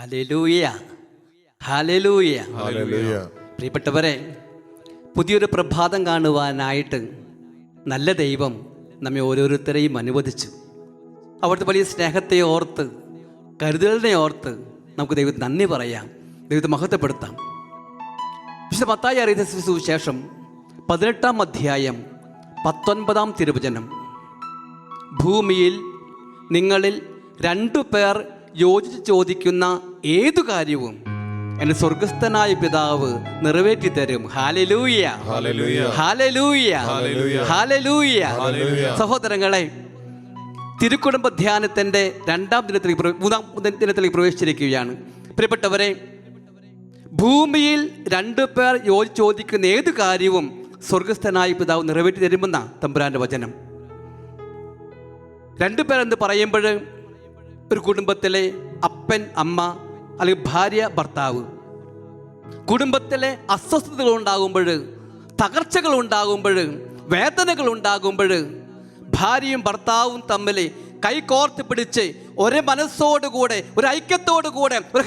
Hallelujah, hallelujah. പ്രിയപ്പെട്ടവരെ, പുതിയൊരു പ്രഭാതം കാണുവാനായിട്ട് നല്ല ദൈവം നമ്മെ ഓരോരുത്തരെയും അനുവദിച്ചു. അവിടുത്തെ വലിയ സ്നേഹത്തെ ഓർത്ത്, കരുതലിനെ ഓർത്ത് നമുക്ക് ദൈവത്തിന് നന്ദി പറയാം, ദൈവത്തെ മഹത്വപ്പെടുത്താം. വിശുദ്ധ മത്തായി അറിയിച്ച സുവിശേഷം 18-ാം അധ്യായം 19-ാം തിരുവചനം: ഭൂമിയിൽ നിങ്ങളിൽ 2 പേർ യോജിച്ച് ചോദിക്കുന്ന ഏതു കാര്യവും എൻ്റെ സ്വർഗസ്ഥനായ പിതാവ് നിറവേറ്റി തരും. ഹല്ലേലൂയ, ഹല്ലേലൂയ, ഹല്ലേലൂയ. സഹോദരങ്ങളെ, തിരുക്കുടുംബ ധ്യാനത്തിൻ്റെ 3-ാം ദിനത്തിലേക്ക് പ്രവേശിച്ചിരിക്കുകയാണ്. പ്രിയപ്പെട്ടവരെ, ഭൂമിയിൽ 2 പേർ യോജിച്ച് ചോദിക്കുന്ന ഏതു കാര്യവും സ്വർഗസ്ഥനായ പിതാവ് നിറവേറ്റി തരുമെന്ന തമ്പുരാൻ്റെ വചനം. 2 പേർ എന്ന് പറയുമ്പോൾ ഒരു കുടുംബത്തിലെ അപ്പൻ, അമ്മ, അല്ലെങ്കിൽ ഭാര്യ, ഭർത്താവ്. കുടുംബത്തിലെ അസ്വസ്ഥതകൾ ഉണ്ടാകുമ്പോൾ, തകർച്ചകൾ ഉണ്ടാകുമ്പോൾ, വേദനകൾ ഉണ്ടാകുമ്പോൾ ഭാര്യയും ഭർത്താവും തമ്മിൽ കൈകോർത്ത് പിടിച്ച് ഒരേ മനസ്സോടുകൂടെ, ഒരു ഐക്യത്തോടുകൂടെ, ഒരു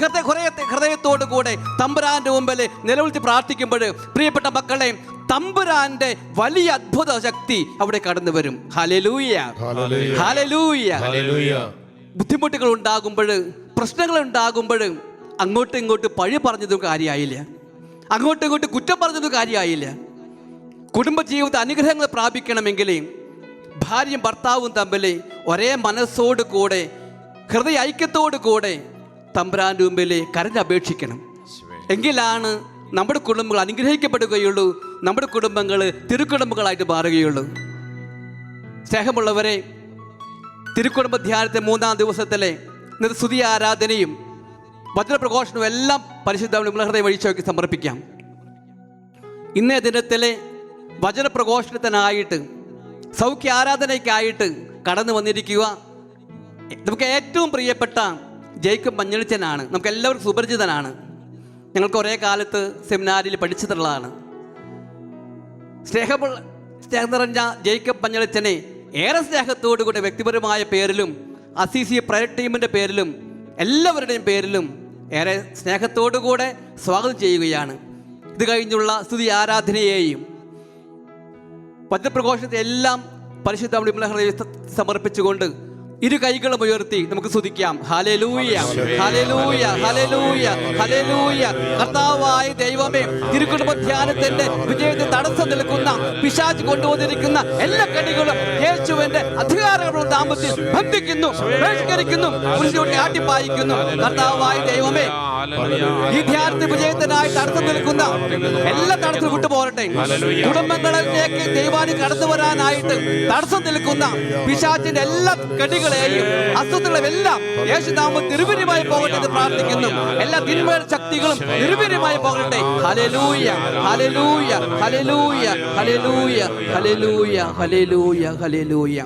ഹൃദയത്തോടുകൂടെ തമ്പുരാൻ്റെ മുമ്പിൽ നിലവിളിച്ച് പ്രാർത്ഥിക്കുമ്പോൾ, പ്രിയപ്പെട്ട മക്കളെ, തമ്പുരാന്റെ വലിയ അത്ഭുത ശക്തി അവിടെ കടന്നു വരും. Hallelujah, hallelujah. ബുദ്ധിമുട്ടുകൾ ഉണ്ടാകുമ്പോൾ, പ്രശ്നങ്ങൾ ഉണ്ടാകുമ്പോൾ അങ്ങോട്ടും ഇങ്ങോട്ടും പഴി പറഞ്ഞതും കാര്യമായില്ല, അങ്ങോട്ടും ഇങ്ങോട്ടും കുറ്റം പറഞ്ഞതും കാര്യമായില്ല. കുടുംബജീവിതത്തിൽ അനുഗ്രഹങ്ങൾ പ്രാപിക്കണമെങ്കിൽ ഭാര്യയും ഭർത്താവും തമ്മിൽ ഒരേ മനസ്സോട് കൂടെ, ഹൃദയ ഐക്യത്തോടു കൂടെ തമ്പുരാൻ്റെ മുമ്പിൽ കരഞ്ഞപേക്ഷിക്കണം. എങ്കിലാണ് നമ്മുടെ കുടുംബങ്ങൾ അനുഗ്രഹിക്കപ്പെടുകയുള്ളൂ, നമ്മുടെ കുടുംബങ്ങൾ തിരുക്കുടുംബങ്ങളായിട്ട് മാറുകയുള്ളൂ. സ്നേഹമുള്ളവരെ, തിരുക്കുടുംബ ധ്യാനത്തെ 3-ാം ദിവസത്തിലെ സ്തുതി ആരാധനയും വചനപ്രഘോഷണവും എല്ലാം പരിശുദ്ധ ഹൃദയം വഴിച്ചോക്കി സമർപ്പിക്കാം. ഇന്നേ ദിനത്തിലെ വചനപ്രഘോഷണത്തിനായിട്ട്, സൗഖ്യ ആരാധനയ്ക്കായിട്ട് കടന്നു വന്നിരിക്കുക നമുക്ക് ഏറ്റവും പ്രിയപ്പെട്ട ജേക്കബ് മഞ്ഞളിച്ചനാണ്. നമുക്ക് എല്ലാവർക്കും സുപരിചിതനാണ്. ഞങ്ങൾക്ക് ഒരേ കാലത്ത് സെമിനാരിൽ പഠിച്ചിട്ടുള്ളതാണ്. സ്നേഹം നിറഞ്ഞ ജേക്കബ് മഞ്ഞളിച്ചനെ ഏറെ സ്നേഹത്തോടു കൂടെ വ്യക്തിപരമായ പേരിലും അസീസി പ്രയർ ടീമിൻ്റെ പേരിലും എല്ലാവരുടെയും പേരിലും ഏറെ സ്നേഹത്തോടുകൂടെ സ്വാഗതം ചെയ്യുകയാണ്. ഇത് കഴിഞ്ഞുള്ള സ്തുതി ആരാധനയെയും വചനപ്രഘോഷത്തെ എല്ലാം പരിശുദ്ധ ഹൃദയം സമർപ്പിച്ചുകൊണ്ട് ഇരു കൈകളും ഉയർത്തി നമുക്ക് സ്തുതിക്കാം. ഹല്ലേലൂയ, ഹല്ലേലൂയ, ഹല്ലേലൂയ, ഹല്ലേലൂയ. കർത്താവായ ദൈവമേ, തിരുക്കുടുംബ ധ്യാനത്തിന്റെ വിജയത്തെ തടസ്സം നിൽക്കുന്ന, പിശാച് കൊണ്ടുവന്നിരിക്കുന്ന എല്ലാ കടികളും യേശുവിന്റെ അധികാരങ്ങളുടെ നാമത്തിൽ ബന്ധിക്കുന്നു, ബഹിഷ്കരിക്കുന്നു, കുരിശിലൂടെ ആട്ടിപ്പായിക്കുന്നു. കർത്താവായ ദൈവമേ, ഈ ധ്യാനത്തിന്റെ വിജയത്തിനായി തടസ്സം നിൽക്കുന്ന എല്ലാ തടസ്സവും വിട്ടുപോരട്ടെ. കുടുംബങ്ങളിലേക്ക് ദൈവാനി കടന്നു വരാനായിട്ട് തടസ്സം നിൽക്കുന്ന പിശാചിന്റെ എല്ലാ കടികളെയും, അസ്വസ്ഥതകളും എല്ലാം യേശുനാമം നിർവീര്യമായി പോകട്ടെ എന്ന് പ്രാർത്ഥിക്കുന്നു. എല്ലാ തിന്മയുടെ ശക്തികളും നിർവീര്യമായി പോകട്ടെ. ഹല്ലേലൂയ, ഹല്ലേലൂയ, ഹല്ലേലൂയ, ഹല്ലേലൂയ, ഹല്ലേലൂയ, ഹല്ലേലൂയ, ഹല്ലേലൂയ.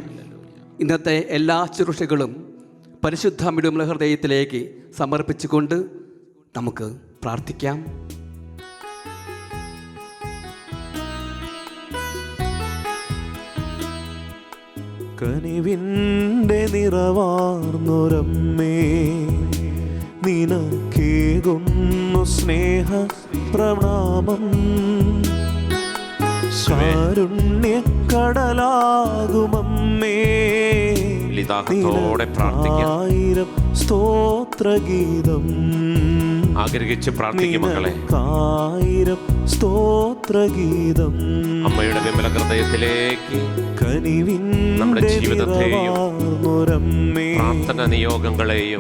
ഇന്നത്തെ എല്ലാ ശുശ്രൂഷകളും പരിശുദ്ധ അമ്മയുടെ ഹൃദയത്തിലേക്ക് സമർപ്പിച്ചുകൊണ്ട് നമുക്ക് പ്രാർത്ഥിക്കാം. കനിവിൻ്റെ നിറവാർന്നൊരമ്മേ, നിനക്കേകുന്നു സ്നേഹ പ്രണാമം. കാരുണ്യക്കടലാകുമമ്മേ, ആയിരം സ്തോത്രഗീതം. ആഗ്രഹിച്ച് പ്രാർത്ഥിക്കും മക്കളെ. 1000 സ്തോത്രഗീതം അമ്മയുടെ വിമല ഹൃദയത്തിലേക്ക് നമ്മുടെ ജീവിതത്തെയും പ്രാർത്ഥന നിയോഗങ്ങളെയും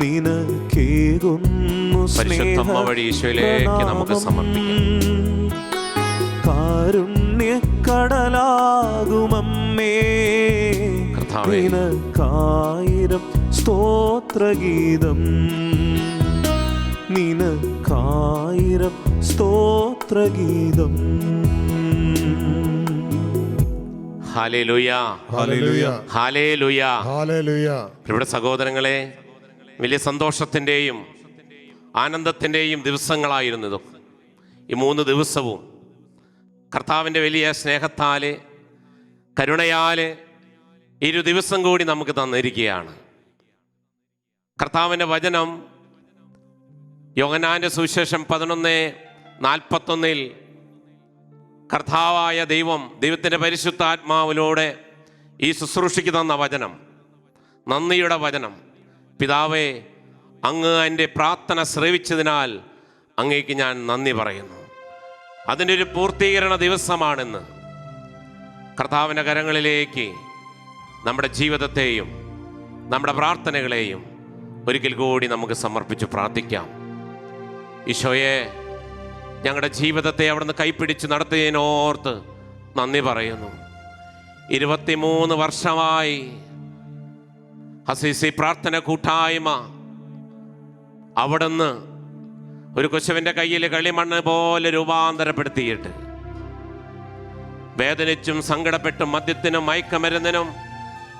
പരിശുദ്ധമ്മ വഴി ഈശോയിലേക്ക് നമുക്ക് സമർപ്പിക്കാം. കാരുണ്യക്കടലാകുമമ്മേ, കർത്താവേ, 1000 സ്തോത്രഗീതം, 1000 സ്തോത്രഗീതം. ഹല്ലേലൂയ, ഹല്ലേലൂയ, ഹല്ലേലൂയ, ഹല്ലേലൂയ. പ്രിയപ്പെട്ട സഹോദരങ്ങളെ, വലിയ സന്തോഷത്തിൻ്റെയും ആനന്ദത്തിൻ്റെയും ദിവസങ്ങളായിരുന്നതും ഈ 3 ദിവസവും കർത്താവിൻ്റെ വലിയ സ്നേഹത്താൽ, കരുണയാൽ 2 ദിവസം കൂടി നമുക്ക് തന്നിരിക്കുകയാണ്. കർത്താവിൻ്റെ വചനം യോഹന്നാന്റെ സുവിശേഷം 11:41 കർത്താവായ ദൈവത്തിൻ്റെ പരിശുദ്ധാത്മാവിലൂടെ ഈ ശുശ്രൂഷയ്ക്ക് തന്ന വചനം, നന്ദിയുടെ വചനം. പിതാവേ, അങ്ങ് എൻ്റെ പ്രാർത്ഥന ശ്രവിച്ചതിനാൽ അങ്ങേക്ക് ഞാൻ നന്ദി പറയുന്നു. അതിൻ്റെ ഒരു പൂർത്തീകരണ ദിവസമാണെന്ന്. കർത്താവിൻ്റെ കരങ്ങളിലേക്ക് നമ്മുടെ ജീവിതത്തെയും നമ്മുടെ പ്രാർത്ഥനകളെയും ഒരിക്കൽ കൂടി നമുക്ക് സമർപ്പിച്ച് പ്രാർത്ഥിക്കാം. ഈശോയെ, ഞങ്ങളുടെ ജീവിതത്തെ അവിടുന്ന് കൈപ്പിടിച്ച് നടത്തിയതിനോർത്ത് നന്ദി പറയുന്നു. 23 വർഷമായി അസീസി പ്രാർത്ഥന കൂട്ടായ്മ അവിടുന്ന് ഒരു കൊച്ചുവിൻ്റെ കയ്യിൽ കളിമണ്ണ് പോലെ രൂപാന്തരപ്പെടുത്തിയിട്ട് വേദനിച്ചും സങ്കടപ്പെട്ടും മദ്യത്തിനും മയക്കമരുന്നിനും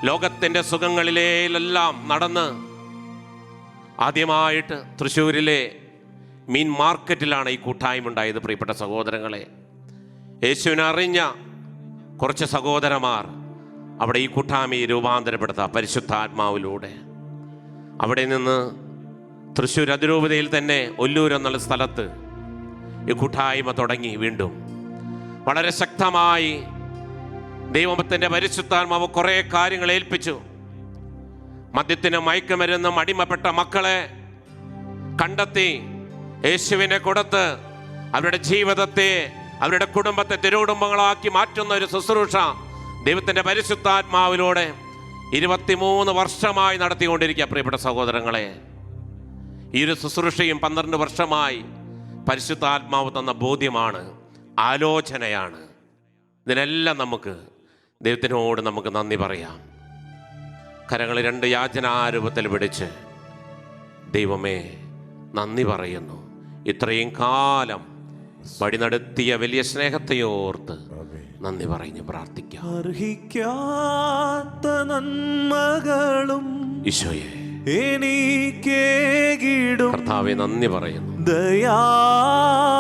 ലോകത്തിൻ്റെ സുഖങ്ങളിലെല്ലാം നടന്ന് ആദ്യമായിട്ട് തൃശ്ശൂരിലെ മീൻ മാർക്കറ്റിലാണ് ഈ കൂട്ടായ്മ ഉണ്ടായത്. പ്രിയപ്പെട്ട സഹോദരങ്ങളെ, യേശുവിനെ അറിഞ്ഞ കുറച്ച് സഹോദരന്മാർ അവിടെ ഈ കൂട്ടായ്മയെ രൂപാന്തരപ്പെടുത്തുക പരിശുദ്ധാത്മാവിലൂടെ. അവിടെ നിന്ന് തൃശ്ശൂർ അതിരൂപതയിൽ തന്നെ ഒല്ലൂർ എന്നുള്ള സ്ഥലത്ത് ഈ കൂട്ടായ്മ തുടങ്ങി. വീണ്ടും വളരെ ശക്തമായി ദൈവത്തിൻ്റെ പരിശുദ്ധാത്മാവ് കുറേ കാര്യങ്ങൾ ഏൽപ്പിച്ചു. മദ്യത്തിന് മയക്കുമരുന്നും അടിമപ്പെട്ട മക്കളെ കണ്ടെത്തി യേശുവിനെ കൊടുത്ത് അവരുടെ ജീവിതത്തെ, അവരുടെ കുടുംബത്തെ തിരുകുടുംബങ്ങളാക്കി മാറ്റുന്ന ഒരു ശുശ്രൂഷ ദൈവത്തിൻ്റെ പരിശുദ്ധാത്മാവിലൂടെ 23 വർഷമായി നടത്തിക്കൊണ്ടിരിക്കുക. പ്രിയപ്പെട്ട സഹോദരങ്ങളെ, ഈ ഒരു ശുശ്രൂഷയും 12 വർഷമായി പരിശുദ്ധാത്മാവ് തന്ന ബോധ്യമാണ്, ആലോചനയാണ്. ഇതിനെല്ലാം നമുക്ക് ദൈവത്തിനോട് നമുക്ക് നന്ദി പറയാം. കരങ്ങൾ 2 യാചനാരൂപത്തിൽ പിടിച്ച് ദൈവമേ നന്ദി പറയുന്നു. ഇത്രയും കാലം വഴി നടത്തിയ വലിയ സ്നേഹത്തെയോർത്ത് നന്ദി പറഞ്ഞ് പ്രാർത്ഥിക്കാം. അർഹിക്കാത്ത നന്മകളും ഈശോയെ എനിക്കേകിടും കർത്താവെ നന്ദി പറയുന്നു. ദയാനിധേ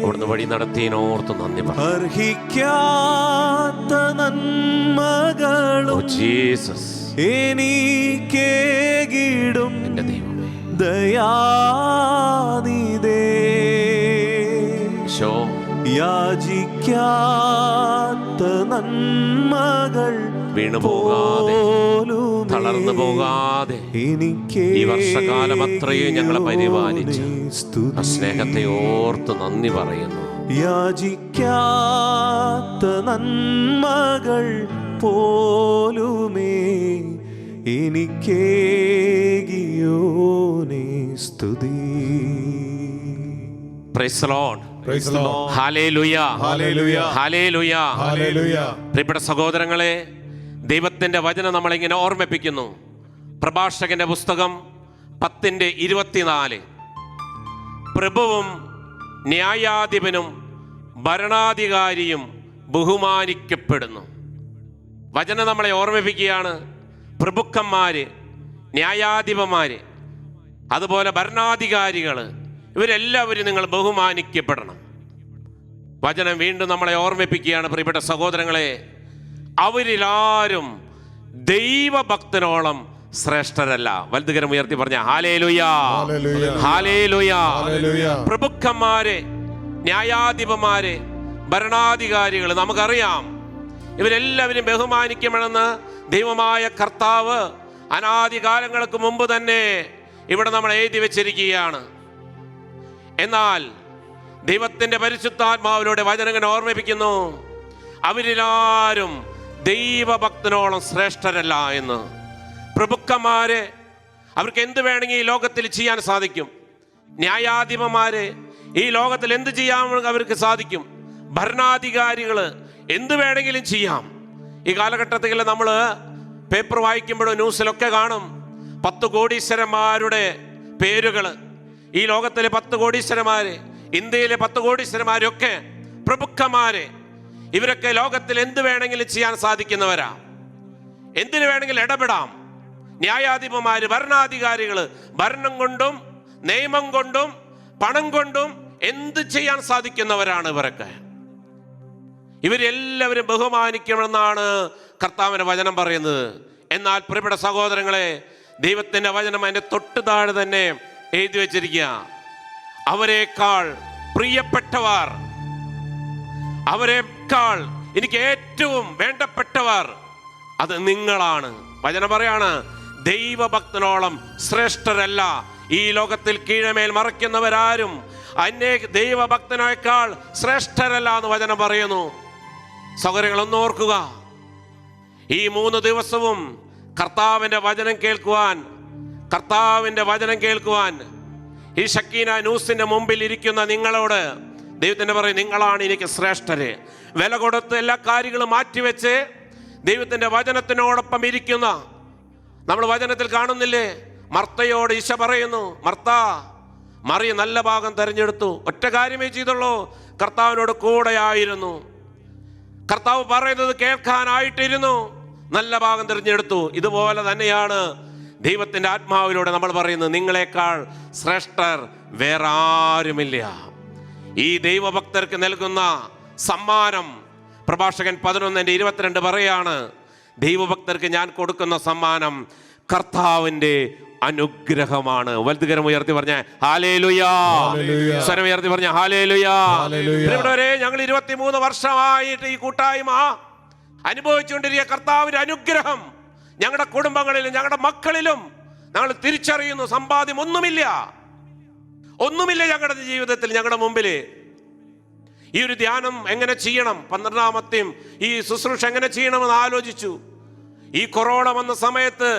അവിടുന്ന് വഴി നടത്തിയതിനോർത്ത് നന്ദി പറയുന്നു. അർഹിക്കാത്ത നന്മകളും ജീസസ് എനിക്കേകിടും എൻ്റെ ദൈവമേ ദയാനിധേ ഈശോ യാചിക്കാത്ത നന്മകൾ വീണു പോകാതെ തളർന്നു പോകാതെ ഈ വർഷകാലം അത്രയും ഞങ്ങളെ പരിപാലിച്ച് ആ സ്നേഹത്തെ ഓർത്ത് നന്ദി പറയുന്നു. യാചിക്കാത്ത നന്മകൾ പോലുമേ എനിക്കേകിയോനേ സ്തുതി. Praise the Lord. Praise the Lord. Hallelujah. Hallelujah. Hallelujah. Hallelujah. പ്രിയപ്പെട്ട സഹോദരങ്ങളെ, ദൈവത്തിൻ്റെ വചനം നമ്മളിങ്ങനെ ഓർമ്മിപ്പിക്കുന്നു. പ്രഭാഷകന്റെ പുസ്തകം 10:24 പ്രഭുവും ന്യായാധിപനും ഭരണാധികാരിയും ബഹുമാനിക്കപ്പെടുന്നു. വചനം നമ്മളെ ഓർമ്മിപ്പിക്കുകയാണ്. പ്രഭുക്കന്മാര്, ന്യായാധിപന്മാര്, അതുപോലെ ഭരണാധികാരികൾ, ഇവരെല്ലാവരും നിങ്ങൾ ബഹുമാനിക്കപ്പെടണം. വചനം വീണ്ടും നമ്മളെ ഓർമ്മിപ്പിക്കുകയാണ്. പ്രിയപ്പെട്ട സഹോദരങ്ങളെ, അവരിലാരും ദൈവഭക്തനോളം ശ്രേഷ്ഠരല്ല. വലുതുകരം ഉയർത്തി പറഞ്ഞ ഹല്ലേലൂയ, ഹല്ലേലൂയ. പ്രഭുക്കന്മാര്, ന്യായാധിപന്മാര്, ഭരണാധികാരികൾ, നമുക്കറിയാം ഇവരെല്ലാവരും ബഹുമാനിക്കണമെന്ന് ദൈവമായ കർത്താവ് അനാദികാലങ്ങൾക്ക് മുമ്പ് തന്നെ ഇവിടെ നമ്മൾ എഴുതി വെച്ചിരിക്കുകയാണ്. എന്നാൽ ദൈവത്തിൻ്റെ പരിശുദ്ധാത്മാവിലൂടെ വചനങ്ങൾ ഓർമ്മിപ്പിക്കുന്നു, അവരിലാരും ദൈവഭക്തനോളം ശ്രേഷ്ഠരല്ല എന്ന്. പ്രഭുക്കന്മാരെ, അവർക്ക് എന്ത് വേണമെങ്കിൽ ഈ ലോകത്തിൽ ചെയ്യാൻ സാധിക്കും. ന്യായാധിപന്മാരെ, ഈ ലോകത്തിൽ എന്ത് ചെയ്യാൻ അവർക്ക് സാധിക്കും. ഭരണാധികാരികൾ എന്ത് വേണമെങ്കിലും ചെയ്യാം. ഈ കാലഘട്ടത്തിൽ നമ്മൾ പേപ്പർ വായിക്കുമ്പോഴും ന്യൂസിലൊക്കെ കാണും 10 കോടീശ്വരന്മാരുടെ പേരുകൾ. ഈ ലോകത്തിലെ 10 കോടീശ്വരന്മാര്, ഇന്ത്യയിലെ 10 കോടീശ്വരന്മാരൊക്കെ പ്രഭുക്കന്മാര്. ഇവരൊക്കെ ലോകത്തിൽ എന്ത് വേണമെങ്കിലും ചെയ്യാൻ സാധിക്കുന്നവരാ. എന്തിനു വേണമെങ്കിലും ഇടപെടാം. ന്യായാധിപന്മാര്, ഭരണാധികാരികൾ ഭരണം കൊണ്ടും നിയമം കൊണ്ടും പണം കൊണ്ടും എന്ത് ചെയ്യാൻ സാധിക്കുന്നവരാണ് ഇവരൊക്കെ. ഇവരെല്ലാവരും ബഹുമാനിക്കണമെന്നാണ് കർത്താവിൻ്റെ വചനം പറയുന്നത്. എന്നാൽ പ്രിയപ്പെട്ട സഹോദരങ്ങളെ, ദൈവത്തിൻ്റെ വചനം അതിൻ്റെ തൊട്ട് താഴെ തന്നെ എഴുതി വെച്ചിരിക്കുക. അവരെക്കാൾ പ്രിയപ്പെട്ടവർ, അവരെക്കാൾ എനിക്ക് ഏറ്റവും വേണ്ടപ്പെട്ടവർ അത് നിങ്ങളാണ്. വചനം പറയാണ്, ദൈവഭക്തനോളം ശ്രേഷ്ഠരല്ല ഈ ലോകത്തിൽ കീഴമേൽ മറയ്ക്കുന്നവരാരും. ദൈവഭക്തനേക്കാൾ ശ്രേഷ്ഠരല്ല എന്ന് വചനം പറയുന്നു. സഹോദരങ്ങൾ, ഒന്നോർക്കുക, ഈ 3 ദിവസവും കർത്താവിൻ്റെ വചനം കേൾക്കുവാൻ ഈ ഷക്കീന ന്യൂസിന്റെ മുമ്പിൽ ഇരിക്കുന്ന നിങ്ങളോട് ദൈവത്തിൻ്റെ പറയും, നിങ്ങളാണ് എനിക്ക് ശ്രേഷ്ഠര്. വില കൊടുത്ത് എല്ലാ കാര്യങ്ങളും മാറ്റിവെച്ച് ദൈവത്തിൻ്റെ വചനത്തിനോടൊപ്പം ഇരിക്കുന്ന, നമ്മൾ വചനത്തിൽ കാണുന്നില്ലേ, മർത്തയോട് ഈശോ പറയുന്നു, മർത്ത, മറിയ നല്ല ഭാഗം തിരഞ്ഞെടുത്തു. ഒറ്റ കാര്യമേ ചെയ്തുള്ളൂ, കർത്താവിനോട് കൂടെയായിരുന്നു. കർത്താവ് പറയുന്നത് കേൾക്കാനായിട്ടിരുന്നു, നല്ല ഭാഗം തിരഞ്ഞെടുത്തു. ഇതുപോലെ തന്നെയാണ് ദൈവത്തിൻ്റെ ആത്മാവിലൂടെ നമ്മൾ പറയുന്നത്, നിങ്ങളെക്കാൾ ശ്രേഷ്ഠർ വേറെ ആരുമില്ല. ഈ ദൈവഭക്തർക്ക് നൽകുന്ന സമ്മാനം പ്രഭാഷകൻ 11:22 പറയാണ്, ദൈവഭക്തർക്ക് ഞാൻ കൊടുക്കുന്ന സമ്മാനം കർത്താവിൻ്റെ അനുഗ്രഹമാണ്. വലതുകരം ഉയർത്തി പറഞ്ഞ ഹല്ലേലൂയ, സ്വരം ഉയർത്തി പറഞ്ഞ ഹല്ലേലൂയ. പ്രിയപ്പെട്ടവരെ, ഞങ്ങൾ 23 വർഷമായിട്ട് ഈ കൂട്ടായ്മ അനുഭവിച്ചുകൊണ്ടിരിക്കുക കർത്താവിൻ്റെ അനുഗ്രഹം ഞങ്ങളുടെ കുടുംബങ്ങളിലും ഞങ്ങളുടെ മക്കളിലും ഞങ്ങൾ തിരിച്ചറിയുന്നു. സമ്പാദ്യം ഒന്നുമില്ല ഞങ്ങളുടെ ജീവിതത്തിൽ, ഞങ്ങളുടെ മുമ്പിൽ. ഈ ഒരു ധ്യാനം എങ്ങനെ ചെയ്യണം, 12ാമത്തെയും ഈ ശുശ്രൂഷ എങ്ങനെ ചെയ്യണമെന്ന് ആലോചിച്ചു. ഈ കൊറോണ വന്ന സമയത്ത്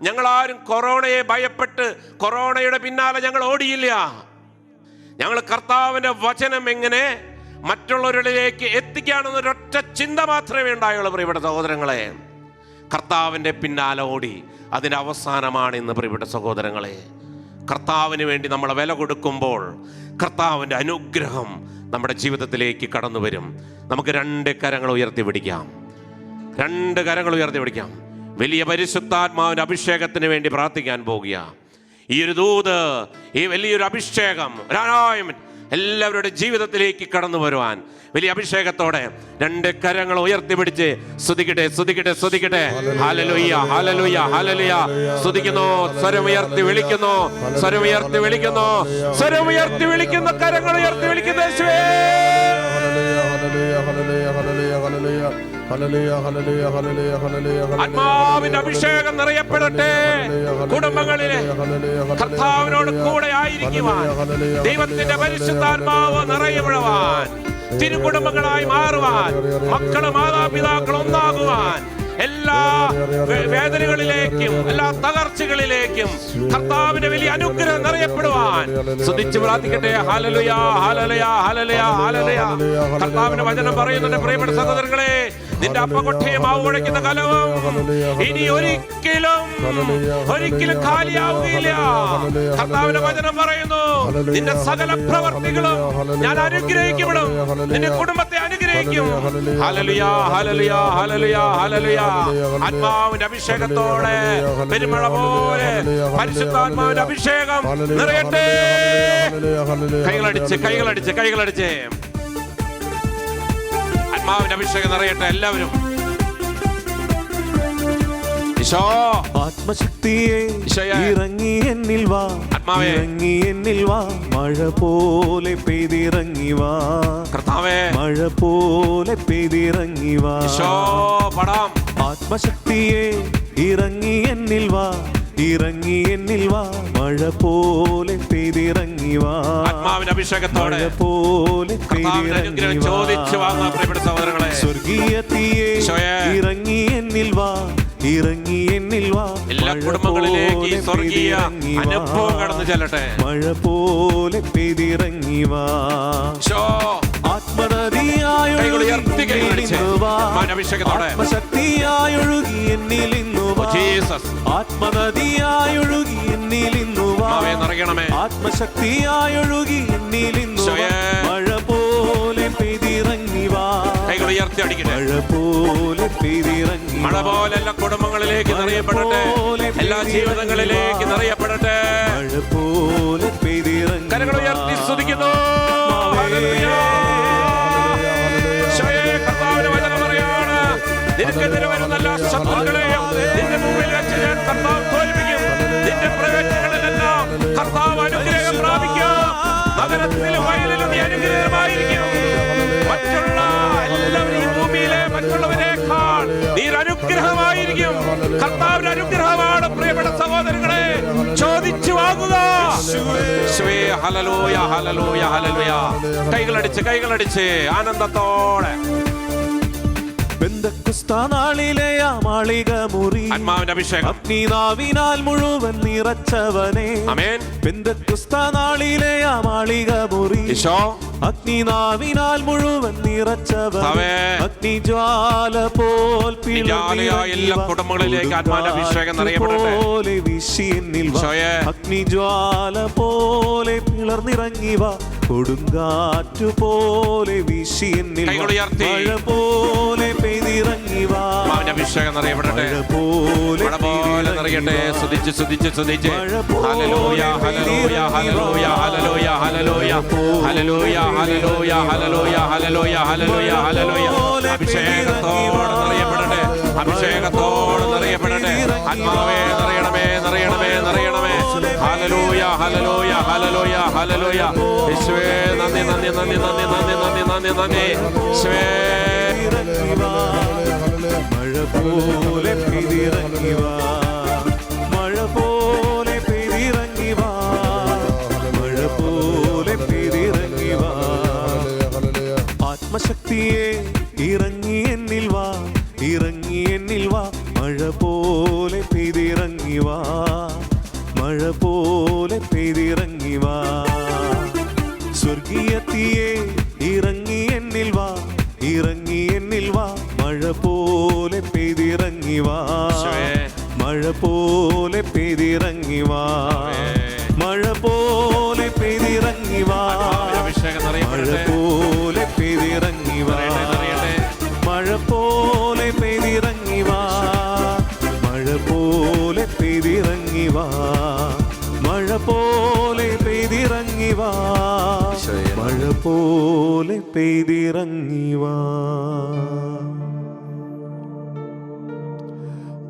ഞങ്ങളാരും കൊറോണയെ ഭയപ്പെട്ട് കൊറോണയുടെ പിന്നാലെ ഞങ്ങൾ ഓടിയില്ല. ഞങ്ങൾ കർത്താവിൻ്റെ വചനം എങ്ങനെ മറ്റുള്ളവരിലേക്ക് എത്തിക്കാണെന്നൊരൊറ്റ ചിന്ത മാത്രമേ ഉണ്ടായുള്ളൂ. പ്രിയപ്പെട്ട സഹോദരങ്ങളെ, കർത്താവിൻ്റെ പിന്നാലെ ഓടി. അതിൻ്റെ അവസാനമാണ് ഇന്ന്. പ്രിയപ്പെട്ട സഹോദരങ്ങളെ, കർത്താവിന് വേണ്ടി നമ്മൾ വില കൊടുക്കുമ്പോൾ കർത്താവിൻ്റെ അനുഗ്രഹം നമ്മുടെ ജീവിതത്തിലേക്ക് കടന്നു വരും. നമുക്ക് 2 കരങ്ങൾ ഉയർത്തി പിടിക്കാം. വലിയ പരിശുദ്ധാത്മാവിൻ്റെ അഭിഷേകത്തിന് വേണ്ടി പ്രാർത്ഥിക്കാൻ പോകുക. ഈ ഒരു ദൂത്, ഈ വലിയൊരു അഭിഷേകം എല്ലാവരുടെ ജീവിതത്തിലേക്ക് കടന്നു വരുവാൻ വലിയ അഭിഷേകത്തോടെ 2 കരങ്ങൾ ഉയർത്തിപ്പിടിച്ച് സ്തുതിക്കട്ടെ. ഹല്ലേലൂയ, ഹല്ലേലൂയ, ഹല്ലേലൂയ. സ്തുതിക്കുന്നു, സ്വരമുയർത്തി വിളിക്കുന്നു, കരങ്ങൾ ഉയർത്തി വിളിക്കുന്നു. യേശുവേ, ആത്മാവിന്റെ അഭിഷേകം നിറയപ്പെടട്ടെ കുടുംബങ്ങളിലെ. കർത്താവിനോട് കൂടെ ആയിരിക്കുവാൻ, ദൈവത്തിന്റെ പരിശുദ്ധാത്മാവ് നിറയപ്പെടുവാൻ, തിരുകുടുംബങ്ങളായി മാറുവാൻ, മക്കള് മാതാപിതാക്കൾ ഒന്നാകുവാൻ, എല്ലാ വേദനകളിലേക്കും എല്ലാ തകർച്ചകളിലേക്കും കർത്താവിന്റെ വലിയ അനുഗ്രഹം നിറയപ്പെടുവാൻ സ്തുതിച്ച് പ്രാർത്ഥിക്കട്ടെ. ഹല്ലേലൂയ, ഹല്ലേലൂയ, ഹല്ലേലൂയ, ഹല്ലേലൂയ. കർത്താവിന്റെ വചനം പറയുന്നുണ്ട്, പ്രിയപ്പെട്ട സഹോദരങ്ങളെ, നിന്റെ അപ്പകൊട്ടയെ മാവ് കുഴയ്ക്കുന്ന കലവും ഇനി ഒരിക്കലും കാലിയാവുകയില്ല. കർത്താവിന്റെ വചനം പറയുന്നു, നിന്റെ സകല പ്രവർത്തികളും ഞാൻ അനുഗ്രഹിക്കപ്പെടും, നിന്റെ കുടുംബത്തെ അനുഗ്രഹിക്കും. ഹല്ലേലൂയ, ഹല്ലേലൂയ, ഹല്ലേലൂയ, ഹല്ലേലൂയ. ആത്മാവിന്റെ അഭിഷേകത്തോടെ പെരുമഴ പോലെ പരിശുദ്ധാത്മാവിന്റെ അഭിഷേകം നിറയട്ടെ. കൈകളടിച്ച് ആത്മാവിന്റെ അഭിഷേകം നിറയട്ടെ എല്ലാവരും. ആത്മശക്തിയെ ഇറങ്ങി എന്നിൽ വാ, ഇറങ്ങി എന്നിൽ വാ, മഴ പോലെ പെയ്തിറങ്ങി വാ, കർത്താവേ, മഴ പോലെ പെയ്തിറങ്ങി വാ. ആത്മശക്തിയെ ഇറങ്ങി എന്നിൽ വാ, ഇറങ്ങി എന്നിൽ വാ, മഴ പോലെ പെയ്തിറങ്ങി വാ, ആത്മാവിന്റെ അഭിഷേകത്തോടെ മഴ പോലെ പെയ്തിറങ്ങി വാ. സ്വർഗീയ തീയെ ഇറങ്ങി എന്നിൽ വാ, ഇറങ്ങി എന്നിൽ വാ, എല്ലാ കുടുംബങ്ങളിലേക്ക് ഈ സ്വർഗീയ അനുഭവം കടന്നു ചെല്ലട്ടെ. മഴ പോലെ പെയ്തിറങ്ങി വാ. ആത്മനദിയായൊഴുകി ആത്മശക്തിയായൊഴുകി എന്നിൽ ഇന്നു വാ, ആത്മനദിയായൊഴുകി എന്നിൽ ഇന്നു വാ, ആത്മശക്തിയായൊഴുകി എന്നിൽ ഇന്നു വാ, മഴ പോലെ പെയ്തിറങ്ങി വാ, മഴ പോലെ പെയ്തിറങ്ങി, മഴ പോലെ എല്ലാ കുടുംബങ്ങളിലേക്ക് നിറയപ്പെടട്ടെ, എല്ലാ ജീവിതങ്ങളിലേക്ക് നിറയപ്പെടട്ടെ. മഴ പോലെ പെയ്തിറങ്ങി, കരങ്ങൾ ഉയർത്തി സ്തുതിക്കുന്നു. കർത്താവിന്റെ വചനം പറയാണ്, നിനക്കെതിരെ വരുന്ന എല്ലാ ശത്രുക്കളെയും നിന്റെ മുമ്പിൽ വെച്ച് ഞാൻ കർത്താവ് തോൽപ്പിക്കും. നിന്റെ പ്രവചനങ്ങളിലെല്ലാം കർത്താവ് അനുഗ്രഹം പ്രാപിക്കും. നഗരത്തിലും വയലിലും നീ അനുഗ്രഹമായിരിക്കും. മറ്റുള്ള എല്ലാവരും ഈ ഭൂമിയിലെ മറ്റുള്ളവരെക്കാൾ നീ ഒരു അനുഗ്രഹമായിരിക്കും. കർത്താവിന്റെ അനുഗ്രഹമാണ് പ്രിയപ്പെട്ട സഹോദരങ്ങളെ. ചോദിച്ചു വാങ്ങുക. ഹല്ലേലൂയ, ഹല്ലേലൂയ, ഹല്ലേലൂയ. കൈകളടിച്ച് ആനന്ദത്തോടെ പെന്തക്കോസ്താ നാളിലെ ആ മാളിക മുറി ആത്മാവിന്റെ അഭിഷേകം അഗ്നിനാവിനാൽ മുഴുവൻ നിറച്ചവനെ. ആമേൻ. പെന്തക്കോസ്താ നാളിലെ ആ മാളിക മുറി ഈശോ അഗ്നിനാവിനാൽ മുഴുവൻ നിറച്ചവനെ. ആമേൻ. അഗ്നിജ്വാല പോൽ ജ്വാലയായ എല്ലാ കുടുംബങ്ങളിലേക്ക് ആത്മാവിന്റെ അഭിഷേകം നിറയപ്പെടട്ടെ. വിഷിയെന്നിൽ അഗ്നിജ്വാല പോലെ പിളർന്നിറങ്ങി വാ. കൊടുങ്കാറ്റു പോലെ വിഷിയെന്നിൽ മഴ പോലെ പെയ്തിറങ്ങി വാ. അഭിഷേകം നിറയപ്പെടട്ടെ. മഴ പോലെ നിറയട്ടെ. സ്തുതിച്ച് ഹല്ലേലൂയ, ഹല്ലേലൂയ, ഹല്ലേലൂയ, ഹല്ലേലൂയ, ഹല്ലേലൂയ, ഹല്ലേലൂയ, ഹല്ലേലൂയ, ഹല്ലേലൂയ, ഹല്ലേലൂയ, ഹല്ലേലൂയ, ഹല്ലേലൂയ. അഭിഷേകത്തോടെ നിറയപ്പെടട്ടെ. അഭിഷേകത്തോടെ നിറയപ്പെടട്ടെ. ആത്മാവേ നിറയണമേ, നിറയണമേ, നിറയണമേ. ഹല്ലേലൂയ, ഹല്ലേലൂയ, ഹല്ലേലൂയ, ഹല്ലേലൂയ. യേശുവേ നന്ദി, നന്ദി, നന്ദി, നന്ദി, നന്ദി, നന്ദി, നന്ദി, നന്ദി. യേശുവേ മഴ പോലെ പെയ്തിറങ്ങി വാ. മഴ പോലെ പെയ്തിറങ്ങി വാ. മഴ പോലെ പെയ്തിറങ്ങി വാ. ആത്മശക്തിയെ ഇറങ്ങി എന്നിൽ വാ. ഇറങ്ങി എന്നിൽ വാ. മഴ പോലെ പെയ്തിറങ്ങി വാ. മഴ പോലെ പെയ്തിറങ്ങി വാ. സ്വർഗീയത്തിയെ ഇറങ്ങി എന്നിൽ വാ. ഇറങ്ങി എന്നിൽ വാ. മഴ പോലെ പെയ്തിറങ്ങി വാ. മഴ പോലെ പെയ്തിറങ്ങി വാ. മഴ പോലെ പെയ്തിറങ്ങി വാ. മഴ പോലെ പെയ്തിറങ്ങി വാ. മഴ പോലെ പെയ്തിറങ്ങി വാ. മഴ പോലെ പെയ്തിറങ്ങി വാ. മഴ പോലെ പെയ്തിറങ്ങി വാ. മഴ പോലെ പെയ്തിറങ്ങി വാ.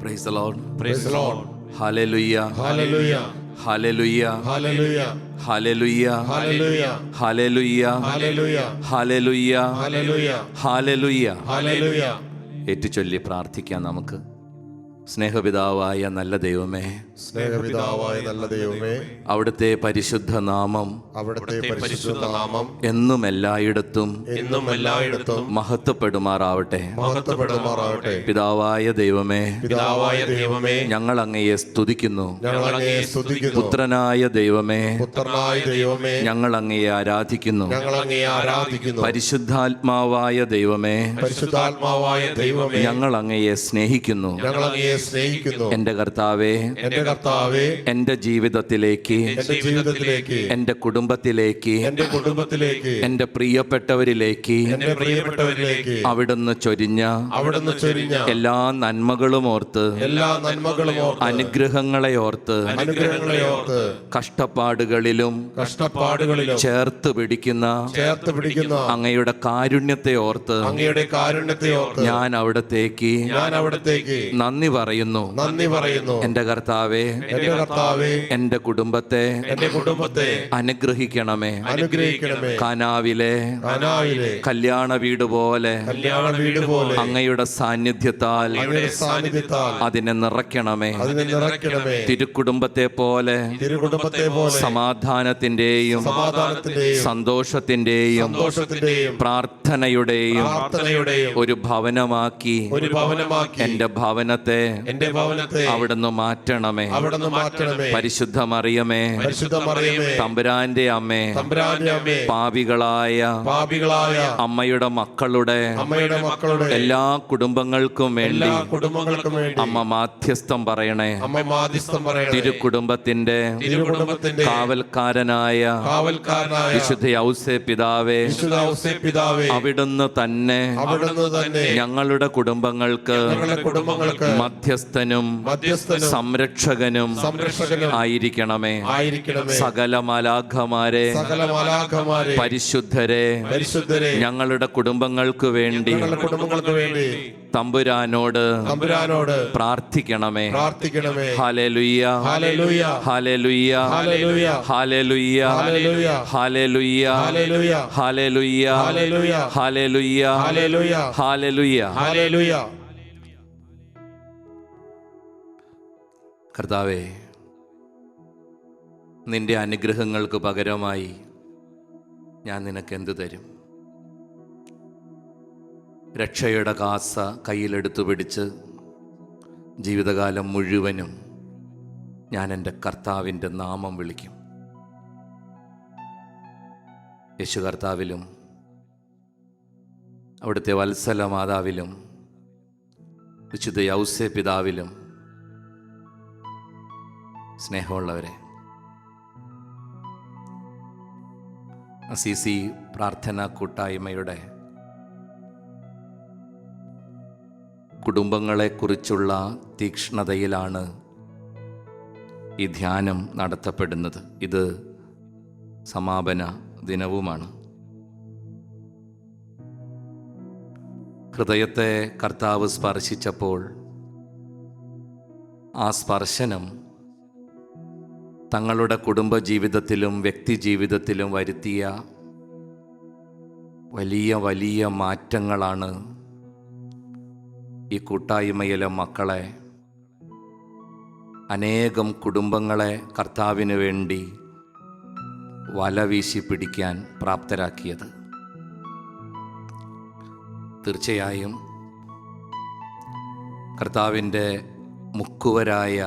Praise the Lord. Praise the Lord. Hallelujah. Hallelujah. Hallelujah. Hallelujah. Hallelujah. Hallelujah. Hallelujah. Hallelujah. Hallelujah. Hallelujah. Hallelujah. Hallelujah. ഏറ്റുചൊല്ലി പ്രാർത്ഥിക്കാം നമുക്ക്. സ്നേഹപിതാവായ നല്ല ദൈവമേ, സ്നേഹപിതാവായ നല്ല ദൈവമേ, അവിടുത്തെ പരിശുദ്ധ നാമം അവിടുത്തെ പരിശുദ്ധ നാമം എന്നും എല്ലായിടത്തും മഹത്വപ്പെടുമാറാവട്ടെ. മഹത്വപ്പെടുമാറാവട്ടെ. പിതാവായ ദൈവമേ, പിതാവായ ദൈവമേ, ഞങ്ങൾ അങ്ങയെ സ്തുതിക്കുന്നു. ഞങ്ങൾ അങ്ങയെ സ്തുതിക്കുന്നു. പുത്രനായ ദൈവമേ, പുത്രനായ ദൈവമേ, ഞങ്ങൾ അങ്ങയെ ആരാധിക്കുന്നു. ഞങ്ങൾ അങ്ങയെ ആരാധിക്കുന്നു. പരിശുദ്ധാത്മാവായ ദൈവമേ, പരിശുദ്ധാത്മാവായ ദൈവമേ, ഞങ്ങൾ അങ്ങയെ സ്നേഹിക്കുന്നു. ഞങ്ങൾ അങ്ങയെ സ്നേഹിക്കുന്നു. എന്റെ കർത്താവേ, എന്റെ കർത്താവേ, എന്റെ ജീവിതത്തിലേക്ക്, എന്റെ ജീവിതത്തിലേക്ക്, എന്റെ കുടുംബത്തിലേക്ക്, എന്റെ കുടുംബത്തിലേക്ക്, എന്റെ പ്രിയപ്പെട്ടവരിലേക്ക് എന്റെ പ്രിയപ്പെട്ടവരിലേക്ക് അവിടുന്ന് ചൊരിഞ്ഞ എല്ലാ നന്മകളും ഓർത്ത്, എല്ലാ നന്മകളും ഓർത്ത്, അനുഗ്രഹങ്ങളെ ഓർത്ത്, കഷ്ടപ്പാടുകളിലും ചേർത്ത് പിടിക്കുന്ന അങ്ങയുടെ കാരുണ്യത്തെ ഓർത്ത് ഞാൻ അവിടത്തേക്ക് നന്ദി പറയുന്നു. എന്റെ കർത്താവേ, എന്റെ കുടുംബത്തെ അനുഗ്രഹിക്കണമേ. കാനാവിലെ കല്യാണ വീട് പോലെ അങ്ങയുടെ സാന്നിധ്യത്താൽ അതിനെ നിറയ്ക്കണമേ. തിരുക്കുടുംബത്തെ പോലെ സമാധാനത്തിന്റെയും സന്തോഷത്തിന്റെയും പ്രാർത്ഥനയുടെയും ഒരു ഭവനമാക്കി എന്റെ ഭവനത്തെ അവിടുന്ന് മാറ്റണമേ. പരിശുദ്ധ മറിയമേ, തമ്പുരാന്റെ അമ്മേ, പാപികളായ അമ്മയുടെ മക്കളുടെ എല്ലാ കുടുംബങ്ങൾക്കും വേണ്ടി അമ്മ മാധ്യസ്ഥം പറയണേ. തിരുക്കുടുംബത്തിന്റെ കാവൽക്കാരനായ വിശുദ്ധ ഔസേ പിതാവേ, അവിടുന്ന് തന്നെ ഞങ്ങളുടെ കുടുംബങ്ങൾക്ക് മധ്യസ്ഥനും സംരക്ഷകനും സംരക്ഷകനും ആയിരിക്കണമേ. സകല മാലാഖമാരെ പരിശുദ്ധരെ ഞങ്ങളുടെ കുടുംബങ്ങൾക്ക് വേണ്ടി തമ്പുരാനോട് പ്രാർത്ഥിക്കണമേ. ഹല്ലേലൂയ ഹല്ലേലൂയ ഹല്ലേലൂയ ഹല്ലേലൂയ ഹല്ലേലൂയ ഹല്ലേലൂയ ഹല്ലേലൂയ ഹല്ലേലൂയ. കർത്താവേ, നിന്റെ അനുഗ്രഹങ്ങൾക്ക് പകരമായി ഞാൻ നിനക്ക് എന്തു തരും? രക്ഷയുടെ കാസ കയ്യിലെടുത്തു പിടിച്ച് ജീവിതകാലം മുഴുവനും ഞാൻ എൻ്റെ കർത്താവിൻ്റെ നാമം വിളിക്കും. യേശു കർത്താവിലും അവിടുത്തെ വത്സല മാതാവിലും വിശുദ്ധ യൗസേ പിതാവിലും സ്നേഹമുള്ളവരെ, അസീസി പ്രാർത്ഥനാ കൂട്ടായ്മയുടെ കുടുംബങ്ങളെക്കുറിച്ചുള്ള തീക്ഷ്ണതയിലാണ് ഈ ധ്യാനം നടത്തപ്പെടുന്നത്. ഇത് സമാപന ദിനവുമാണ്. ഹൃദയത്തെ കർത്താവ് സ്പർശിച്ചപ്പോൾ ആ സ്പർശനം തങ്ങളുടെ കുടുംബജീവിതത്തിലും വ്യക്തിജീവിതത്തിലും വരുത്തിയ വലിയ വലിയ മാറ്റങ്ങളാണ് ഈ കൂട്ടായ്മയിലെ മക്കളെ, അനേകം കുടുംബങ്ങളെ കർത്താവിന് വേണ്ടി വല വീശി പിടിക്കാൻ പ്രാപ്തരാക്കിയത്. തീർച്ചയായും കർത്താവിൻ്റെ മുക്കുവരായ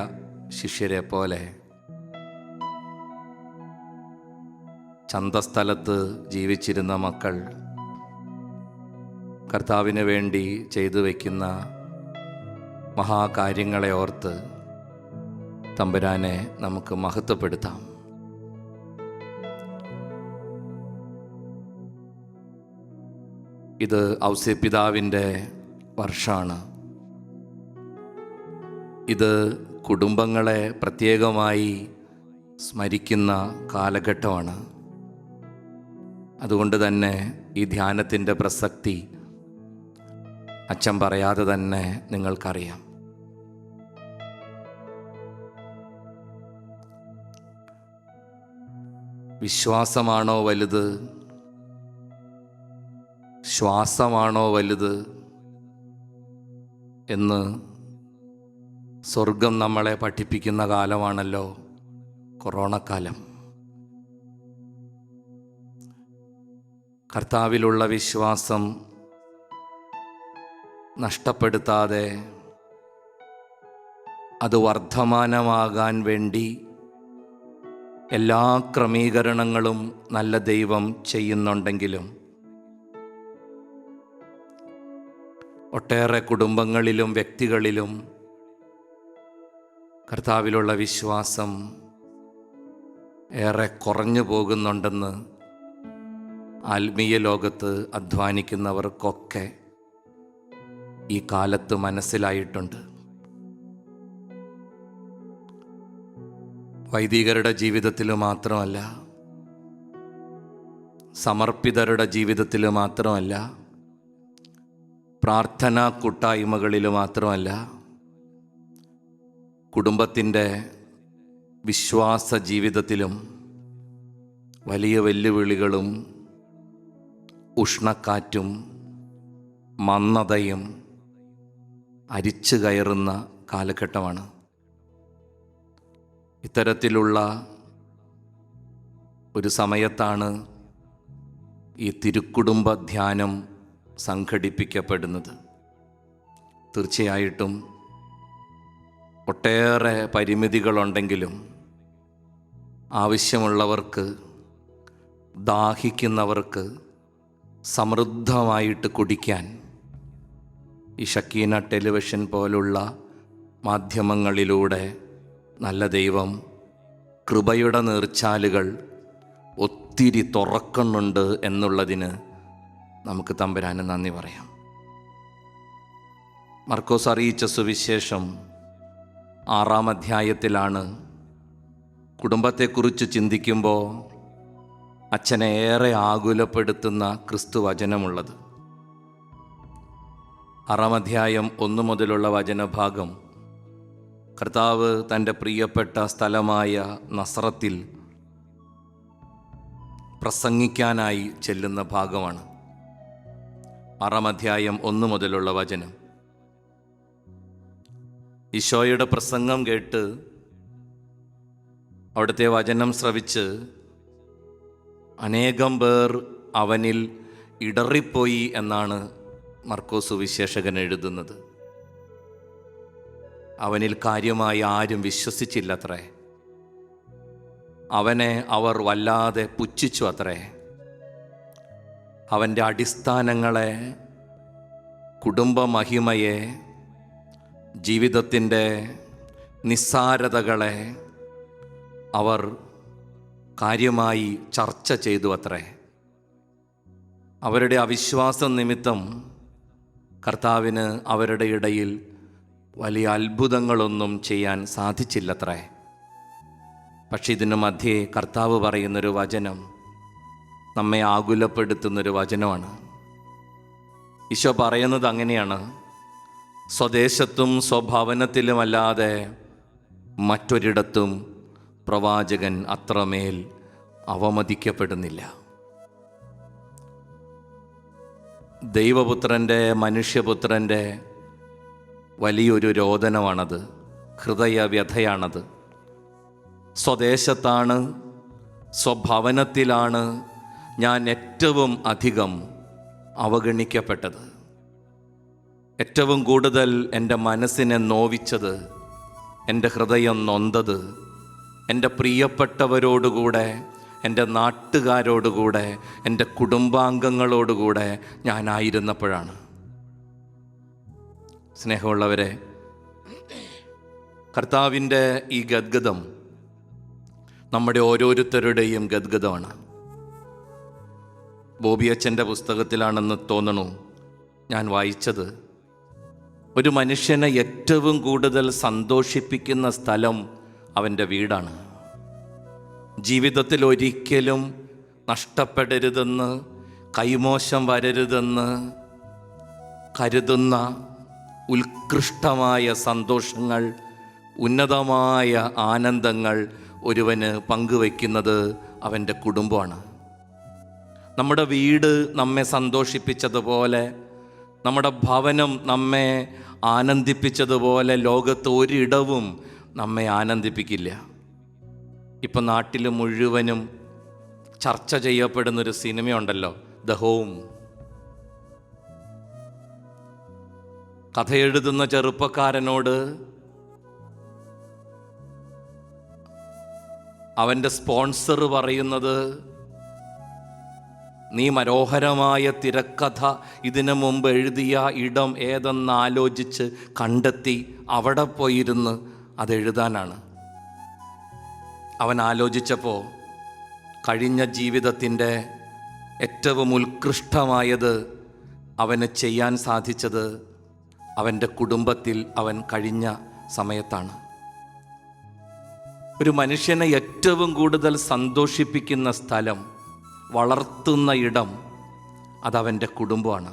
ശിഷ്യരെ പോലെ ചന്തസ്ഥലത്ത് ജീവിച്ചിരുന്ന മക്കൾ കർത്താവിന് വേണ്ടി ചെയ്തു വയ്ക്കുന്ന മഹാകാര്യങ്ങളെ ഓർത്ത് തമ്പുരാനെ നമുക്ക് മഹത്വപ്പെടുത്താം. ഇത് ഔസേപ്പിതാവിൻ്റെ വർഷമാണ്. ഇത് കുടുംബങ്ങളെ പ്രത്യേകമായി സ്മരിക്കുന്ന കാലഘട്ടമാണ്. അതുകൊണ്ട് തന്നെ ഈ ധ്യാനത്തിൻ്റെ പ്രസക്തി അച്ഛൻ പറയാതെ തന്നെ നിങ്ങൾക്കറിയാം. വിശ്വാസമാണോ വലുത്, ശ്വാസമാണോ വലുത് എന്ന് സ്വർഗം നമ്മളെ പഠിപ്പിക്കുന്ന കാലമാണല്ലോ കൊറോണക്കാലം. കർത്താവിലുള്ള വിശ്വാസം നഷ്ടപ്പെടുത്താതെ അത് വർദ്ധമാനമാകാൻ വേണ്ടി എല്ലാ ക്രമീകരണങ്ങളും നല്ല ദൈവം ചെയ്യുന്നുണ്ടെങ്കിലും ഒട്ടേറെ കുടുംബങ്ങളിലും വ്യക്തികളിലും കർത്താവിലുള്ള വിശ്വാസം ഏറെ കുറഞ്ഞു പോകുന്നുണ്ടെന്ന് ആത്മീയ ലോകത്ത് അധ്വാനിക്കുന്നവർക്കൊക്കെ ഈ കാലത്ത് മനസ്സിലായിട്ടുണ്ട്. വൈദികരുടെ ജീവിതത്തിൽ മാത്രമല്ല, സമർപ്പിതരുടെ ജീവിതത്തിൽ മാത്രമല്ല, പ്രാർത്ഥനാ കൂട്ടായ്മകളിൽ മാത്രമല്ല, കുടുംബത്തിൻ്റെ വിശ്വാസ ജീവിതത്തിലും വലിയ വെല്ലുവിളികളും ഉഷ്ണക്കാറ്റും മന്ദതയും അരിച്ചു കയറുന്ന കാലഘട്ടമാണ്. ഇത്തരത്തിലുള്ള ഒരു സമയത്താണ് ഈ തിരുക്കുടുംബ ധ്യാനം സംഘടിപ്പിക്കപ്പെടുന്നത്. തീർച്ചയായിട്ടും ഒട്ടേറെ പരിമിതികളുണ്ടെങ്കിലും ആവശ്യമുള്ളവർക്ക്, ദാഹിക്കുന്നവർക്ക് സമൃദ്ധമായിട്ട് കുടിക്കാൻ ഈ ഷക്കീന ടെലിവിഷൻ പോലുള്ള മാധ്യമങ്ങളിലൂടെ നല്ല ദൈവം കൃപയുടെ നീർച്ചാലുകൾ ഒത്തിരി തുറക്കുന്നുണ്ട് എന്നുള്ളതിന് നമുക്ക് തമ്പുരാന് നന്ദി പറയാം. മർക്കോസ് അറിയിച്ച സുവിശേഷം 6-ാം അധ്യായത്തിലാണ് കുടുംബത്തെക്കുറിച്ച് ചിന്തിക്കുമ്പോൾ അച്ഛനെ ഏറെ ആകുലപ്പെടുത്തുന്ന ക്രിസ്തു വചനമുള്ളത്. 6-ാം അധ്യായം 1 മുതലുള്ള വചനഭാഗം കർത്താവ് തൻ്റെ പ്രിയപ്പെട്ട സ്ഥലമായ നസറത്തിൽ പ്രസംഗിക്കാനായി ചെല്ലുന്ന ഭാഗമാണ്. 6-ാം അധ്യായം 1 മുതലുള്ള വചനം. ഈശോയുടെ പ്രസംഗം കേട്ട് അവിടുത്തെ വചനം ശ്രവിച്ച് അനേകം പേർ അവനിൽ ഇടറിപ്പോയി എന്നാണ് മർക്കോസ് സുവിശേഷകൻ എഴുതുന്നത്. അവനിൽ കാര്യമായി ആരും വിശ്വസിച്ചില്ലത്രേ. അവനെ അവർ വല്ലാതെ പുച്ഛിച്ചു അത്രേ. അവൻ്റെ അടിസ്ഥാനങ്ങളെ, കുടുംബമഹിമയെ, ജീവിതത്തിൻ്റെ നിസ്സാരതകളെ അവർ കാര്യമായി ചർച്ച ചെയ്തു അത്രേ. അവരുടെ അവിശ്വാസം നിമിത്തം കർത്താവിന് അവരുടെ ഇടയിൽ വലിയ അത്ഭുതങ്ങളൊന്നും ചെയ്യാൻ സാധിച്ചില്ലത്രേ. പക്ഷെ ഇതിനു മധ്യേ കർത്താവ് പറയുന്നൊരു വചനം നമ്മെ ആകുലപ്പെടുത്തുന്നൊരു വചനമാണ്. ഈശോ പറയുന്നത് അങ്ങനെയാണ്: സ്വദേശത്തും സ്വഭവനത്തിലുമല്ലാതെ മറ്റൊരിടത്തും പ്രവാചകൻ അത്രമേൽ അവമതിക്കപ്പെടുന്നില്ല. ദൈവപുത്രൻ്റെ, മനുഷ്യപുത്രൻ്റെ വലിയൊരു രോദനമാണത്, ഹൃദയവ്യഥയാണത്. സ്വദേശത്താണ്, സ്വഭവനത്തിലാണ് ഞാൻ ഏറ്റവും അധികം അവഗണിക്കപ്പെട്ടത്. ഏറ്റവും കൂടുതൽ എൻ്റെ മനസ്സിനെ നോവിച്ചത്, എൻ്റെ ഹൃദയം നൊന്തത് എൻ്റെ പ്രിയപ്പെട്ടവരോടുകൂടെ, എൻ്റെ നാട്ടുകാരോടുകൂടെ, എൻ്റെ കുടുംബാംഗങ്ങളോടുകൂടെ ഞാനായിരുന്നപ്പോഴാണ്. സ്നേഹമുള്ളവരെ, കർത്താവിൻ്റെ ഈ ഗദ്ഗതം നമ്മുടെ ഓരോരുത്തരുടെയും ഗദ്ഗതമാണ്. ബോബിയച്ഛൻ്റെ പുസ്തകത്തിലാണെന്ന് തോന്നണു ഞാൻ വായിച്ചത്. ഒരു മനുഷ്യനെ ഏറ്റവും കൂടുതൽ സന്തോഷിപ്പിക്കുന്ന സ്ഥലം അവൻ്റെ വീടാണ്. ജീവിതത്തിൽ ഒരിക്കലും നഷ്ടപ്പെടരുതെന്ന്, കൈമോശം വരരുതെന്ന് കരുതുന്ന ഉത്കൃഷ്ടമായ സന്തോഷങ്ങൾ, ഉന്നതമായ ആനന്ദങ്ങൾ ഒരുവന് പങ്കുവയ്ക്കുന്നത് അവൻ്റെ കുടുംബമാണ്. നമ്മുടെ വീട് നമ്മെ സന്തോഷിപ്പിച്ചതുപോലെ, നമ്മുടെ ഭവനം നമ്മെ ആനന്ദിപ്പിച്ചതുപോലെ ലോകത്ത് ഒരിടവും നമ്മെ ആനന്ദിപ്പിക്കില്ല. ഇപ്പം നാട്ടിൽ മുഴുവനും ചർച്ച ചെയ്യപ്പെടുന്നൊരു സിനിമയുണ്ടല്ലോ, ദ ഹോം. കഥയെഴുതുന്ന ചെറുപ്പക്കാരനോട് അവൻ്റെ സ്പോൺസർ പറയുന്നത്, നീ മനോഹരമായ തിരക്കഥ ഇതിനു മുമ്പ് എഴുതിയ ഇടം ഏതെന്ന് ആലോചിച്ച് കണ്ടെത്തി അവിടെ പോയിരുന്ന് അതെഴുതാനാണ്. അവൻ ആലോചിച്ചപ്പോൾ കഴിഞ്ഞ ജീവിതത്തിൻ്റെ ഏറ്റവും ഉത്കൃഷ്ടമായത് അവന് ചെയ്യാൻ സാധിച്ചത് അവൻ്റെ കുടുംബത്തിൽ അവൻ കഴിഞ്ഞ സമയത്താണ്. ഒരു മനുഷ്യനെ ഏറ്റവും കൂടുതൽ സന്തോഷിപ്പിക്കുന്ന സ്ഥലം, വളർത്തുന്ന ഇടം, അതവൻ്റെ കുടുംബമാണ്.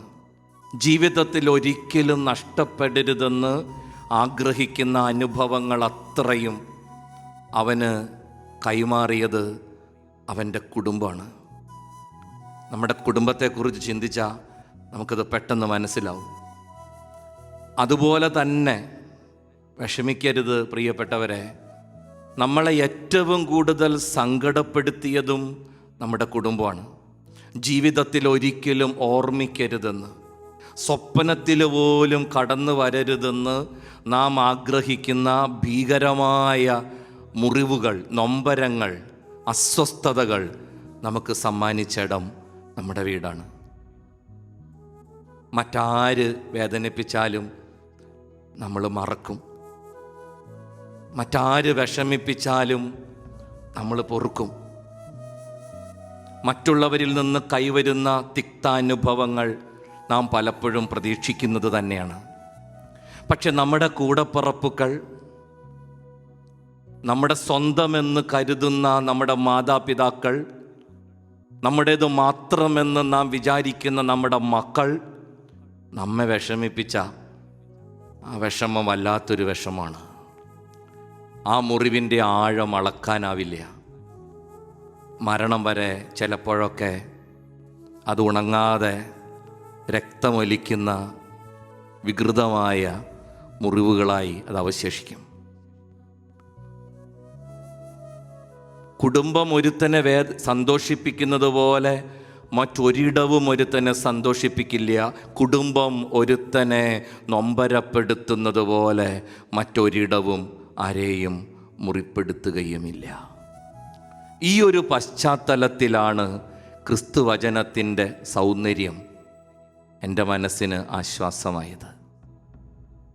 ജീവിതത്തിൽ ഒരിക്കലും നഷ്ടപ്പെടരുതെന്ന് ആഗ്രഹിക്കുന്ന അനുഭവങ്ങൾ അത്രയും അവന് കൈമാറിയത് അവൻ്റെ കുടുംബമാണ്. നമ്മുടെ കുടുംബത്തെക്കുറിച്ച് ചിന്തിച്ചാൽ നമുക്കത് പെട്ടെന്ന് മനസ്സിലാവും. അതുപോലെ തന്നെ വിഷമിക്കരുത് പ്രിയപ്പെട്ടവരെ, നമ്മളെ ഏറ്റവും കൂടുതൽ സങ്കടപ്പെടുത്തിയതും നമ്മുടെ കുടുംബമാണ്. ജീവിതത്തിൽ ഒരിക്കലും ഓർമ്മിക്കരുതെന്ന്, സ്വപ്നത്തിൽ പോലും കടന്നു വരരുതെന്ന് നാം ആഗ്രഹിക്കുന്ന ഭീകരമായ മുറിവുകൾ, നൊമ്പരങ്ങൾ, അസ്വസ്ഥതകൾ നമുക്ക് സമ്മാനിച്ചിടം നമ്മുടെ വീടാണ്. മറ്റാര് വേദനിപ്പിച്ചാലും നമ്മൾ മറക്കും, മറ്റാര് വിഷമിപ്പിച്ചാലും നമ്മൾ പൊറുക്കും. മറ്റുള്ളവരിൽ നിന്ന് കൈവരുന്ന തിക്താനുഭവങ്ങൾ നാം പലപ്പോഴും പ്രതീക്ഷിക്കുന്നത് തന്നെയാണ്. പക്ഷെ നമ്മുടെ കൂടപ്പിറപ്പുകൾ, നമ്മുടെ സ്വന്തമെന്ന് കരുതുന്ന നമ്മുടെ മാതാപിതാക്കൾ, നമ്മുടേത് മാത്രമെന്ന് നാം വിചാരിക്കുന്ന നമ്മുടെ മക്കൾ നമ്മെ വിഷമിപ്പിച്ച ആ വിഷമം വല്ലാത്തൊരു വിഷമാണ്. ആ മുറിവിൻ്റെ ആഴം അളക്കാനാവില്ല. മരണം വരെ ചിലപ്പോഴൊക്കെ അത് ഉണങ്ങാതെ രക്തമൊലിക്കുന്ന വികൃതമായ മുറിവുകളായി അത് അവശേഷിക്കും. കുടുംബം ഒരുത്തനെ സന്തോഷിപ്പിക്കുന്നത് പോലെ മറ്റൊരിടവും ഒരുത്തനെ സന്തോഷിപ്പിക്കില്ല. കുടുംബം ഒരുത്തനെ നൊമ്പരപ്പെടുത്തുന്നത് പോലെ മറ്റൊരിടവും ആരെയും മുറിപ്പെടുത്തുകയുമില്ല. ഈ ഒരു പശ്ചാത്തലത്തിലാണ് ക്രിസ്തുവചനത്തിൻ്റെ സൗന്ദര്യം എൻ്റെ മനസ്സിന് ആശ്വാസമായത്.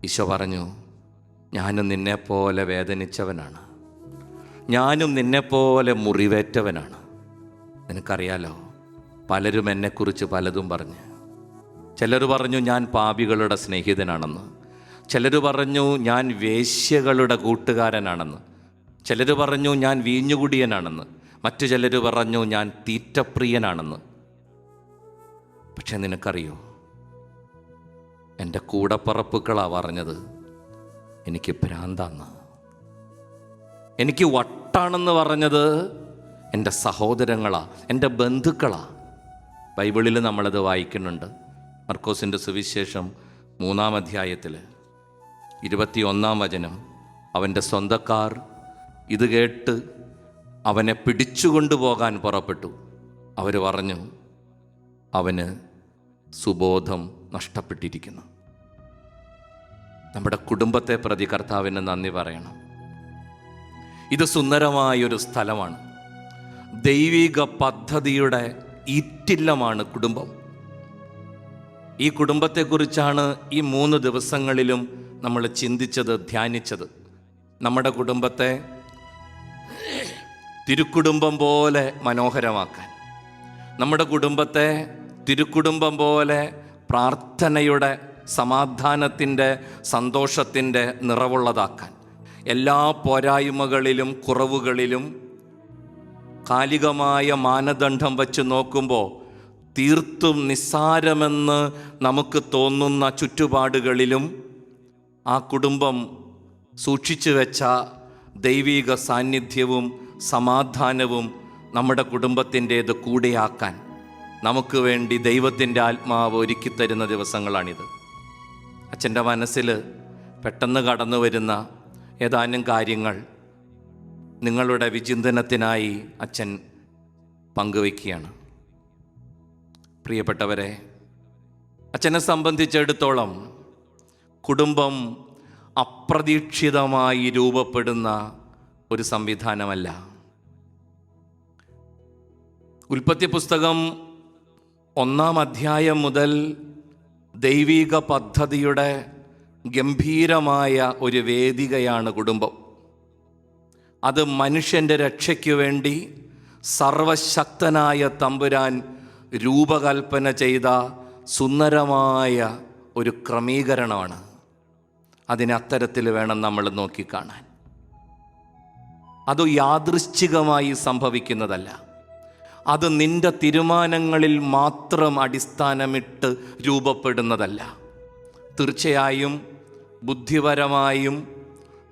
ഈശോ പറഞ്ഞു, ഞാനും നിന്നെപ്പോലെ വേദനിച്ചവനാണ്, ഞാനും നിന്നെപ്പോലെ മുറിവേറ്റവനാണ്. നിനക്കറിയാലോ, പലരും എന്നെക്കുറിച്ച് പലതും പറഞ്ഞ്. ചിലർ പറഞ്ഞു ഞാൻ പാപികളുടെ സ്നേഹിതനാണെന്ന്, ചിലർ പറഞ്ഞു ഞാൻ വേശ്യകളുടെ കൂട്ടുകാരനാണെന്ന്, ചിലർ പറഞ്ഞു ഞാൻ വീഞ്ഞുകുടിയനാണെന്ന്, മറ്റു ചിലർ പറഞ്ഞു ഞാൻ തീറ്റപ്രിയനാണെന്ന്. പക്ഷെ നിനക്കറിയോ, എൻ്റെ കൂടപ്പറപ്പുകളാണ് പറഞ്ഞത് എനിക്ക് ഭ്രാന്താന്ന്. എനിക്ക് വട്ടാണെന്ന് പറഞ്ഞത് എൻ്റെ സഹോദരങ്ങളാ, എൻ്റെ ബന്ധുക്കളാ. ബൈബിളിൽ നമ്മളത് വായിക്കുന്നുണ്ട്. മർക്കോസിൻ്റെ സുവിശേഷം 3-ാം അധ്യായത്തിൽ 21-ാം വചനം. അവൻ്റെ സ്വന്തക്കാർ ഇത് കേട്ട് അവനെ പിടിച്ചുകൊണ്ടുപോകാൻ പുറപ്പെട്ടു. അവർ പറഞ്ഞു, അവന് സുബോധം നഷ്ടപ്പെട്ടിരിക്കുന്നു. നമ്മുടെ കുടുംബത്തെ പ്രതി കർത്താവിന് നന്ദി പറയണം. ഇത് സുന്ദരമായൊരു സ്ഥലമാണ്. ദൈവിക പദ്ധതിയുടെ ഈറ്റില്ലമാണ് കുടുംബം. ഈ കുടുംബത്തെക്കുറിച്ചാണ് ഈ 3 ദിവസങ്ങളിലും നമ്മൾ ചിന്തിച്ചത്, ധ്യാനിച്ചത്. നമ്മുടെ കുടുംബത്തെ തിരുക്കുടുംബം പോലെ മനോഹരമാക്കാൻ, നമ്മുടെ കുടുംബത്തെ തിരുക്കുടുംബം പോലെ പ്രാർത്ഥനയുടെ, സമാധാനത്തിൻ്റെ, സന്തോഷത്തിൻ്റെ നിറവുള്ളതാക്കാൻ, എല്ലാ പോരായ്മകളിലും കുറവുകളിലും കാലികമായ മാനദണ്ഡം വച്ച് നോക്കുമ്പോൾ തീർത്തും നിസ്സാരമെന്ന് നമുക്ക് തോന്നുന്ന ചുറ്റുപാടുകളിലും ആ കുടുംബം സൂക്ഷിച്ചു വെച്ച ദൈവിക സാന്നിധ്യവും സമാധാനവും നമ്മുടെ കുടുംബത്തിൻ്റേത് കൂടെയാക്കാൻ നമുക്ക് വേണ്ടി ദൈവത്തിൻ്റെ ആത്മാവ് ഒരുക്കിത്തരുന്ന ദിവസങ്ങളാണിത്. അച്ഛൻ്റെ മനസ്സിൽ പെട്ടെന്ന് കടന്നു വരുന്ന ഏതാനും കാര്യങ്ങൾ നിങ്ങളുടെ വിചിന്തനത്തിനായി അച്ഛൻ പങ്കുവയ്ക്കുകയാണ്. പ്രിയപ്പെട്ടവരെ, അച്ഛനെ സംബന്ധിച്ചിടത്തോളം കുടുംബം അപ്രതീക്ഷിതമായി രൂപപ്പെടുന്ന ഒരു സംവിധാനമല്ല. ഉൽപ്പത്തി പുസ്തകം 1-ാം അധ്യായം മുതൽ ദൈവിക പദ്ധതിയുടെ ഗംഭീരമായ ഒരു വേദികയാണ് കുടുംബം. അത് മനുഷ്യൻ്റെ രക്ഷയ്ക്ക് വേണ്ടി സർവശക്തനായ തമ്പുരാൻ രൂപകൽപ്പന ചെയ്ത സുന്ദരമായ ഒരു ക്രമീകരണമാണ്. അതിനെ അത്തരത്തിൽ വേണം നമ്മൾ നോക്കിക്കാണാൻ. അത് യാദൃശ്ചികമായി സംഭവിക്കുന്നതല്ല. അത് നിന്റെ തീരുമാനങ്ങളിൽ മാത്രം അടിസ്ഥാനമിട്ട് രൂപപ്പെടുന്നതല്ല. തീർച്ചയായും ബുദ്ധിപരമായും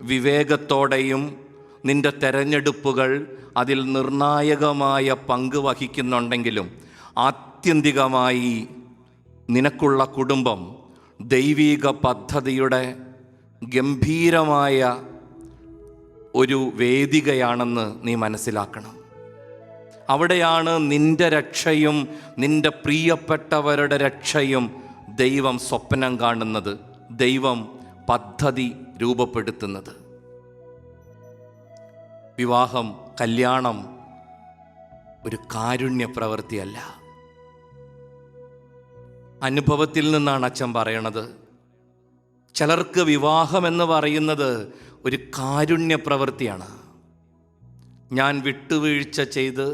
വിവേകത്തോടെയും നിന്റെ തെരഞ്ഞെടുപ്പുകൾ അതിൽ നിർണായകമായ പങ്ക് വഹിക്കുന്നുണ്ടെങ്കിലും ആത്യന്തികമായി നിനക്കുള്ള കുടുംബം ദൈവിക പദ്ധതിയുടെ ഗംഭീരമായ ഒരു വേദികയാണെന്ന് നീ മനസ്സിലാക്കണം. അവിടെയാണ് നിന്റെ രക്ഷയും നിന്റെ പ്രിയപ്പെട്ടവരുടെ രക്ഷയും ദൈവം സ്വപ്നം കാണുന്നത്, ദൈവം പദ്ധതി രൂപപ്പെടുത്തുന്നത്. വിവാഹം, കല്യാണം ഒരു കാരുണ്യ പ്രവൃത്തിയല്ല. അനുഭവത്തിൽ നിന്നാണ് അച്ഛൻ പറയണത്. ചിലർക്ക് വിവാഹം എന്ന് പറയുന്നത് ഒരു കാരുണ്യ പ്രവൃത്തിയാണ്. ഞാൻ വിട്ടുവീഴ്ച ചെയ്ത്,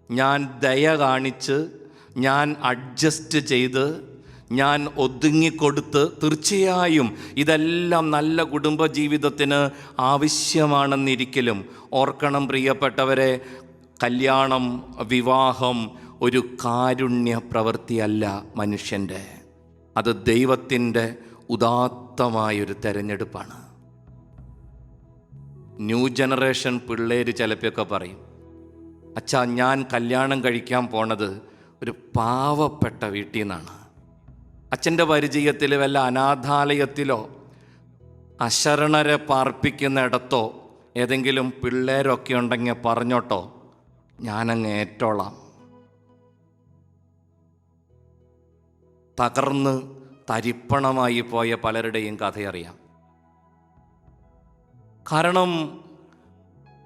ഞാൻ ദയ കാണിച്ച്, ഞാൻ അഡ്ജസ്റ്റ് ചെയ്ത്, ഞാൻ ഒതുങ്ങിക്കൊടുത്ത്, തീർച്ചയായും ഇതെല്ലാം നല്ല കുടുംബജീവിതത്തിന് ആവശ്യമാണെന്നിരിക്കലും ഓർക്കണം പ്രിയപ്പെട്ടവരെ, കല്യാണം, വിവാഹം ഒരു കാരുണ്യ പ്രവൃത്തിയല്ല മനുഷ്യൻ്റെ. അത് ദൈവത്തിൻ്റെ ഉദാത്തമായൊരു തെരഞ്ഞെടുപ്പാണ്. ന്യൂ ജനറേഷൻ പിള്ളേർ ചിലപ്പോഴൊക്കെ പറയും, അച്ഛാ ഞാൻ കല്യാണം കഴിക്കാൻ പോണത് ഒരു പാവപ്പെട്ട വീട്ടിൽ നിന്നാണ്. അച്ഛൻ്റെ പരിചയത്തിൽ വല്ല അനാഥാലയത്തിലോ അശരണരെ പാർപ്പിക്കുന്ന ഇടത്തോ ഏതെങ്കിലും പിള്ളേരൊക്കെ ഉണ്ടെങ്കിൽ പറഞ്ഞോട്ടോ, ഞാനങ്ങ് ഏറ്റോളാം. തകർന്ന് തരിപ്പണമായി പോയ പലരുടെയും കഥയറിയാം. കാരണം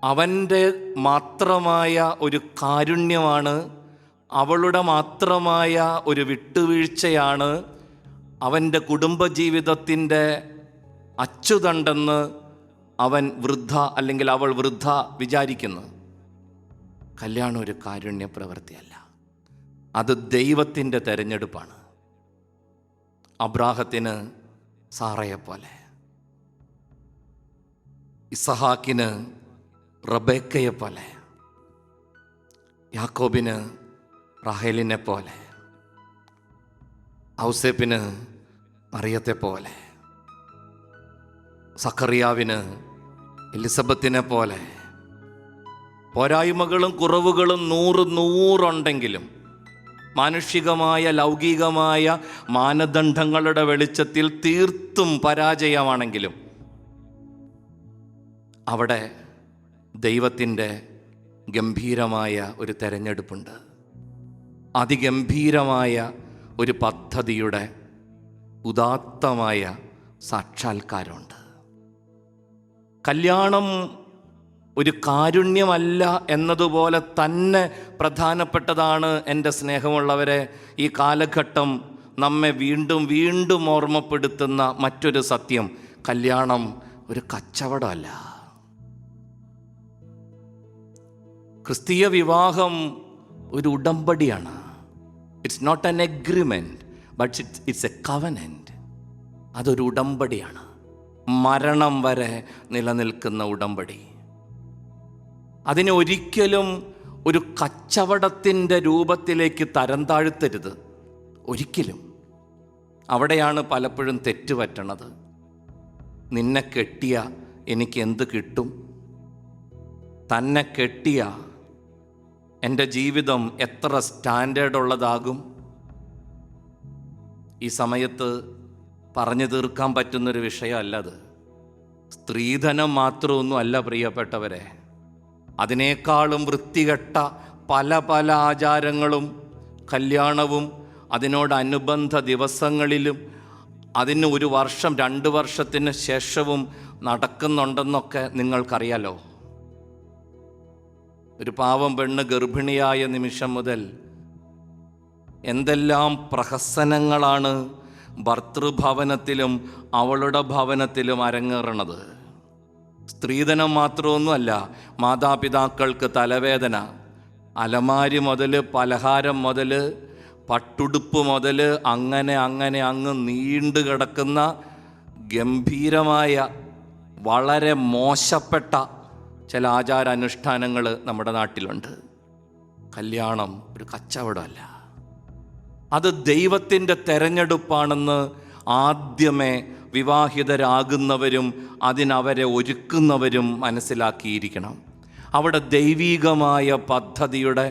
അവൻ്റെ മാത്രമായ ഒരു കാരുണ്യമാണ്, അവളുടെ മാത്രമായ ഒരു വിട്ടുവീഴ്ചയാണ് അവൻ്റെ കുടുംബജീവിതത്തിൻ്റെ അച്ചുതണ്ടെന്ന് അവൻ വൃദ്ധ അല്ലെങ്കിൽ അവൾ വൃദ്ധ വിചാരിക്കുന്നു. കല്യാണം ഒരു കാരുണ്യ പ്രവൃത്തിയല്ല, അത് ദൈവത്തിൻ്റെ തെരഞ്ഞെടുപ്പാണ്. അബ്രാഹത്തിന് സാറയെപ്പോലെ, ഇസഹാക്കിന് റബേക്കയെപ്പോലെ, യാക്കോബിന് റാഹേലിനെ പോലെ, ഔസേപ്പിന് മറിയത്തെ പോലെ, സക്കറിയാവിന് എലിസബത്തിനെ പോലെ. പോരായ്മകളും കുറവുകളും നൂറുണ്ടെങ്കിലും മാനുഷികമായ ലൗകികമായ മാനദണ്ഡങ്ങളുടെ വെളിച്ചത്തിൽ തീർത്തും പരാജയമാണെങ്കിലും അവിടെ ദൈവത്തിൻ്റെ ഗംഭീരമായ ഒരു തെരഞ്ഞെടുപ്പുണ്ട്. അതിഗംഭീരമായ ഒരു പദ്ധതിയുടെ ഉദാത്തമായ സാക്ഷാത്കാരമുണ്ട്. കല്യാണം ഒരു കാരുണ്യമല്ല എന്നതുപോലെ തന്നെ പ്രധാനപ്പെട്ടതാണ് എൻ്റെ സ്നേഹമുള്ളവരെ ഈ കാലഘട്ടം നമ്മെ വീണ്ടും വീണ്ടും ഓർമ്മപ്പെടുത്തുന്ന മറ്റൊരു സത്യം. കല്യാണം ഒരു കച്ചവടമല്ല. ക്രിസ്തീയ വിവാഹം ഒരു ഉടമ്പടിയാണ്. It's not an agreement but it's a covenant. അതൊരു ഉടമ്പടിയാണ്, മരണം വരെ നിലനിൽക്കുന്ന ഉടമ്പടി. അതിനെ ഒരിക്കലും ഒരു കച്ചവടത്തിൻ്റെ രൂപത്തിലേക്ക് തരം താഴ്ത്തരുത്, ഒരിക്കലും. അവിടെയാണ് പലപ്പോഴും തെറ്റുപറ്റണത്. നിന്നെ കെട്ടിയ എനിക്ക് എന്ത് കിട്ടും, തന്നെ കെട്ടിയ എൻ്റെ ജീവിതം എത്ര സ്റ്റാൻഡേർഡ് ഉള്ളതാകും. ഈ സമയത്ത് പറഞ്ഞു തീർക്കാൻ പറ്റുന്നൊരു വിഷയമല്ല അത്. സ്ത്രീധനം മാത്രമൊന്നും അല്ല പ്രിയപ്പെട്ടവരെ, അതിനേക്കാളും വൃത്തികെട്ട പല പല ആചാരങ്ങളും കല്യാണവും അതിനോടനുബന്ധ ദിവസങ്ങളിലും അതിന് 1 വർഷം 2 വർഷത്തിന് ശേഷവും നടക്കുന്നുണ്ടെന്നൊക്കെ നിങ്ങൾക്കറിയാലോ. ഒരു പാവം പെണ്ണ് ഗർഭിണിയായ നിമിഷം മുതൽ എന്തെല്ലാം പ്രഹസനങ്ങളാണ് ഭർതൃഭവനത്തിലും അവളുടെ ഭവനത്തിലും അരങ്ങേറണത്. സ്ത്രീധനം മാത്രമൊന്നുമല്ല, മാതാപിതാക്കൾക്ക് തലവേദന, അലമാരി മുതൽ പലഹാരം മുതൽ പട്ടുടുപ്പ് മുതൽ അങ്ങനെ അങ്ങനെ അങ്ങ് നീണ്ടു കിടക്കുന്ന ഗംഭീരമായ വളരെ മോശപ്പെട്ട ചില ആചാരാനുഷ്ഠാനങ്ങൾ നമ്മുടെ നാട്ടിലുണ്ട്. കല്യാണം ഒരു കച്ചവടമല്ല, അത് ദൈവത്തിൻ്റെ തെരഞ്ഞെടുപ്പാണെന്ന് ആദ്യമേ വിവാഹിതരാകുന്നവരും അതിനവരെ ഒരുക്കുന്നവരും മനസ്സിലാക്കിയിരിക്കണം. അവിടെ ദൈവീകമായ പദ്ധതിയുടെ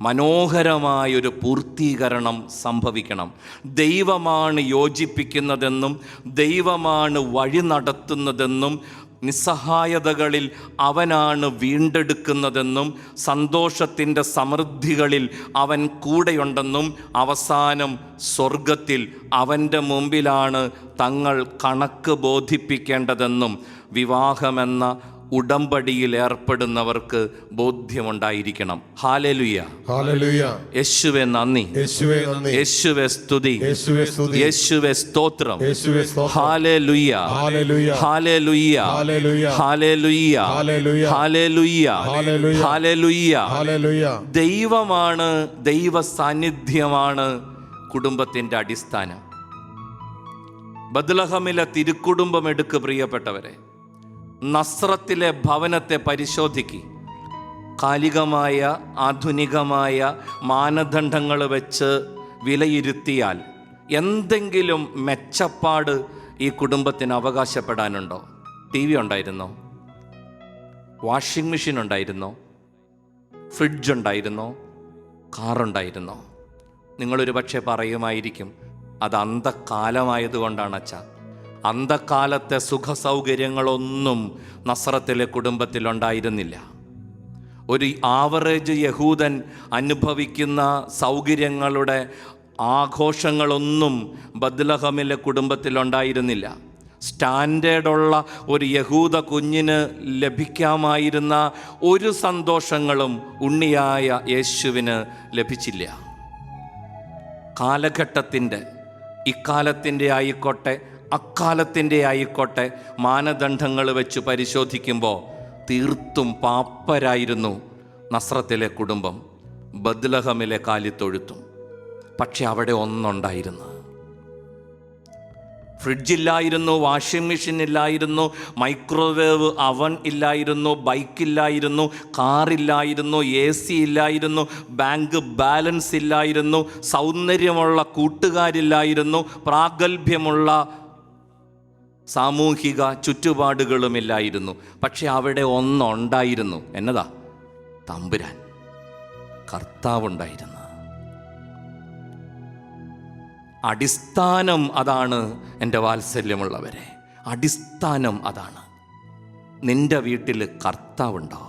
മനോഹരമായൊരു പൂർത്തീകരണം സംഭവിക്കണം. ദൈവമാണ് യോജിപ്പിക്കുന്നതെന്നും ദൈവമാണ് വഴി നടത്തുന്നതെന്നും നിസ്സഹായതകളിൽ അവനാണ് വീണ്ടെടുക്കുന്നതെന്നും സന്തോഷത്തിൻ്റെ സമൃദ്ധികളിൽ അവൻ കൂടെയുണ്ടെന്നും അവസാനം സ്വർഗത്തിൽ അവൻ്റെ മുമ്പിലാണ് തങ്ങൾ കണക്ക് ബോധിപ്പിക്കേണ്ടതെന്നും വിവാഹമെന്ന ഉടമ്പടിയിൽ ഏർപ്പെടുന്നവർക്ക് ബോധ്യമുണ്ടായിരിക്കണം. ഹല്ലേലൂയ, ഹല്ലേലൂയ. യേശുവേ നന്ദി, യേശുവേ നന്ദി, യേശുവേ സ്തുതി, യേശുവേ സ്തുതി, യേശുവേ സ്തോത്രം, യേശുവേ സ്തോത്രം. ഹല്ലേലൂയ, ഹല്ലേലൂയ, ഹല്ലേലൂയ, ഹല്ലേലൂയ, ഹല്ലേലൂയ, ഹല്ലേലൂയ, ഹല്ലേലൂയ, ഹല്ലേലൂയ, ഹല്ലേലൂയ. ഹല്ലേലൂയ. ദൈവമാണ്, ദൈവ സാന്നിധ്യമാണ് കുടുംബത്തിൻ്റെ അടിസ്ഥാനം. ബത്ലഹമിലെ തിരുക്കുടുംബം എടുക്ക് പ്രിയപ്പെട്ടവരെ. നസ്രത്തിലെ ഭവനത്തെ പരിശോധിക്ക്. കാലികമായ ആധുനികമായ മാനദണ്ഡങ്ങൾ വെച്ച് വിലയിരുത്തിയാൽ എന്തെങ്കിലും മെച്ചപ്പാട് ഈ കുടുംബത്തിന് അവകാശപ്പെടാനുണ്ടോ? TV ഉണ്ടായിരുന്നോ? വാഷിംഗ് മെഷീൻ ഉണ്ടായിരുന്നോ? ഫ്രിഡ്ജ് ഉണ്ടായിരുന്നോ? കാറുണ്ടായിരുന്നോ? നിങ്ങളൊരു പക്ഷേ പറയുമായിരിക്കും, അത് അന്ധകാലമായതുകൊണ്ടാണ് അച്ഛാ. അന്ധകാലത്തെ സുഖ സൗകര്യങ്ങളൊന്നും നസ്രത്തിലെ കുടുംബത്തിലുണ്ടായിരുന്നില്ല. ഒരു ആവറേജ് യഹൂദൻ അനുഭവിക്കുന്ന സൗകര്യങ്ങളുടെ ആഘോഷങ്ങളൊന്നും ബത്ലഹമിലെ കുടുംബത്തിലുണ്ടായിരുന്നില്ല. സ്റ്റാൻഡേർഡുള്ള ഒരു യഹൂദ കുഞ്ഞിന് ലഭിക്കാമായിരുന്ന ഒരു സന്തോഷങ്ങളും ഉണ്ണിയായ യേശുവിന് ലഭിച്ചില്ല. കാലഘട്ടത്തിൻ്റെ, ഇക്കാലത്തിൻ്റെ ആയിക്കോട്ടെ അക്കാലത്തിൻ്റെ ആയിക്കോട്ടെ മാനദണ്ഡങ്ങൾ വെച്ച് പരിശോധിക്കുമ്പോൾ തീർത്തും പാപ്പരായിരുന്നു നസ്രത്തിലെ കുടുംബം, ബത്ലഹമിലെ കാലിത്തൊഴുത്തും. പക്ഷെ അവിടെ ഒന്നുണ്ടായിരുന്നു. ഫ്രിഡ്ജില്ലായിരുന്നു, വാഷിംഗ് മെഷീൻ ഇല്ലായിരുന്നു, മൈക്രോവേവ് അവൻ ഇല്ലായിരുന്നു, ബൈക്കില്ലായിരുന്നു, കാറില്ലായിരുന്നു, AC ഇല്ലായിരുന്നു, ബാങ്ക് ബാലൻസ് ഇല്ലായിരുന്നു, സൗന്ദര്യമുള്ള കൂട്ടുകാരില്ലായിരുന്നു, പ്രാഗൽഭ്യമുള്ള സാമൂഹിക ചുറ്റുപാടുകളുമില്ലായിരുന്നു. പക്ഷെ അവിടെ ഒന്നുണ്ടായിരുന്നു. എന്നതാ? തമ്പുരാൻ, കർത്താവുണ്ടായിരുന്നു. അടിസ്ഥാനം അതാണ് എൻ്റെ വാത്സല്യമുള്ളവരെ. അടിസ്ഥാനം അതാണ്. നിന്റെ വീട്ടിൽ കർത്താവുണ്ടോ?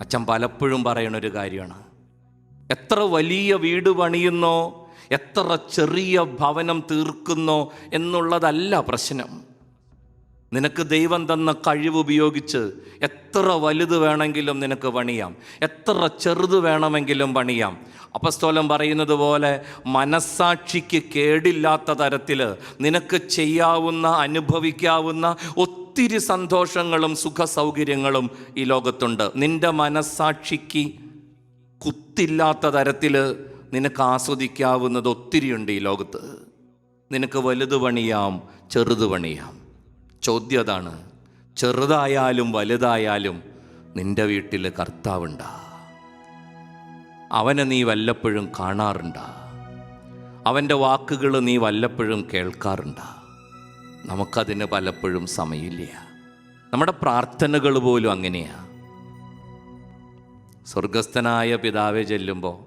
അച്ഛൻ പലപ്പോഴും പറയണൊരു കാര്യമാണ്, എത്ര വലിയ വീട് പണിയുന്നോ, എത്ര ചെറിയ ഭവനം തീർക്കുന്നോ എന്നുള്ളതല്ല പ്രശ്നം. നിനക്ക് ദൈവം തന്ന കഴിവ് ഉപയോഗിച്ച് എത്ര വലുത് വേണമെങ്കിലും നിനക്ക് പണിയാം, എത്ര ചെറുത് വേണമെങ്കിലും പണിയാം. അപ്പസ്തോലൻ പറയുന്നത് പോലെ മനസ്സാക്ഷിക്ക് കേടില്ലാത്ത തരത്തിൽ നിനക്ക് ചെയ്യാവുന്ന, അനുഭവിക്കാവുന്ന ഒത്തിരി സന്തോഷങ്ങളും സുഖ സൗകര്യങ്ങളും ഈ ലോകത്തുണ്ട്. നിൻ്റെ മനസ്സാക്ഷിക്ക് കുത്തില്ലാത്ത തരത്തിൽ നിനക്ക് ആസ്വദിക്കാവുന്നത് ഒത്തിരിയുണ്ട് ഈ ലോകത്ത്. നിനക്ക് വലുത് പണിയാം, ചെറുത് പണിയാം. ചോദ്യം അതാണ്, ചെറുതായാലും വലുതായാലും നിൻ്റെ വീട്ടിൽ കർത്താവുണ്ടാ? അവനെ നീ വല്ലപ്പോഴും കാണാറുണ്ടാ? അവൻ്റെ വാക്കുകൾ നീ വല്ലപ്പോഴും കേൾക്കാറുണ്ടാ? നമുക്കതിന് പലപ്പോഴും സമയമില്ല. നമ്മുടെ പ്രാർത്ഥനകൾ പോലും അങ്ങനെയാ. സ്വർഗസ്ഥനായ പിതാവെ ചെല്ലുമ്പോൾ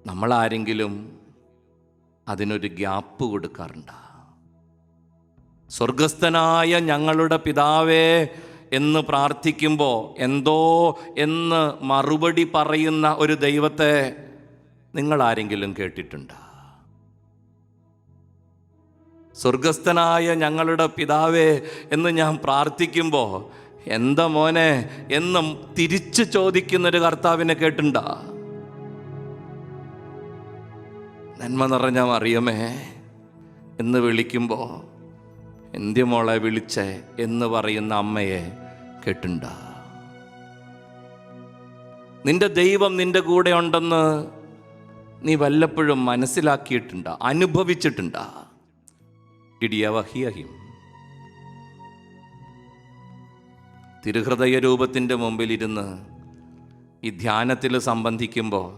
നമ്മളാരെങ്കിലും അതിനൊരു ഗ്യാപ്പ് കൊടുക്കാറുണ്ടാ? സ്വർഗസ്ഥനായ ഞങ്ങളുടെ പിതാവേ എന്ന് പ്രാർത്ഥിക്കുമ്പോൾ എന്തോ എന്ന് മറുപടി പറയുന്ന ഒരു ദൈവത്തെ നിങ്ങളാരെങ്കിലും കേട്ടിട്ടുണ്ടോ? സ്വർഗസ്ഥനായ ഞങ്ങളുടെ പിതാവേ എന്ന് ഞാൻ പ്രാർത്ഥിക്കുമ്പോൾ എന്താ മോനെ എന്നും തിരിച്ചു ചോദിക്കുന്നൊരു കർത്താവിനെ കേട്ടിട്ടുണ്ടോ? നന്മ നിറഞ്ഞ മറിയമേ എന്ന് വിളിക്കുമ്പോൾ എന്ത്യ മോളെ വിളിച്ചേ എന്ന് പറയുന്ന അമ്മയെ കേട്ടിട്ടുണ്ടോ? നിന്റെ ദൈവം നിന്റെ കൂടെ ഉണ്ടെന്ന് നീ വല്ലപ്പോഴും മനസ്സിലാക്കിയിട്ടുണ്ടോ? അനുഭവിച്ചിട്ടുണ്ടോ? ഇടിയവഹിയഹിം തിരുഹൃദയ രൂപത്തിൻ്റെ മുമ്പിലിരുന്ന് ഈ ധ്യാനത്തിൽ സംബന്ധിക്കുമ്പോൾ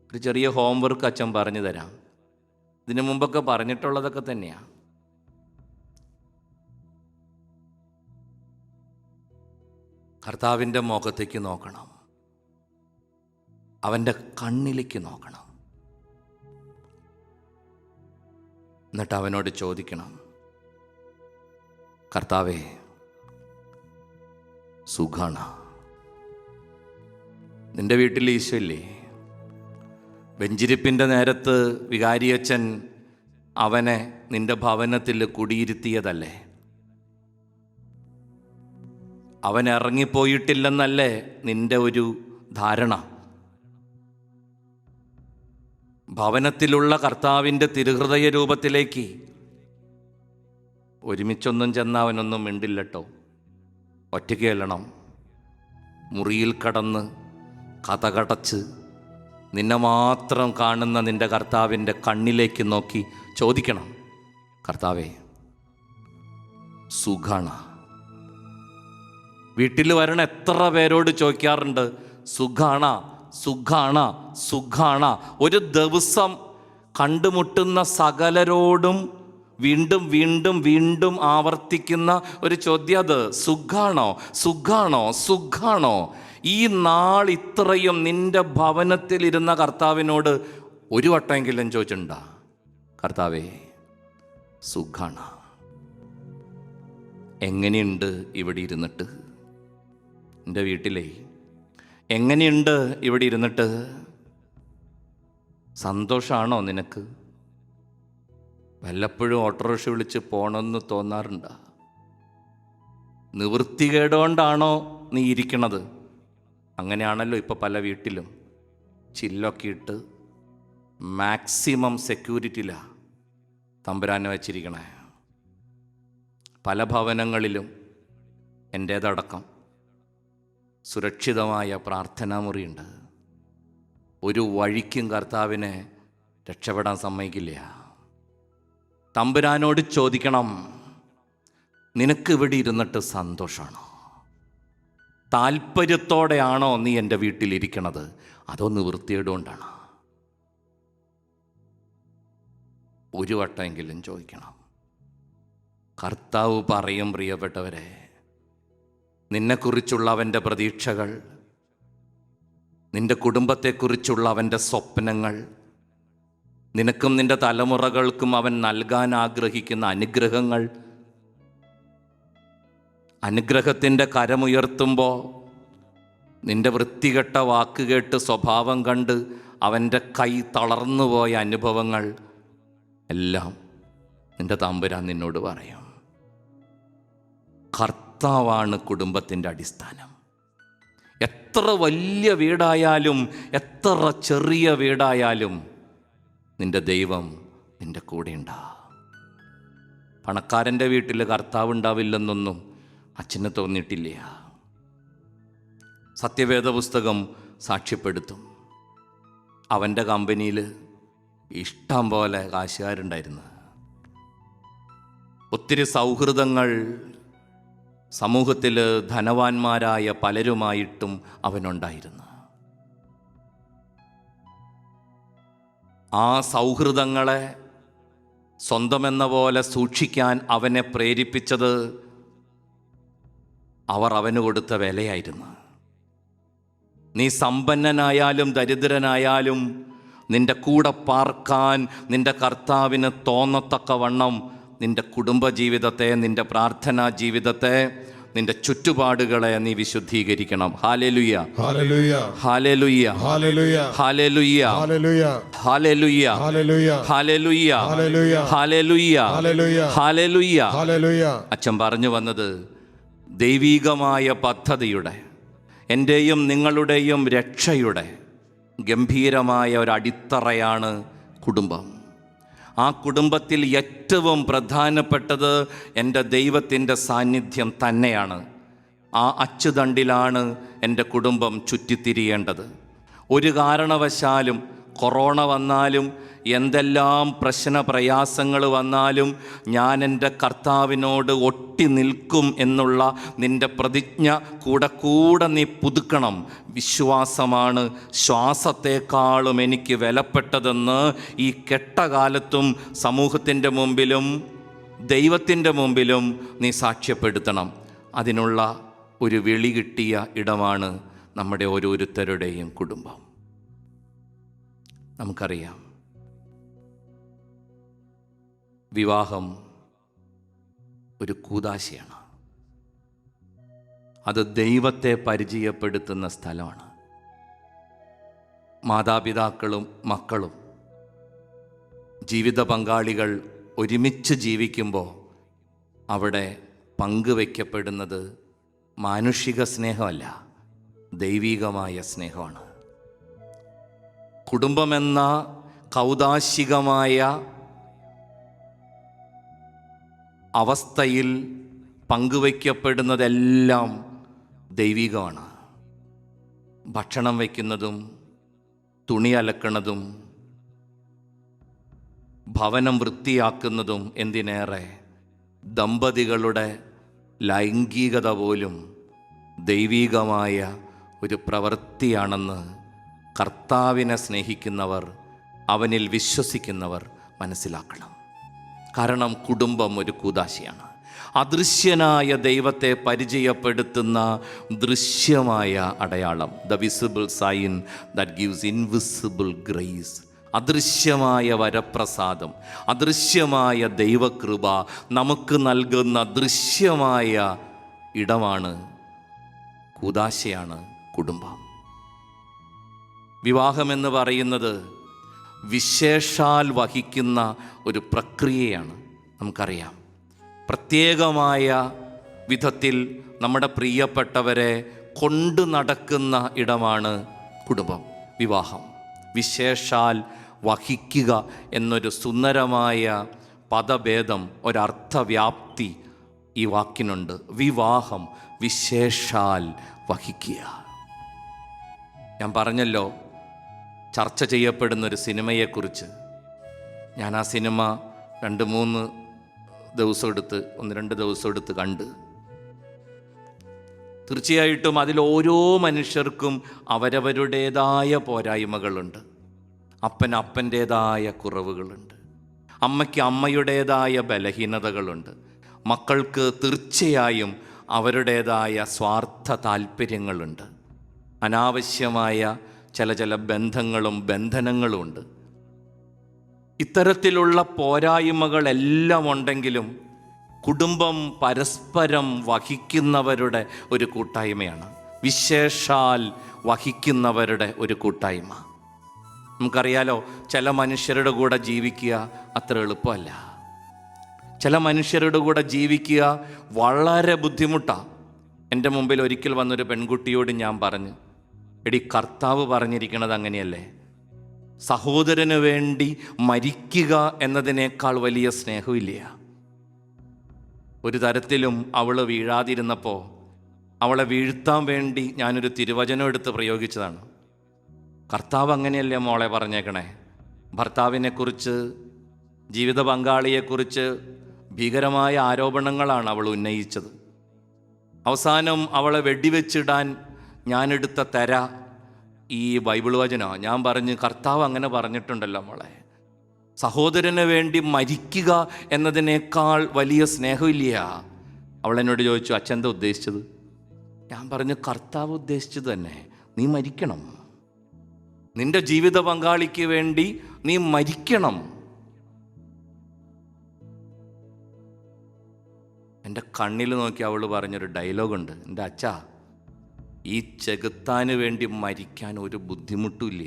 ഒരു ചെറിയ ഹോംവർക്ക് അച്ഛൻ പറഞ്ഞു തരാം. ഇതിനു മുമ്പൊക്കെ പറഞ്ഞിട്ടുള്ളതൊക്കെ തന്നെയാണ്. കർത്താവിൻ്റെ മുഖത്തേക്ക് നോക്കണം, അവൻ്റെ കണ്ണിലേക്ക് നോക്കണം. എന്നിട്ട് അവനോട് ചോദിക്കണം, കർത്താവേ സുഖാണ? നിന്റെ വീട്ടിൽ ഈശോ ഇല്ലേ? വെഞ്ചിരിപ്പിൻ്റെ നേരത്ത് വികാരിയച്ഛൻ അവനെ നിന്റെ ഭവനത്തിൽ കുടിയിരുത്തിയതല്ലേ? അവൻ ഇറങ്ങിപ്പോയിട്ടില്ലെന്നല്ലേ നിന്റെ ഒരു ധാരണ? ഭവനത്തിലുള്ള കർത്താവിൻ്റെ തിരുഹൃദയ രൂപത്തിലേക്ക് ഒരുമിച്ചൊന്നും ചെന്ന് അവനൊന്നും മിണ്ടില്ലട്ടോ. ഒറ്റയ്ക്ക് ചെല്ലണം. മുറിയിൽ കടന്ന് കതകടച്ച് നിന്നെ മാത്രം കാണുന്ന നിൻ്റെ കർത്താവിൻ്റെ കണ്ണിലേക്ക് നോക്കി ചോദിക്കണം, കർത്താവേ സുഖാണ? വീട്ടിൽ വരണ എത്ര പേരോട് ചോദിക്കാറുണ്ട്, സുഖാണ സുഖാണ സുഖാണ? ഒരു ദിവസം കണ്ടുമുട്ടുന്ന സകലരോടും വീണ്ടും വീണ്ടും വീണ്ടും ആവർത്തിക്കുന്ന ഒരു ചോദ്യം അത്, സുഖാണോ സുഖാണോ സുഖാണോ? ഈ നാൾ ഇത്രയും നിന്റെ ഭവനത്തിലിരുന്ന കർത്താവിനോട് ഒരു വട്ടമെങ്കിലും ചോദിച്ചിട്ടുണ്ടാ, കർത്താവേ സുഖാണ? എങ്ങനെയുണ്ട് ഇവിടെ ഇരുന്നിട്ട്? എൻ്റെ വീട്ടിലേ എങ്ങനെയുണ്ട് ഇവിടെ ഇരുന്നിട്ട്? സന്തോഷമാണോ നിനക്ക്? വല്ലപ്പോഴും ഓട്ടോറിക്ഷ വിളിച്ച് പോകണമെന്ന് തോന്നാറുണ്ടോ? നിവൃത്തികേടുകൊണ്ടാണോ നീ ഇരിക്കണത്? അങ്ങനെയാണല്ലോ ഇപ്പോൾ പല വീട്ടിലും ചില്ലൊക്കെ ഇട്ട് മാക്സിമം സെക്യൂരിറ്റിയിലാണ് തമ്പുരാനെ വച്ചിരിക്കണേ. പല ഭവനങ്ങളിലും എൻ്റേതടക്കം സുരക്ഷിതമായ പ്രാർത്ഥനാ മുറിയുണ്ട്. ഒരു വഴിക്കും കർത്താവിനെ രക്ഷപ്പെടാൻ സമ്മതിക്കില്ല. തമ്പുരാനോട് ചോദിക്കണം, നിനക്ക് ഇവിടെ ഇരുന്നിട്ട് സന്തോഷമാണോ? താല്പര്യത്തോടെയാണോ നീ എൻ്റെ വീട്ടിലിരിക്കണത്, അതോ നിവൃത്തിയേടുകൊണ്ടാണ്? ഒരു വട്ടമെങ്കിലും ചോദിക്കണം. കർത്താവ് പറയും, പ്രിയപ്പെട്ടവരെ, നിന്നെക്കുറിച്ചുള്ള അവൻ്റെ പ്രതീക്ഷകൾ, നിൻ്റെ കുടുംബത്തെക്കുറിച്ചുള്ള അവൻ്റെ സ്വപ്നങ്ങൾ, നിനക്കും നിൻ്റെ തലമുറകൾക്കും അവൻ നൽകാൻ ആഗ്രഹിക്കുന്ന അനുഗ്രഹങ്ങൾ, അനുഗ്രഹത്തിൻ്റെ കരമുയർത്തുമ്പോൾ നിൻ്റെ വൃത്തികെട്ട വാക്കുകേട്ട് സ്വഭാവം കണ്ട് അവൻ്റെ കൈ തളർന്നുപോയ അനുഭവങ്ങൾ എല്ലാം നിൻ്റെ തമ്പുരാൻ നിന്നോട് പറയും. കർത്താവാണ് കുടുംബത്തിൻ്റെ അടിസ്ഥാനം. എത്ര വലിയ വീടായാലും എത്ര ചെറിയ വീടായാലും നിൻ്റെ ദൈവം നിൻ്റെ കൂടെ ഉണ്ടാവും. പണക്കാരൻ്റെ വീട്ടിൽ കർത്താവ് ഉണ്ടാവില്ലെന്നൊന്നും അച്ഛന് തോന്നിയിട്ടില്ല. സത്യവേദ പുസ്തകം സാക്ഷ്യപ്പെടുത്തും, അവൻ്റെ കമ്പനിയിൽ ഇഷ്ടം പോലെ കാശുകാരുണ്ടായിരുന്നു. ഒത്തിരി സൗഹൃദങ്ങൾ സമൂഹത്തിൽ ധനവാന്മാരായ പലരുമായിട്ടും അവനുണ്ടായിരുന്നു. ആ സൗഹൃദങ്ങളെ സ്വന്തമെന്ന പോലെ സൂക്ഷിക്കാൻ അവനെ പ്രേരിപ്പിച്ചത് അവർ അവന് കൊടുത്ത വിലയായിരുന്നു. നീ സമ്പന്നനായാലും ദരിദ്രനായാലും നിൻ്റെ കൂടെ പാർക്കാൻ നിൻ്റെ കർത്താവിന് തോന്നത്തക്കവണ്ണം നിൻ്റെ കുടുംബജീവിതത്തെ, നിൻ്റെ പ്രാർത്ഥനാ ജീവിതത്തെ, നിൻ്റെ ചുറ്റുപാടുകളെ നീ വിശുദ്ധീകരിക്കണം. ഹല്ലേലൂയ ഹല്ലേലൂയ ഹല്ലേലൂയ ഹല്ലേലൂയ ഹല്ലേലൂയ ഹല്ലേലൂയ ഹല്ലേലൂയ ഹല്ലേലൂയ ഹല്ലേലൂയ ഹല്ലേലൂയ ഹല്ലേലൂയ ഹല്ലേലൂയ ഹല്ലേലൂയ. ഹല്ലേലൂയ. അച്ഛൻ പറഞ്ഞു വന്നത് ദൈവീകമായ പദ്ധതിയുടെ, എൻ്റെയും നിങ്ങളുടെയും രക്ഷയുടെ ഗംഭീരമായ ഒരടിത്തറയാണ് കുടുംബം. ആ കുടുംബത്തിൽ ഏറ്റവും പ്രധാനപ്പെട്ടത് എൻ്റെ ദൈവത്തിൻ്റെ സാന്നിധ്യം തന്നെയാണ്. ആ അച്ചുതണ്ടിലാണ് എൻ്റെ കുടുംബം ചുറ്റിത്തിരിയേണ്ടത്. ഒരു കാരണവശാലും കൊറോണ വന്നാലും എന്തെല്ലാം പ്രയാസങ്ങൾ വന്നാലും ഞാൻ എൻ്റെ കർത്താവിനോട് ഒട്ടി നിൽക്കും എന്നുള്ള നിൻ്റെ പ്രതിജ്ഞ കൂടെ നീ പുതുക്കണം. വിശ്വാസമാണ് ശ്വാസത്തെക്കാളും എനിക്ക് വിലപ്പെട്ടതെന്ന് ഈ കെട്ടകാലത്തും സമൂഹത്തിൻ്റെ മുമ്പിലും ദൈവത്തിൻ്റെ മുമ്പിലും നീ സാക്ഷ്യപ്പെടുത്തണം. അതിനുള്ള ഒരു വിളി കിട്ടിയ ഇടമാണ് നമ്മുടെ ഓരോരുത്തരുടെയും കുടുംബം. നമുക്കറിയാം, വിവാഹം ഒരു കൂദാശയാണ്. അത് ദൈവത്തെ പരിചയപ്പെടുത്തുന്ന സ്ഥലമാണ്. മാതാപിതാക്കളും മക്കളും ജീവിത പങ്കാളികൾ ഒരുമിച്ച് ജീവിക്കുമ്പോൾ അവിടെ പങ്കുവയ്ക്കപ്പെടുന്നത് മാനുഷിക സ്നേഹമല്ല, ദൈവികമായ സ്നേഹമാണ്. കുടുംബമെന്ന കൗദാശികമായ അവസ്ഥയിൽ പങ്കുവയ്ക്കപ്പെടുന്നതെല്ലാം ദൈവികമാണ്. ഭക്ഷണം വയ്ക്കുന്നതും തുണി അലക്കണതും ഭവനം വൃത്തിയാക്കുന്നതും എന്തിനേറെ ദമ്പതികളുടെ ലൈംഗികത പോലും ദൈവികമായ ഒരു പ്രവൃത്തിയാണെന്ന് കർത്താവിനെ സ്നേഹിക്കുന്നവർ, അവനിൽ വിശ്വസിക്കുന്നവർ മനസ്സിലാക്കണം. കാരണം കുടുംബം ഒരു കൂദാശയാണ്. അദൃശ്യനായ ദൈവത്തെ പരിചയപ്പെടുത്തുന്ന ദൃശ്യമായ അടയാളം. The visible sign that gives invisible grace. അദൃശ്യമായ വരപ്രസാദം, അദൃശ്യമായ ദൈവകൃപ നമുക്ക് നൽകുന്ന ദൃശ്യമായ ഇടമാണ്, കൂദാശയാണ് കുടുംബം. വിവാഹമെന്ന് പറയുന്നത് വിശേഷാൽ വഹിക്കുന്ന ഒരു പ്രക്രിയയാണ്. നമുക്കറിയാം, പ്രത്യേകമായ വിധത്തിൽ നമ്മുടെ പ്രിയപ്പെട്ടവരെ കൊണ്ടു നടക്കുന്ന ഇടമാണ് കുടുംബം. വിവാഹം വിശേഷാൽ വഹിക്കുക എന്നൊരു സുന്ദരമായ പദഭേദം, ഒരർത്ഥവ്യാപ്തി ഈ വാക്കിനുണ്ട്. വിവാഹം വിശേഷാൽ വഹിക്കുക. ഞാൻ പറഞ്ഞല്ലോ ചർച്ച ചെയ്യപ്പെടുന്നൊരു സിനിമയെക്കുറിച്ച്. ഞാൻ ആ സിനിമ 2-3 ദിവസം എടുത്ത് 1-2 ദിവസം എടുത്ത് കണ്ട്. തീർച്ചയായിട്ടും അതിൽ ഓരോ മനുഷ്യർക്കും അവരവരുടേതായ പോരായ്മകളുണ്ട്. അപ്പന് അപ്പൻ്റേതായ കുറവുകളുണ്ട്. അമ്മയ്ക്ക് അമ്മയുടേതായ ബലഹീനതകളുണ്ട്. മക്കൾക്ക് തീർച്ചയായും അവരുടേതായ സ്വാർത്ഥ താല്പര്യങ്ങളുണ്ട്. അനാവശ്യമായ ചില ബന്ധങ്ങളും ബന്ധനങ്ങളും ഉണ്ട്. ഇത്തരത്തിലുള്ള പോരായ്മകളെല്ലാം ഉണ്ടെങ്കിലും കുടുംബം പരസ്പരം വഹിക്കുന്നവരുടെ ഒരു കൂട്ടായ്മയാണ്. വിശേഷാൽ വഹിക്കുന്നവരുടെ ഒരു കൂട്ടായ്മ. നമുക്കറിയാലോ, ചില മനുഷ്യരുടെ കൂടെ ജീവിക്കുക അത്ര എളുപ്പമല്ല. ചില മനുഷ്യരുടെ കൂടെ ജീവിക്കുക വളരെ ബുദ്ധിമുട്ടാണ്. എൻ്റെ മുമ്പിൽ ഒരിക്കൽ വന്നൊരു പെൺകുട്ടിയോട് ഞാൻ പറഞ്ഞു, എടി, കർത്താവ് പറഞ്ഞിരിക്കണത് അങ്ങനെയല്ലേ, സഹോദരന് വേണ്ടി മരിക്കുക എന്നതിനേക്കാൾ വലിയ സ്നേഹമില്ല. ഒരു തരത്തിലും അവൾ വീഴാതിരുന്നപ്പോൾ അവളെ വീഴ്ത്താൻ വേണ്ടി ഞാനൊരു തിരുവചനം എടുത്ത് പ്രയോഗിച്ചതാണ്. കർത്താവ് അങ്ങനെയല്ലേ മോളെ പറഞ്ഞേക്കണേ. ഭർത്താവിനെക്കുറിച്ച്, ജീവിത പങ്കാളിയെക്കുറിച്ച് ഭീകരമായ ആരോപണങ്ങളാണ് അവൾ ഉന്നയിച്ചത്. അവസാനം അവളെ വെടിവെച്ചിടാൻ ഞാനെടുത്ത തെര ഈ ബൈബിൾ വചനമാണ്. ഞാൻ പറഞ്ഞു, കർത്താവ് അങ്ങനെ പറഞ്ഞിട്ടുണ്ടല്ലോ മോളെ, സഹോദരന് വേണ്ടി മരിക്കുക എന്നതിനേക്കാൾ വലിയ സ്നേഹമില്ല. അവൾ എന്നോട് ചോദിച്ചു, അച്ഛൻ എന്താ ഉദ്ദേശിച്ചത്? ഞാൻ പറഞ്ഞു, കർത്താവ് ഉദ്ദേശിച്ചത് തന്നെ, നീ മരിക്കണം. നിന്റെ ജീവിത പങ്കാളിക്ക് വേണ്ടി നീ മരിക്കണം. എൻ്റെ കണ്ണിൽ നോക്കി അവൾ പറഞ്ഞൊരു ഡയലോഗുണ്ട്, എൻ്റെ അച്ഛാ, ഈ ചെകുത്താന് വേണ്ടി മരിക്കാൻ ഒരു ബുദ്ധിമുട്ടില്ല.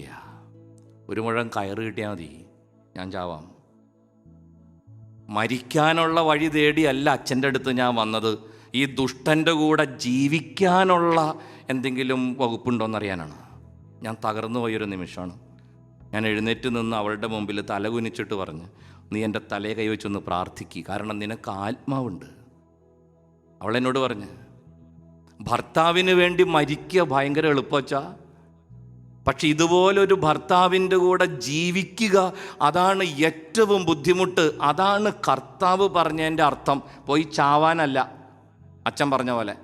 1 മുഴം കയറ് കിട്ടിയാൽ മതി, ഞാൻ ചാവാം. മരിക്കാനുള്ള വഴി തേടിയല്ല അച്ഛൻ്റെ അടുത്ത് ഞാൻ വന്നത്. ഈ ദുഷ്ടൻ്റെ കൂടെ ജീവിക്കാനുള്ള എന്തെങ്കിലും വകുപ്പുണ്ടോയെന്നറിയാനാണ്. ഞാൻ തകർന്നു പോയൊരു നിമിഷമാണ്. ഞാൻ എഴുന്നേറ്റ് നിന്ന് അവളുടെ മുമ്പിൽ തലകുനിച്ചിട്ട് പറഞ്ഞു, നീ എൻ്റെ തലയെ കൈവച്ചൊന്ന് പ്രാർത്ഥിക്കുക, കാരണം നിനക്ക് ആത്മാവുണ്ട്. അവളെന്നോട് പറഞ്ഞു, ഭർത്താവിന് വേണ്ടി മരിക്കുക ഭയങ്കര എളുപ്പച്ചാ, പക്ഷെ ഇതുപോലൊരു ഭർത്താവിൻ്റെ കൂടെ ജീവിക്കുക അതാണ് ഏറ്റവും ബുദ്ധിമുട്ട്. അതാണ് കർത്താവ് പറഞ്ഞതിൻ്റെ അർത്ഥം. പോയി ചാവാനല്ല, അച്ഛൻ പറഞ്ഞ പോലെ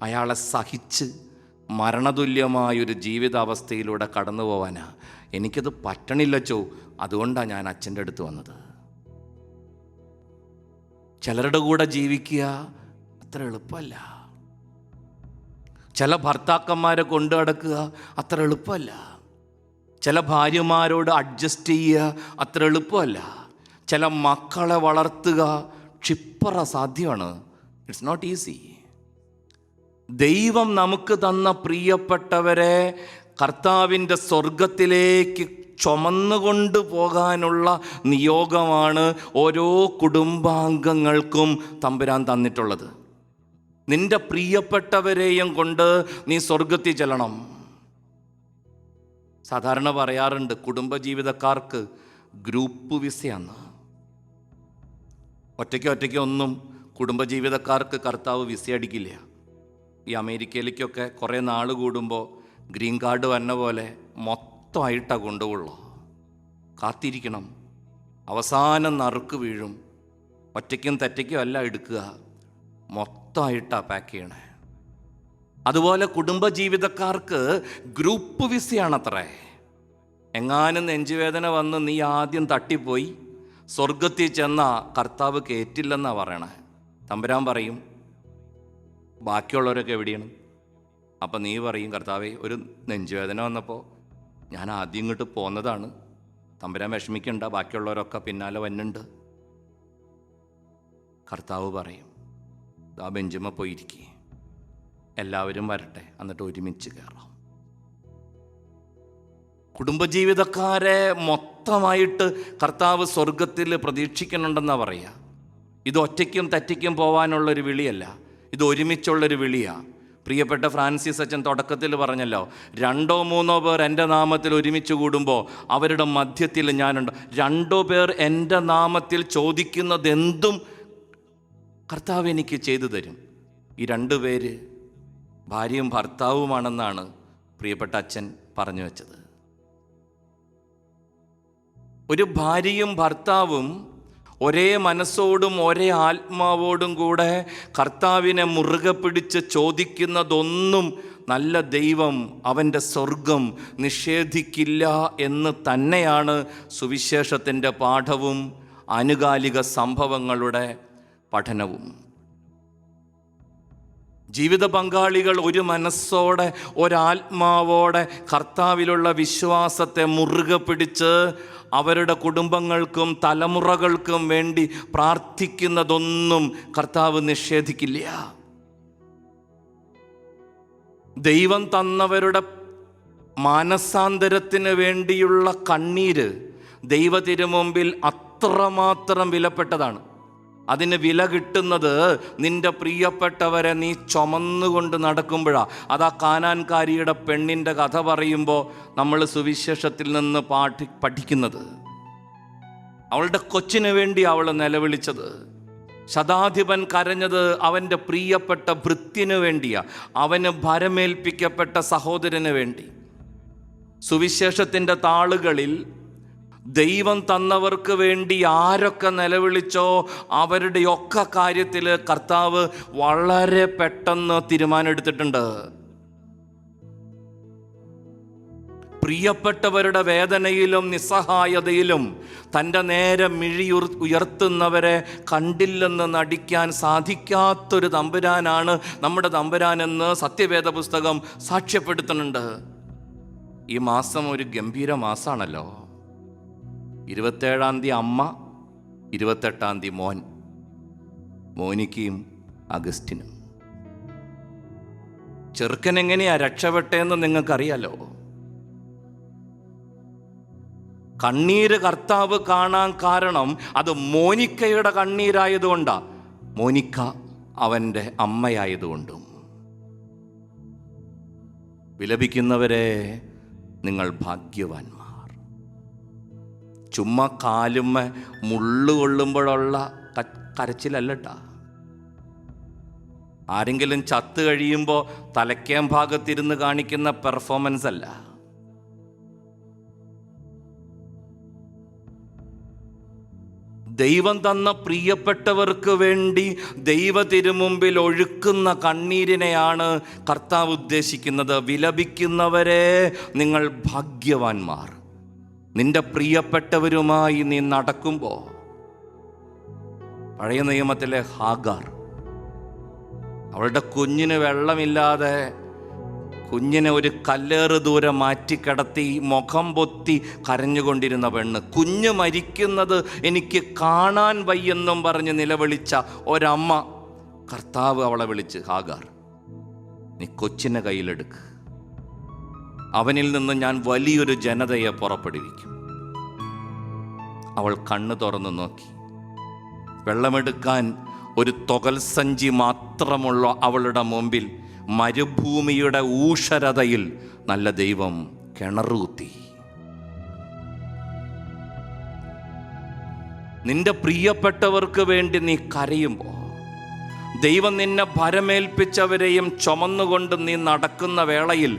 അയാളെ സഹിച്ച് മരണതുല്യമായൊരു ജീവിതാവസ്ഥയിലൂടെ കടന്നു പോവാനാ. എനിക്കത് പറ്റണില്ലച്ചോ, അതുകൊണ്ടാണ് ഞാൻ അച്ഛൻ്റെ അടുത്ത് വന്നത്. ചിലരുടെ കൂടെ ജീവിക്കുക അത്ര എളുപ്പമല്ല. ചില ഭർത്താക്കന്മാരെ കൊണ്ടു നടക്കുക അത്ര എളുപ്പമല്ല. ചില ഭാര്യമാരോട് അഡ്ജസ്റ്റ് ചെയ്യുക അത്ര എളുപ്പമല്ല. ചില മക്കളെ വളർത്തുക ക്ഷിപ്ര സാധ്യമാണ്. It's not easy. ദൈവം നമുക്ക് തന്ന പ്രിയപ്പെട്ടവരെ കർത്താവിൻ്റെ സ്വർഗത്തിലേക്ക് ചുമന്നുകൊണ്ട് പോകാനുള്ള നിയോഗമാണ് ഓരോ കുടുംബാംഗങ്ങൾക്കും തമ്പുരാൻ തന്നിട്ടുള്ളത്. നിന്റെ പ്രിയപ്പെട്ടവരെയും കൊണ്ട് നീ സ്വർഗത്തിൽ ചെല്ലണം. സാധാരണ പറയാറുണ്ട്, കുടുംബജീവിതക്കാർക്ക് ഗ്രൂപ്പ് വിസയാണ്. ഒറ്റയ്ക്ക് ഒന്നും കുടുംബജീവിതക്കാർക്ക് കർത്താവ് വിസ അടിക്കില്ല. ഈ അമേരിക്കയിലേക്കൊക്കെ കുറേ നാൾ കൂടുമ്പോൾ ഗ്രീൻ കാർഡ് വന്ന പോലെ മൊത്തമായിട്ടാണ് കൊണ്ടുപോകുള്ളൂ. കാത്തിരിക്കണം, അവസാനം നറുക്ക് വീഴും. ഒറ്റയ്ക്കും തെറ്റയ്ക്കും അല്ല എടുക്കുക, മൊത്തമായിട്ടാണ് പാക്ക് ചെയ്യണേ. അതുപോലെ കുടുംബജീവിതക്കാർക്ക് ഗ്രൂപ്പ് വിസയാണത്രേ. എങ്ങാനും നെഞ്ചുവേദന വന്ന് നീ ആദ്യം തട്ടിപ്പോയി സ്വർഗത്തിൽ ചെന്ന കർത്താവ് കയറ്റില്ലെന്നാണ് പറയണേ. തമ്പുരാൻ പറയും ബാക്കിയുള്ളവരൊക്കെ എവിടെയാണ്? അപ്പം നീ പറയും കർത്താവേ, ഒരു നെഞ്ചുവേദന വന്നപ്പോൾ ഞാൻ ആദ്യം ഇങ്ങോട്ട് പോന്നതാണ്, തമ്പുരാൻ വിഷമിക്കണ്ട, ബാക്കിയുള്ളവരൊക്കെ പിന്നാലെ വന്നുണ്ട്. കർത്താവ് പറയും ആ ബെഞ്ചുമ്മ പോയിരിക്കേ, എല്ലാവരും വരട്ടെ, എന്നിട്ട് ഒരുമിച്ച് കയറാം. കുടുംബജീവിതക്കാരെ മൊത്തമായിട്ട് കർത്താവ് സ്വർഗത്തിൽ പ്രതീക്ഷിക്കുന്നുണ്ടെന്നാണ് പറയുക. ഇത് ഒറ്റയ്ക്കും തെറ്റയ്ക്കും പോകാനുള്ളൊരു വിളിയല്ല, ഇത് ഒരുമിച്ചുള്ളൊരു വിളിയാണ്. പ്രിയപ്പെട്ട ഫ്രാൻസിസ് അച്ഛൻ തുടക്കത്തിൽ പറഞ്ഞല്ലോ, 2 or 3 പേർ എൻ്റെ നാമത്തിൽ ഒരുമിച്ച് കൂടുമ്പോൾ അവരുടെ മധ്യത്തിൽ ഞാനുണ്ട്. 2 പേർ എൻ്റെ നാമത്തിൽ ചോദിക്കുന്നതെന്തും കർത്താവ് എനിക്ക് ചെയ്തു തരും. ഈ 2 പേര് ഭാര്യയും ഭർത്താവുമാണെന്നാണ് പ്രിയപ്പെട്ട അച്ഛൻ പറഞ്ഞു വെച്ചത്. ഒരു ഭാര്യയും ഭർത്താവും ഒരേ മനസ്സോടും ഒരേ ആത്മാവോടും കൂടെ കർത്താവിനെ മുറുകെ പിടിച്ച് ചോദിക്കുന്നതൊന്നും നല്ല ദൈവം അവൻ്റെ സ്വർഗം നിഷേധിക്കില്ല എന്ന് തന്നെയാണ് സുവിശേഷത്തിൻ്റെ പാഠവും ആനുകാലിക സംഭവങ്ങളുടെ പഠനവും. ജീവിത പങ്കാളികൾ ഒരു മനസ്സോടെ ഒരാത്മാവോടെ കർത്താവിലുള്ള വിശ്വാസത്തെ മുറുകെ പിടിച്ച് അവരുടെ കുടുംബങ്ങൾക്കും തലമുറകൾക്കും വേണ്ടി പ്രാർത്ഥിക്കുന്നതൊന്നും കർത്താവ് നിഷേധിക്കില്ല. ദൈവം തന്നവരുടെ മാനസാന്തരത്തിന് വേണ്ടിയുള്ള കണ്ണീര് ദൈവ തിരുമുമ്പിൽ അത്രമാത്രം വിലപ്പെട്ടതാണ്. അതിന് വില കിട്ടുന്നത് നിന്റെ പ്രിയപ്പെട്ടവരെ നീ ചുമന്നുകൊണ്ട് നടക്കുമ്പോഴാണ്. അതാ കാനാൻകാരിയുടെ പെണ്ണിൻ്റെ കഥ പറയുമ്പോൾ നമ്മൾ സുവിശേഷത്തിൽ നിന്ന് പഠിക്കുന്നത്. അവളുടെ കൊച്ചിന് വേണ്ടി അവൾ നിലവിളിച്ചത്. ശതാധിപൻ കരഞ്ഞത് അവൻ്റെ പ്രിയപ്പെട്ട ഭൃത്യന് വേണ്ടിയാണ്, അവന് ഭരമേൽപ്പിക്കപ്പെട്ട സഹോദരന് വേണ്ടി. സുവിശേഷത്തിൻ്റെ താളുകളിൽ ദൈവം തന്നവർക്ക് വേണ്ടി ആരൊക്കെ നിലവിളിച്ചോ അവരുടെയൊക്കെ കാര്യത്തിൽ കർത്താവ് വളരെ പെട്ടെന്ന് തീരുമാനമെടുത്തിട്ടുണ്ട്. പ്രിയപ്പെട്ടവരുടെ വേദനയിലും നിസ്സഹായതയിലും തൻ്റെ നേരെ ഉയർത്തുന്നവരെ കണ്ടില്ലെന്ന് നടിക്കാൻ സാധിക്കാത്തൊരു തമ്പുരാനാണ് നമ്മുടെ തമ്പുരാനെന്ന് സത്യവേദ പുസ്തകം സാക്ഷ്യപ്പെടുത്തുന്നുണ്ട്. ഈ മാസം ഒരു ഗംഭീര മാസമാണല്ലോ. 27 അമ്മ, 28 മോൻ, മോനിക്കയും അഗസ്റ്റിനും. ചെറുക്കൻ എങ്ങനെയാ രക്ഷപ്പെട്ടെന്ന് നിങ്ങൾക്കറിയാലോ. കണ്ണീര് കർത്താവ് കാണാൻ കാരണം അത് മോനിക്കയുടെ കണ്ണീരായതുകൊണ്ടാ, മോനിക്ക അവൻ്റെ അമ്മയായതുകൊണ്ടും. വിലപിക്കുന്നവരെ നിങ്ങൾ ഭാഗ്യവാന്മാർ. ചുമ്മാ കാലുമ്മ മുള്ളു കൊള്ളുമ്പോഴുള്ള കരച്ചിലല്ലട്ടാ. ആരെങ്കിലും ചത്ത് കഴിയുമ്പോൾ തലയ്ക്കേം ഭാഗത്തിരുന്ന് കാണിക്കുന്ന പെർഫോമൻസ് അല്ല. ദൈവം തന്ന പ്രിയപ്പെട്ടവർക്ക് വേണ്ടി ദൈവ തിരുമുമ്പിൽ ഒഴുക്കുന്ന കണ്ണീരിനെയാണ് കർത്താവ് ഉദ്ദേശിക്കുന്നത്. വിലപിക്കുന്നവരെ നിങ്ങൾ ഭാഗ്യവാന്മാർ. നിന്റെ പ്രിയപ്പെട്ടവരുമായി നീ നടക്കുമ്പോൾ, പഴയ നിയമത്തിലെ ഹാഗാർ, അവളുടെ കുഞ്ഞിന് വെള്ളമില്ലാതെ കുഞ്ഞിനെ ഒരു കല്ലേറ് ദൂരെ മാറ്റിക്കിടത്തി മുഖം പൊത്തി കരഞ്ഞുകൊണ്ടിരുന്ന പെണ്ണ്, കുഞ്ഞ് മരിക്കുന്നത് എനിക്ക് കാണാൻ വയ്യെന്നും പറഞ്ഞ് നിലവിളിച്ച ഒരമ്മ, കർത്താവ് അവളെ വിളിച്ച്, ഹാഗാർ, നീ കൊച്ചിനെ കയ്യിലെടുക്ക്, അവനിൽ നിന്ന് ഞാൻ വലിയൊരു ജനതയെ പുറപ്പെടുവിക്കും. അവൾ കണ്ണ് തുറന്നു നോക്കി. വെള്ളമെടുക്കാൻ ഒരു തുകൽ സഞ്ചി മാത്രമുള്ള അവളുടെ മുമ്പിൽ മരുഭൂമിയുടെ ഊഷരതയിൽ നല്ല ദൈവം കിണറുകുത്തി. നിന്റെ പ്രിയപ്പെട്ടവർക്ക് വേണ്ടി നീ കരയുമ്പോൾ, ദൈവം നിന്നെ ഭരമേൽപ്പിച്ചവരെയും ചുമന്നുകൊണ്ട് നീ നടക്കുന്ന വേളയിൽ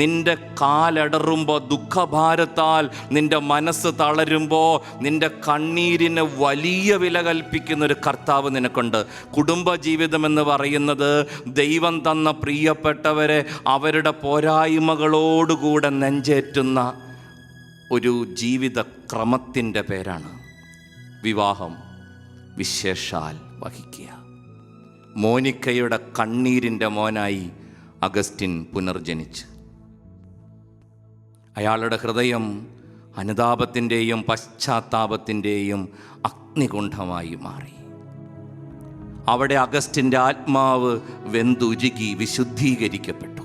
നിന്റെ കാലിടറുമ്പോൾ, ദുഃഖഭാരത്താൽ നിന്റെ മനസ്സ് തളരുമ്പോൾ, നിന്റെ കണ്ണീരിന് വലിയ വില കൽപ്പിക്കുന്നൊരു കർത്താവ് നിനക്കുണ്ട്. കുടുംബജീവിതം എന്ന് പറയുന്നത് ദൈവം തന്ന പ്രിയപ്പെട്ടവരെ അവരുടെ പോരായ്മകളോടുകൂടെ നെഞ്ചേറ്റുന്ന ഒരു ജീവിത ക്രമത്തിൻ്റെ പേരാണ് വിവാഹം. വിശേഷാൽ വഹിക്കുക. മോനിക്കയുടെ കണ്ണീരിൻ്റെ മോനായി അഗസ്റ്റിൻ പുനർജനിച്ച് അയാളുടെ ഹൃദയം അനുതാപത്തിൻ്റെയും പശ്ചാത്താപത്തിൻ്റെയും അഗ്നികുണ്ഠമായി മാറി. അവിടെ അഗസ്റ്റിൻ്റെ ആത്മാവ് വെന്തുരുകി വിശുദ്ധീകരിക്കപ്പെട്ടു.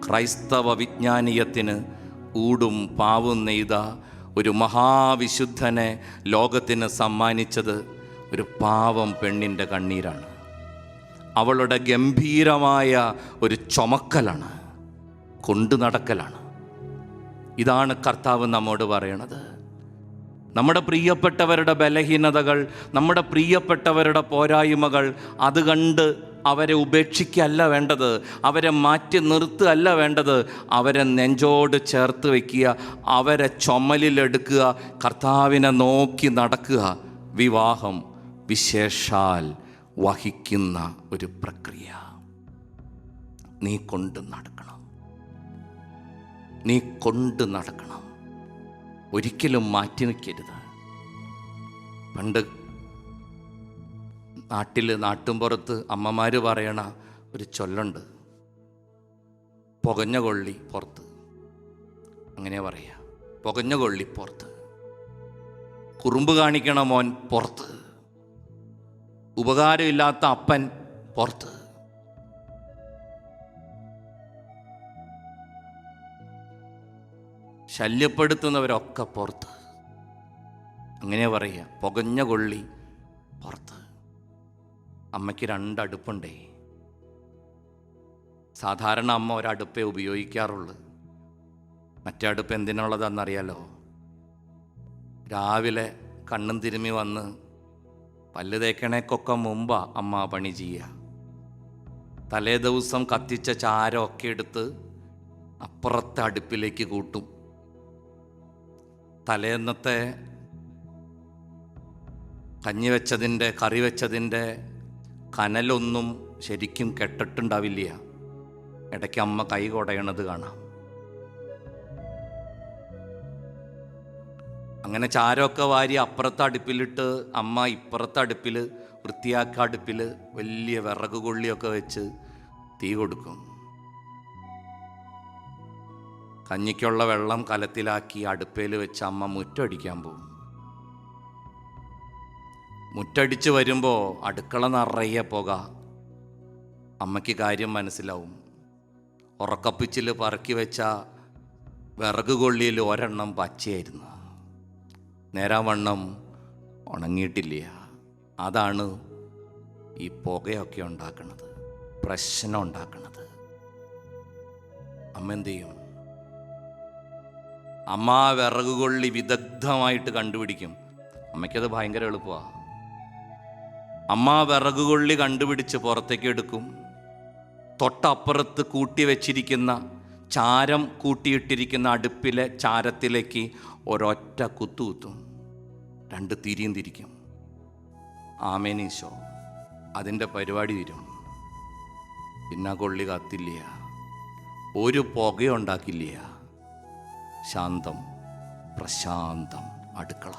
ക്രൈസ്തവ വിജ്ഞാനീയത്തിന് ഊടും പാവും നെയ്ത ഒരു മഹാവിശുദ്ധനെ ലോകത്തിന് സമ്മാനിച്ചത് ഒരു പാവം പെണ്ണിൻ്റെ കണ്ണീരാണ്. അവളുടെ ഗംഭീരമായ ഒരു ചുമക്കലാണ്, കൊണ്ടു നടക്കലാണ്. ഇതാണ് കർത്താവ് നമ്മോട് പറയണത്. നമ്മുടെ പ്രിയപ്പെട്ടവരുടെ ബലഹീനതകൾ, നമ്മുടെ പ്രിയപ്പെട്ടവരുടെ പോരായ്മകൾ അത് കണ്ട് അവരെ ഉപേക്ഷിക്കുകയല്ല വേണ്ടത്, അവരെ മാറ്റി നിർത്തുകയല്ല വേണ്ടത്. അവരെ നെഞ്ചോട് ചേർത്ത് വയ്ക്കുക, അവരെ ചുമലിലെടുക്കുക, കർത്താവിനെ നോക്കി നടക്കുക. വിവാഹം വിശേഷാൽ വഹിക്കുന്ന ഒരു പ്രക്രിയ. നീ കൊണ്ട് നടക്കണം, നീ കൊണ്ട് നടക്കണം. ഒരിക്കലും മാറ്റി നിൽക്കരുത്. പണ്ട് നാട്ടുംപുറത്ത് അമ്മമാർ പറയണ ഒരു ചൊല്ലുണ്ട്, പുകഞ്ഞ കൊള്ളി പുറത്ത്. അങ്ങനെ പറയാ, പുകഞ്ഞ കൊള്ളി പുറത്ത്, കുറുമ്പ് കാണിക്കണ മോൻ പുറത്ത്, ഉപകാരമില്ലാത്ത അപ്പൻ പുറത്ത്. ശല്യപ്പെടുത്തുന്നവരൊക്കെ പുറത്ത്. അങ്ങനെ പറയുക, പുകഞ്ഞ കൊള്ളി പുറത്ത്. അമ്മയ്ക്ക് 2 അടുപ്പുണ്ടേ. സാധാരണ അമ്മ ഒരടുപ്പേ ഉപയോഗിക്കാറുള്ളൂ. മറ്റേ അടുപ്പ് എന്തിനുള്ളതാണെന്നറിയാലോ? രാവിലെ കണ്ണും തിരുമ്മി വന്ന് പല്ല് തേക്കണേക്കൊക്കെ മുമ്പാ അമ്മ പണി ചെയ്യുക. തലേ ദിവസം കത്തിച്ച ചാരമൊക്കെ എടുത്ത് അപ്പുറത്തെ അടുപ്പിലേക്ക് കൂട്ടും. തലേന്നത്തെ കഞ്ഞി വെച്ചതിൻ്റെ, കറി വെച്ചതിൻ്റെ കനലൊന്നും ശരിക്കും കെട്ടിട്ടുണ്ടാവില്ല. ഇടയ്ക്ക് അമ്മ കൈ കുടയണത് കാണാം. അങ്ങനെ ചാരമൊക്കെ വാരി അപ്പുറത്തെ അടുപ്പിലിട്ട് അമ്മ ഇപ്പുറത്തെ അടുപ്പിൽ, വൃത്തിയാക്ക അടുപ്പിൽ വലിയ വിറക് കൊള്ളിയൊക്കെ വെച്ച് തീ കൊടുക്കും. കഞ്ഞിക്കുള്ള വെള്ളം കലത്തിലാക്കി അടുപ്പയിൽ വെച്ച് അമ്മ മുറ്റടിക്കാൻ പോകും. മുറ്റടിച്ച് വരുമ്പോൾ അടുക്കള നിറയെ പുക. അമ്മയ്ക്ക് കാര്യം മനസ്സിലാവും. ഉറക്കപ്പിച്ചിൽ പറക്കി വെച്ച വിറക് കൊള്ളിയിൽ ഒരെണ്ണം പച്ചയായിരുന്നു, നേരാവണ്ണം ഉണങ്ങിയിട്ടില്ല. അതാണ് ഈ പുകയൊക്കെ ഉണ്ടാക്കുന്നത്, പ്രശ്നം ഉണ്ടാക്കുന്നത്. അമ്മ എന്തു ചെയ്യും? അമ്മ വിറക് കൊള്ളി വിദഗ്ധമായിട്ട് കണ്ടുപിടിക്കും. അമ്മയ്ക്കത് ഭയങ്കര എളുപ്പമാണ്. അമ്മ വിറക് കൊള്ളി കണ്ടുപിടിച്ച് പുറത്തേക്ക് എടുക്കും. തൊട്ടപ്പുറത്ത് കൂട്ടി വെച്ചിരിക്കുന്ന ചാരം കൂട്ടിയിട്ടിരിക്കുന്ന അടുപ്പിലെ ചാരത്തിലേക്ക് ഒരൊറ്റ കുത്തുകുത്തും. 2 തിരിയും തിരിക്കും. ആമേനീശോ, അതിൻ്റെ പരിപാടി തീരും. പിന്നെ കൊള്ളി കത്തില്ല, ഒരു പുകയുണ്ടാക്കില്ല. ശാന്തം, പ്രശാന്തം അടുക്കള.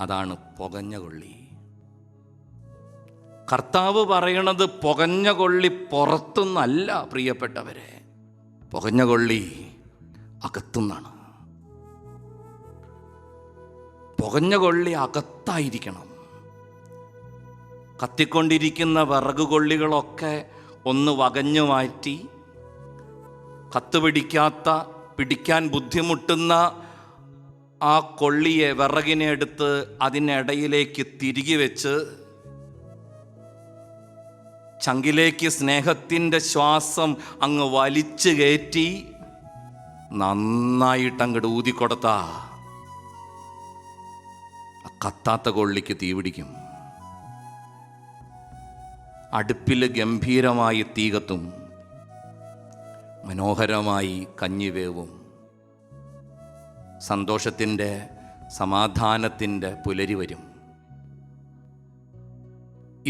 അതാണ് പുകഞ്ഞ കൊള്ളി. കർത്താവ് പറയണത് പുകഞ്ഞ കൊള്ളി പുറത്തുനിന്നല്ല പ്രിയപ്പെട്ടവരെ, പുകഞ്ഞ കൊള്ളി അകത്തുനിന്നാണ്. പുകഞ്ഞ കൊള്ളി അകത്തായിരിക്കണം. കത്തിക്കൊണ്ടിരിക്കുന്ന വിറക് കൊള്ളികളൊക്കെ ഒന്ന് വകഞ്ഞു മാറ്റി, കത്തുപിടിക്കാത്ത, പിടിക്കാൻ ബുദ്ധിമുട്ടുന്ന ആ കൊള്ളിയെ, വിറകിനെ എടുത്ത് അതിനിടയിലേക്ക് തിരികെ വെച്ച് ചങ്കിലേക്ക് സ്നേഹത്തിൻ്റെ ശ്വാസം അങ്ങ് വലിച്ചു കയറ്റി നന്നായിട്ട് അങ്ങോട്ട് ഊതിക്കൊടുത്താ കത്താത്ത കൊള്ളിക്ക് തീ പിടിക്കും. അടുപ്പിൽ ഗംഭീരമായി തീ കത്തും, മനോഹരമായി കഞ്ഞി വേവും, സന്തോഷത്തിൻ്റെ സമാധാനത്തിൻ്റെ പുലരി വരും.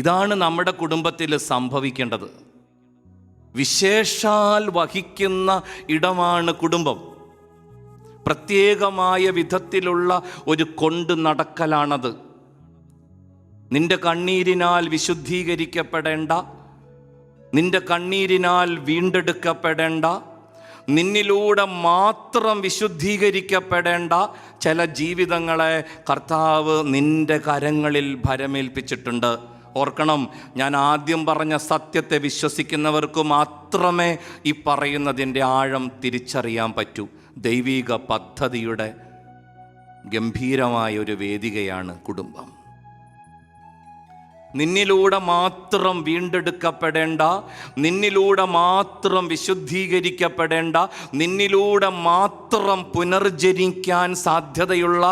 ഇതാണ് നമ്മുടെ കുടുംബത്തിൽ സംഭവിക്കേണ്ടത്. വിശേഷാൽ വഹിക്കുന്ന ഇടമാണ് കുടുംബം. പ്രത്യേകമായ വിധത്തിലുള്ള ഒരു കൊണ്ട് നടക്കലാണത്. നിന്റെ കണ്ണീരിനാൽ വിശുദ്ധീകരിക്കപ്പെടേണ്ട, നിന്റെ കണ്ണീരിനാൽ വീണ്ടെടുക്കപ്പെടേണ്ട, നിന്നിലൂടെ മാത്രം വിശുദ്ധീകരിക്കപ്പെടേണ്ട ചില ജീവിതങ്ങളെ കർത്താവ് നിന്റെ കരങ്ങളിൽ ഭരമേൽപ്പിച്ചിട്ടുണ്ട്. ഓർക്കണം, ഞാൻ ആദ്യം പറഞ്ഞ സത്യത്തെ വിശ്വസിക്കുന്നവർക്ക് മാത്രമേ ഈ പറയുന്നതിൻ്റെ ആഴം തിരിച്ചറിയാൻ പറ്റൂ. ദൈവിക പദ്ധതിയുടെ ഗംഭീരമായ ഒരു വേദികയാണ് കുടുംബം. നിന്നിലൂടെ മാത്രം വീണ്ടെടുക്കപ്പെടേണ്ട, നിന്നിലൂടെ മാത്രം വിശുദ്ധീകരിക്കപ്പെടേണ്ട, നിന്നിലൂടെ മാത്രം പുനർജനിക്കാൻ സാധ്യതയുള്ള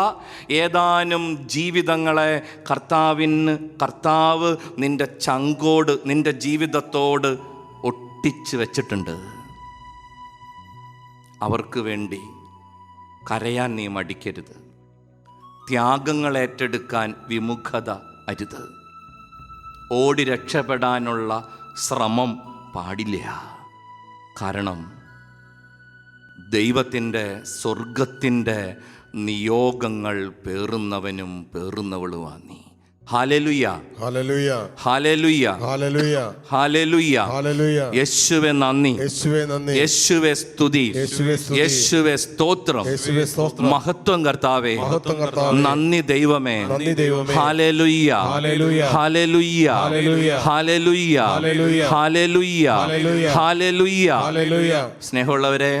ഏതാനും ജീവിതങ്ങളെ കർത്താവ് നിന്റെ ചങ്കോട്, നിന്റെ ജീവിതത്തോട് ഒട്ടിച്ച് വെച്ചിട്ടുണ്ട്. അവർക്ക് വേണ്ടി കരയാൻ നീ മടിക്കരുത്. ത്യാഗങ്ങൾ ഏറ്റെടുക്കാൻ വിമുഖത അരുത്. ഓടി രക്ഷപ്പെടാനുള്ള ശ്രമം പാടില്ല. കാരണം ദൈവത്തിൻ്റെ സ്വർഗത്തിൻ്റെ നിയോഗങ്ങൾ പേറുന്നവനും പേറുന്നവളുമാണ് നീ. ഹല്ലേലൂയ, ഹല്ലേലൂയ, ഹല്ലേലൂയ, ഹല്ലേലൂയ, ഹല്ലേലൂയ, ഹല്ലേലൂയ. യേശുവേ നന്ദി, യേശുവേ നന്ദി, യേശുവേ സ്തുതി, യേശുവേ സ്തോത്രം, മഹത്വം കർത്താവേ, നന്ദി ദൈവമേ, ഹല്ലേലൂയ, ഹല്ലേലൂയ, ഹല്ലേലൂയ, ഹല്ലേലൂയ, ഹല്ലേലൂയ. സ്നേഹമുള്ളവരെ,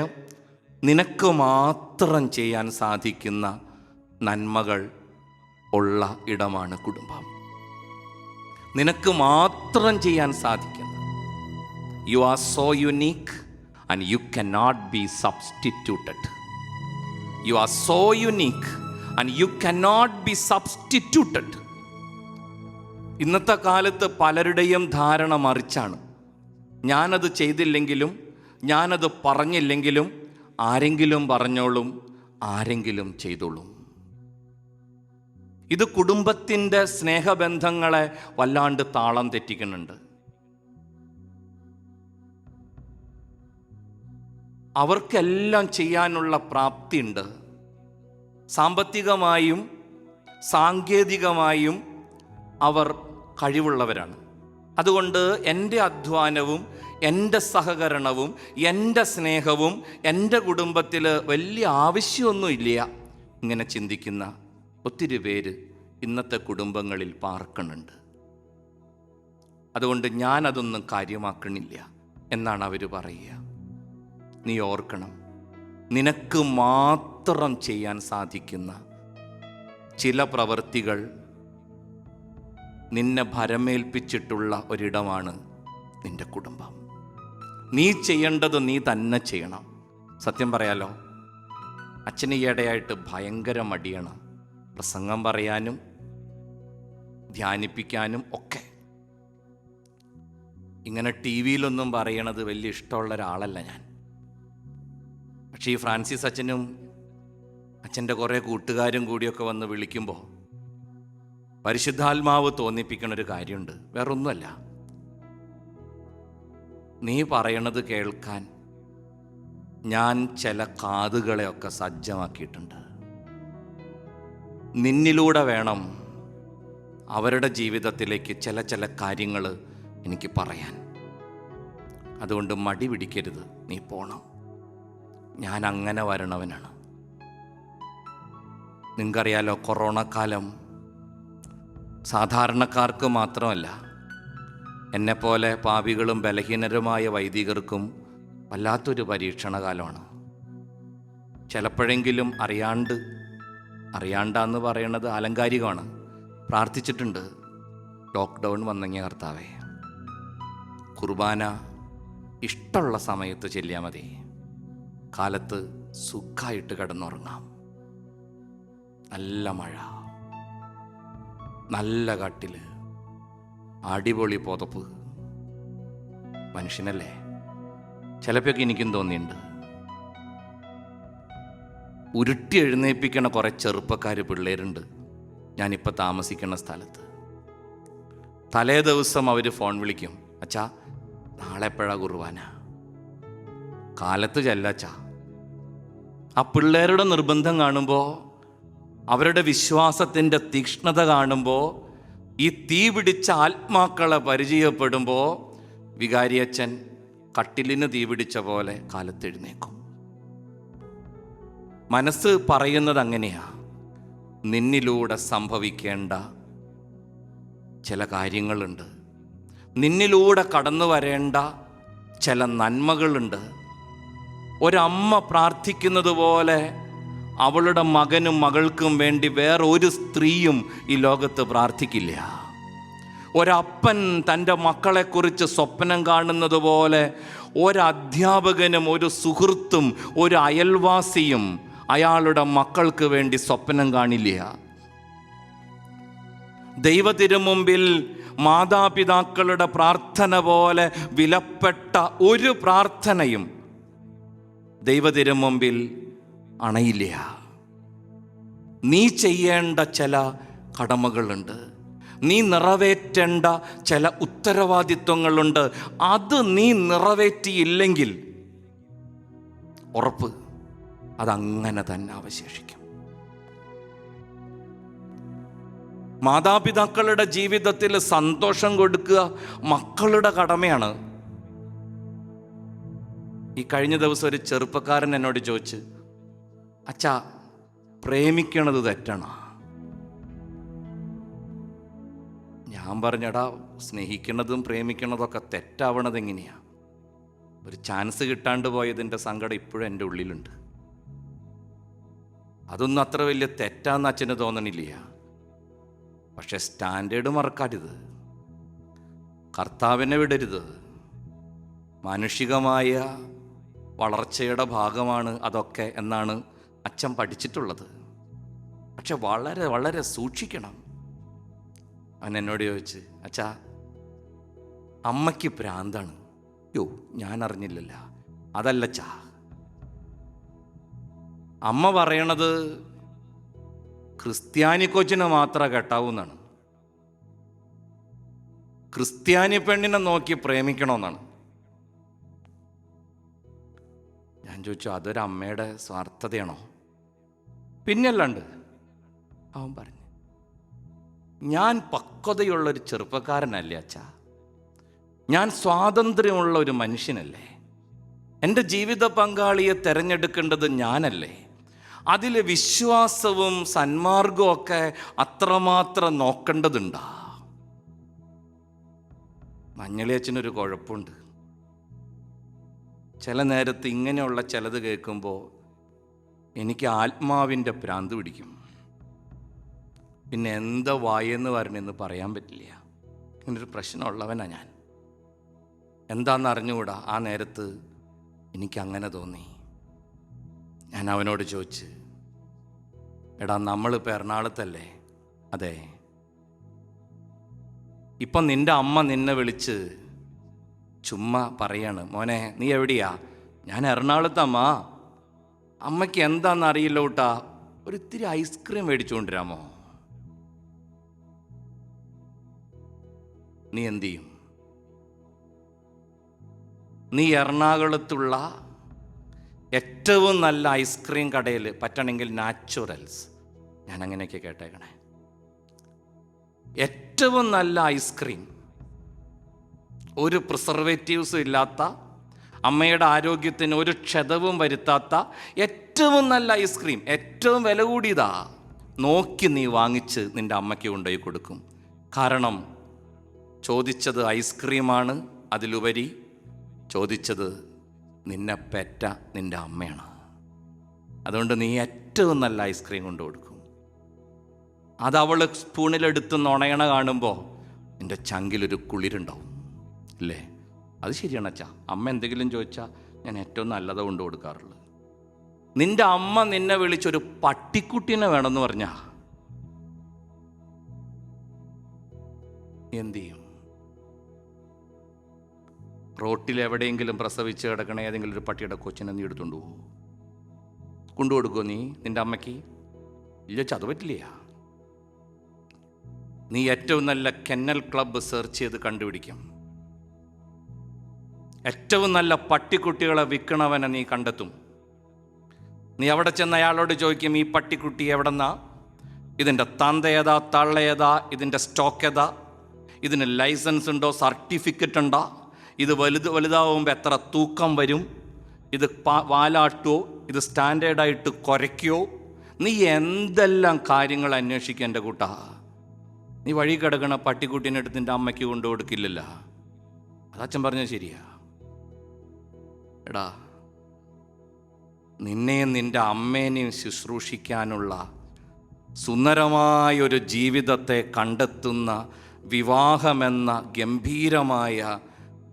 നിനക്ക് മാത്രം ചെയ്യാൻ സാധിക്കുന്ന നന്മകൾ ഉള്ള ഇടമാണ് കുടുംബം. നിനക്ക് മാത്രം ചെയ്യാൻ സാധിക്കുന്ന, U are so unique and you cannot be substituted. U are so unique and you cannot be substituted. ഇന്നത്തെ കാലത്ത് പലരുടെയും ധാരണ മറിച്ചാണ്. ഞാനത് ചെയ്തില്ലെങ്കിലും, ഞാനത് പറഞ്ഞില്ലെങ്കിലും, ആരെങ്കിലും പറഞ്ഞോളും, ആരെങ്കിലും ചെയ്തോളും. ഇത് കുടുംബത്തിൻ്റെ സ്നേഹബന്ധങ്ങളെ വല്ലാണ്ട് താളം തെറ്റിക്കുന്നുണ്ട്. അവർക്കെല്ലാം ചെയ്യാനുള്ള പ്രാപ്തിയുണ്ട്. സാമ്പത്തികമായും സാങ്കേതികമായും അവർ കഴിവുള്ളവരാണ്. അതുകൊണ്ട് എൻ്റെ അധ്വാനവും എൻ്റെ സഹകരണവും എൻ്റെ സ്നേഹവും എൻ്റെ കുടുംബത്തിൽ വലിയ ആവശ്യമൊന്നുമില്ല, ഇങ്ങനെ ചിന്തിക്കുന്ന ഒത്തിരി പേര് ഇന്നത്തെ കുടുംബങ്ങളിൽ പാർക്കുന്നുണ്ട്. അതുകൊണ്ട് ഞാനതൊന്നും കാര്യമാക്കണില്ല എന്നാണ് അവർ പറയുക. നീ ഓർക്കണം, നിനക്ക് മാത്രം ചെയ്യാൻ സാധിക്കുന്ന ചില പ്രവൃത്തികൾ നിന്നെ ഭരമേൽപ്പിച്ചിട്ടുള്ള ഒരിടമാണ് നിന്റെ കുടുംബം. നീ ചെയ്യേണ്ടത് നീ തന്നെ ചെയ്യണം. സത്യം പറയാലോ, അച്ഛന് ഈയിടെയായിട്ട് ഭയങ്കര മടിയാണ് പ്രസംഗം പറയാനും ധ്യാനിപ്പിക്കാനും ഒക്കെ. ഇങ്ങനെ ടി വിയിലൊന്നും പറയണത് വലിയ ഇഷ്ടമുള്ള ഒരാളല്ല ഞാൻ. പക്ഷേ ഈ ഫ്രാൻസിസ് അച്ഛനും അച്ഛൻ്റെ കുറേ കൂട്ടുകാരും കൂടിയൊക്കെ വന്ന് വിളിക്കുമ്പോൾ പരിശുദ്ധാത്മാവ് തോന്നിപ്പിക്കണൊരു കാര്യമുണ്ട്. വേറൊന്നുമല്ല, നീ പറയണത് കേൾക്കാൻ ഞാൻ ചില കാതുകളെയൊക്കെ സജ്ജമാക്കിയിട്ടുണ്ട്. നിന്നിലൂടെ വേണം അവരുടെ ജീവിതത്തിലേക്ക് ചില കാര്യങ്ങൾ എനിക്ക് പറയാൻ. അതുകൊണ്ട് മടി പിടിക്കരുത്, നീ പോണം. ഞാൻ അങ്ങനെ വരണവനാണ്. നിങ്ങൾക്കറിയാലോ, കൊറോണ കാലം സാധാരണക്കാർക്ക് മാത്രമല്ല, എന്നെപ്പോലെ പാപികളും ബലഹീനരുമായ വൈദികർക്കും വല്ലാത്തൊരു പരീക്ഷണകാലമാണ്. ചിലപ്പോഴെങ്കിലും അറിയാണ്ടെന്ന് പറയണത് ആലങ്കാരികമാണ്. പ്രാർത്ഥിച്ചിട്ടുണ്ട്, ലോക്ക്ഡൗൺ വന്നെങ്കിൽ കർത്താവേ, കുർബാന ഇഷ്ടമുള്ള സമയത്ത് ചെല്ലിയാൽ മതി, കാലത്ത് സുഖമായിട്ട് കിടന്നുറങ്ങാം. നല്ല മഴ, നല്ല കട്ടില്, അടിപൊളി പുതപ്പ്, മനുഷ്യനല്ലേ? ചിലപ്പോഴൊക്കെ എനിക്കും തോന്നിയിട്ടുണ്ട്, ഉരുട്ടി എഴുന്നേൽപ്പിക്കണ കുറേ ചെറുപ്പക്കാർ പിള്ളേരുണ്ട് ഞാനിപ്പോൾ താമസിക്കുന്ന സ്ഥലത്ത്. തലേ ദിവസം അവർ ഫോൺ വിളിക്കും, അച്ഛാ നാളെ എപ്പോഴാണ് കുർബാന? കാലത്ത് ചെല്ലച്ചാ. ആ പിള്ളേരുടെ നിർബന്ധം കാണുമ്പോൾ, അവരുടെ വിശ്വാസത്തിൻ്റെ തീക്ഷ്ണത കാണുമ്പോൾ, ഈ തീ പിടിച്ച ആത്മാക്കളെ പരിചയപ്പെടുമ്പോൾ വികാരിയച്ഛൻ കട്ടിലിന് തീ പിടിച്ച പോലെ കാലത്തെഴുന്നേക്കും. മനസ്സ് പറയുന്നത് അങ്ങനെയാ, നിന്നിലൂടെ സംഭവിക്കേണ്ട ചില കാര്യങ്ങളുണ്ട്, നിന്നിലൂടെ കടന്നു വരേണ്ട ചില നന്മകളുണ്ട്. ഒരമ്മ പ്രാർത്ഥിക്കുന്നത് പോലെ അവളുടെ മകനും മകൾക്കും വേണ്ടി വേറെ ഒരു സ്ത്രീയും ഈ ലോകത്ത് പ്രാർത്ഥിക്കില്ല. ഒരപ്പൻ തൻ്റെ മക്കളെക്കുറിച്ച് സ്വപ്നം കാണുന്നത് പോലെ ഒരധ്യാപകനും ഒരു സുഹൃത്തും ഒരു അയൽവാസിയും അയാളുടെ മക്കൾക്ക് വേണ്ടി സ്വപ്നം കാണില്ല. ദൈവത്തിരുമുമ്പിൽ മാതാപിതാക്കളുടെ പ്രാർത്ഥന പോലെ വിലപ്പെട്ട ഒരു പ്രാർത്ഥനയും ദൈവത്തിരുമുമ്പിൽ അണയില്ല. നീ ചെയ്യേണ്ട ചില കടമകളുണ്ട്, നീ നിറവേറ്റേണ്ട ചില ഉത്തരവാദിത്വങ്ങളുണ്ട്. അത് നീ നിറവേറ്റിയില്ലെങ്കിൽ ഉറപ്പ് അതങ്ങനെ തന്നെ അവശേഷിക്കും. മാതാപിതാക്കളുടെ ജീവിതത്തിൽ സന്തോഷം കൊടുക്കുക മക്കളുടെ കടമയാണ്. ഈ കഴിഞ്ഞ ദിവസം ഒരു ചെറുപ്പക്കാരൻ എന്നോട് ചോദിച്ചു, അച്ഛാ പ്രേമിക്കണത് തെറ്റാണോ? ഞാൻ പറഞ്ഞടാ, സ്നേഹിക്കണതും പ്രേമിക്കണതൊക്കെ തെറ്റാവണത് എങ്ങനെയാ? ഒരു ചാൻസ് കിട്ടാണ്ട് പോയതിൻ്റെ സങ്കടം ഇപ്പോഴും എൻ്റെ ഉള്ളിലുണ്ട്. അതൊന്നും അത്ര വലിയ തെറ്റാന്ന് അച്ഛന് തോന്നണില്ല. പക്ഷെ സ്റ്റാൻഡേർഡ് മറക്കരുത്, കർത്താവിനെ വിടരുത്. മാനുഷികമായ വളർച്ചയുടെ ഭാഗമാണ് അതൊക്കെ എന്നാണ് അച്ഛൻ പഠിച്ചിട്ടുള്ളത്. പക്ഷെ വളരെ വളരെ സൂക്ഷിക്കണം. അവൻ എന്നോട് ചോദിച്ച്, അച്ഛാ അമ്മയ്ക്ക് ഭ്രാന്താണ്. യോ, ഞാൻ അറിഞ്ഞില്ലല്ല. അതല്ലച്ചാ, അമ്മ പറയണത് ക്രിസ്ത്യാനി കൊച്ചിനെ മാത്രം കെട്ടാവൂന്നാണ്. ക്രിസ്ത്യാനി പെണ്ണിനെ നോക്കി പ്രേമിക്കണമെന്നാണ്. ഞാൻ ചോദിച്ചു, അതൊരമ്മയുടെ സ്വാർത്ഥതയാണോ? പിന്നല്ലാണ്ട്. അവൻ പറഞ്ഞു, ഞാൻ പക്വതയുള്ളൊരു ചെറുപ്പക്കാരനല്ലേ അച്ഛാ, ഞാൻ സ്വാതന്ത്ര്യമുള്ള ഒരു മനുഷ്യനല്ലേ, എൻ്റെ ജീവിത പങ്കാളിയെ തിരഞ്ഞെടുക്കേണ്ടത് ഞാനല്ലേ, അതിൽ വിശ്വാസവും സന്മാർഗവും ഒക്കെ അത്രമാത്രം നോക്കേണ്ടതുണ്ടാ? മഞ്ഞളിയച്ഛനൊരു കുഴപ്പമുണ്ട്. ചില നേരത്ത് ഇങ്ങനെയുള്ള ചിലത് കേൾക്കുമ്പോൾ എനിക്ക് ആത്മാവിൻ്റെ ഭ്രാന്ത് പിടിക്കും. പിന്നെ എന്താ വായെന്ന് പറഞ്ഞെന്ന് പറയാൻ പറ്റില്ല. ഇങ്ങനൊരു പ്രശ്നമുള്ളവനാണ് ഞാൻ. എന്താണെന്ന് അറിഞ്ഞുകൂടാ. ആ നേരത്ത് എനിക്കങ്ങനെ തോന്നി. ഞാൻ അവനോട് ചോദിച്ച്, എടാ നമ്മളിപ്പോൾ എറണാകുളത്തല്ലേ? അതെ. ഇപ്പം നിൻ്റെ അമ്മ നിന്നെ വിളിച്ച് ചുമ്മാ പറയാണ്, മോനെ നീ എവിടെയാ? ഞാൻ എറണാകുളത്തമ്മ. അമ്മയ്ക്ക് എന്താണെന്ന് അറിയില്ല കൂട്ടാ, ഒരിത്തിരി ഐസ്ക്രീം മേടിച്ചു കൊണ്ടുവരാമോ? നീ എന്തു ചെയ്യും? നീ എറണാകുളത്തുള്ള ഏറ്റവും നല്ല ഐസ്ക്രീം കടയിൽ, പറ്റണമെങ്കിൽ നാച്ചുറൽസ്, ഞാൻ അങ്ങനെയൊക്കെ കേട്ടേക്കണേ, ഏറ്റവും നല്ല ഐസ്ക്രീം, ഒരു പ്രിസർവേറ്റീവ്സും ഇല്ലാത്ത, അമ്മയുടെ ആരോഗ്യത്തിന് ഒരു ക്ഷതവും വരുത്താത്ത ഏറ്റവും നല്ല ഐസ്ക്രീം, ഏറ്റവും വില കൂടിയതാ, നോക്കി നീ വാങ്ങിച്ച് നിൻ്റെ അമ്മയ്ക്ക് കൊണ്ടുപോയി കൊടുക്കും. കാരണം ചോദിച്ചത് ഐസ്ക്രീമാണ്, അതിലുപരി ചോദിച്ചത് നിന്നെ പെറ്റ നിൻ്റെ അമ്മയാണ്. അതുകൊണ്ട് നീ ഏറ്റവും നല്ല ഐസ്ക്രീം കൊണ്ടു കൊടുക്കും. അത് അവൾ സ്പൂണിലെടുത്ത് നുണയണ കാണുമ്പോൾ നിൻ്റെ ചങ്കിലൊരു കുളിരുണ്ടാവും അല്ലേ? അത് ശരിയാണ് അച്ഛാ. അമ്മ എന്തെങ്കിലും ചോദിച്ചാൽ ഞാൻ ഏറ്റവും നല്ലത് കൊണ്ടു കൊടുക്കാറുള്ളത്. നിൻ്റെ അമ്മ നിന്നെ വിളിച്ചൊരു പട്ടിക്കുട്ടീനെ വേണമെന്ന് പറഞ്ഞാ എന്തു ചെയ്യും? റോട്ടിൽ എവിടെയെങ്കിലും പ്രസവിച്ച് കിടക്കണ ഏതെങ്കിലും ഒരു പട്ടിയുടെ കൊച്ചിനെ നീ എടുത്തുകൊണ്ട് പോകും? കൊണ്ടുകൊടുക്കുമോ നീ നിൻ്റെ അമ്മയ്ക്ക്? ഇല്ല, അത് പറ്റില്ല. നീ ഏറ്റവും നല്ല കെന്നൽ ക്ലബ്ബ് സെർച്ച് ചെയ്ത് കണ്ടുപിടിക്കും. ഏറ്റവും നല്ല പട്ടിക്കുട്ടികളെ വിൽക്കണവനെ നീ കണ്ടെത്തും. നീ അവിടെ ചെന്ന് അയാളോട് ചോദിക്കും, ഈ പട്ടിക്കുട്ടി എവിടെന്നാ, ഇതിൻ്റെ തന്ത ഏതാ, തള്ള ഏതാ, ഇതിൻ്റെ സ്റ്റോക്ക് ഏതാ, ഇതിന് ലൈസൻസ് ഉണ്ടോ, സർട്ടിഫിക്കറ്റ് ഉണ്ടോ, ഇത് വലുതാവുമ്പോൾ എത്ര തൂക്കം വരും, ഇത് വാലാട്ടുമോ, ഇത് സ്റ്റാൻഡേർഡായിട്ട് കുരയ്ക്കുമോ, നീ എന്തെല്ലാം കാര്യങ്ങൾ അന്വേഷിക്കുക എൻ്റെ കൂട്ടാ. നീ വഴി കിടക്കണ പട്ടിക്കുട്ടീനെടുത്ത് നിൻ്റെ അമ്മയ്ക്ക് കൊണ്ടു കൊടുക്കില്ലല്ലോ. അതച്ഛൻ പറഞ്ഞത് ശരിയാ. എടാ, നിന്നെയും നിൻ്റെ അമ്മേനെയും ശുശ്രൂഷിക്കാനുള്ള സുന്ദരമായൊരു ജീവിതത്തെ കണ്ടെത്തുന്ന വിവാഹമെന്ന ഗംഭീരമായ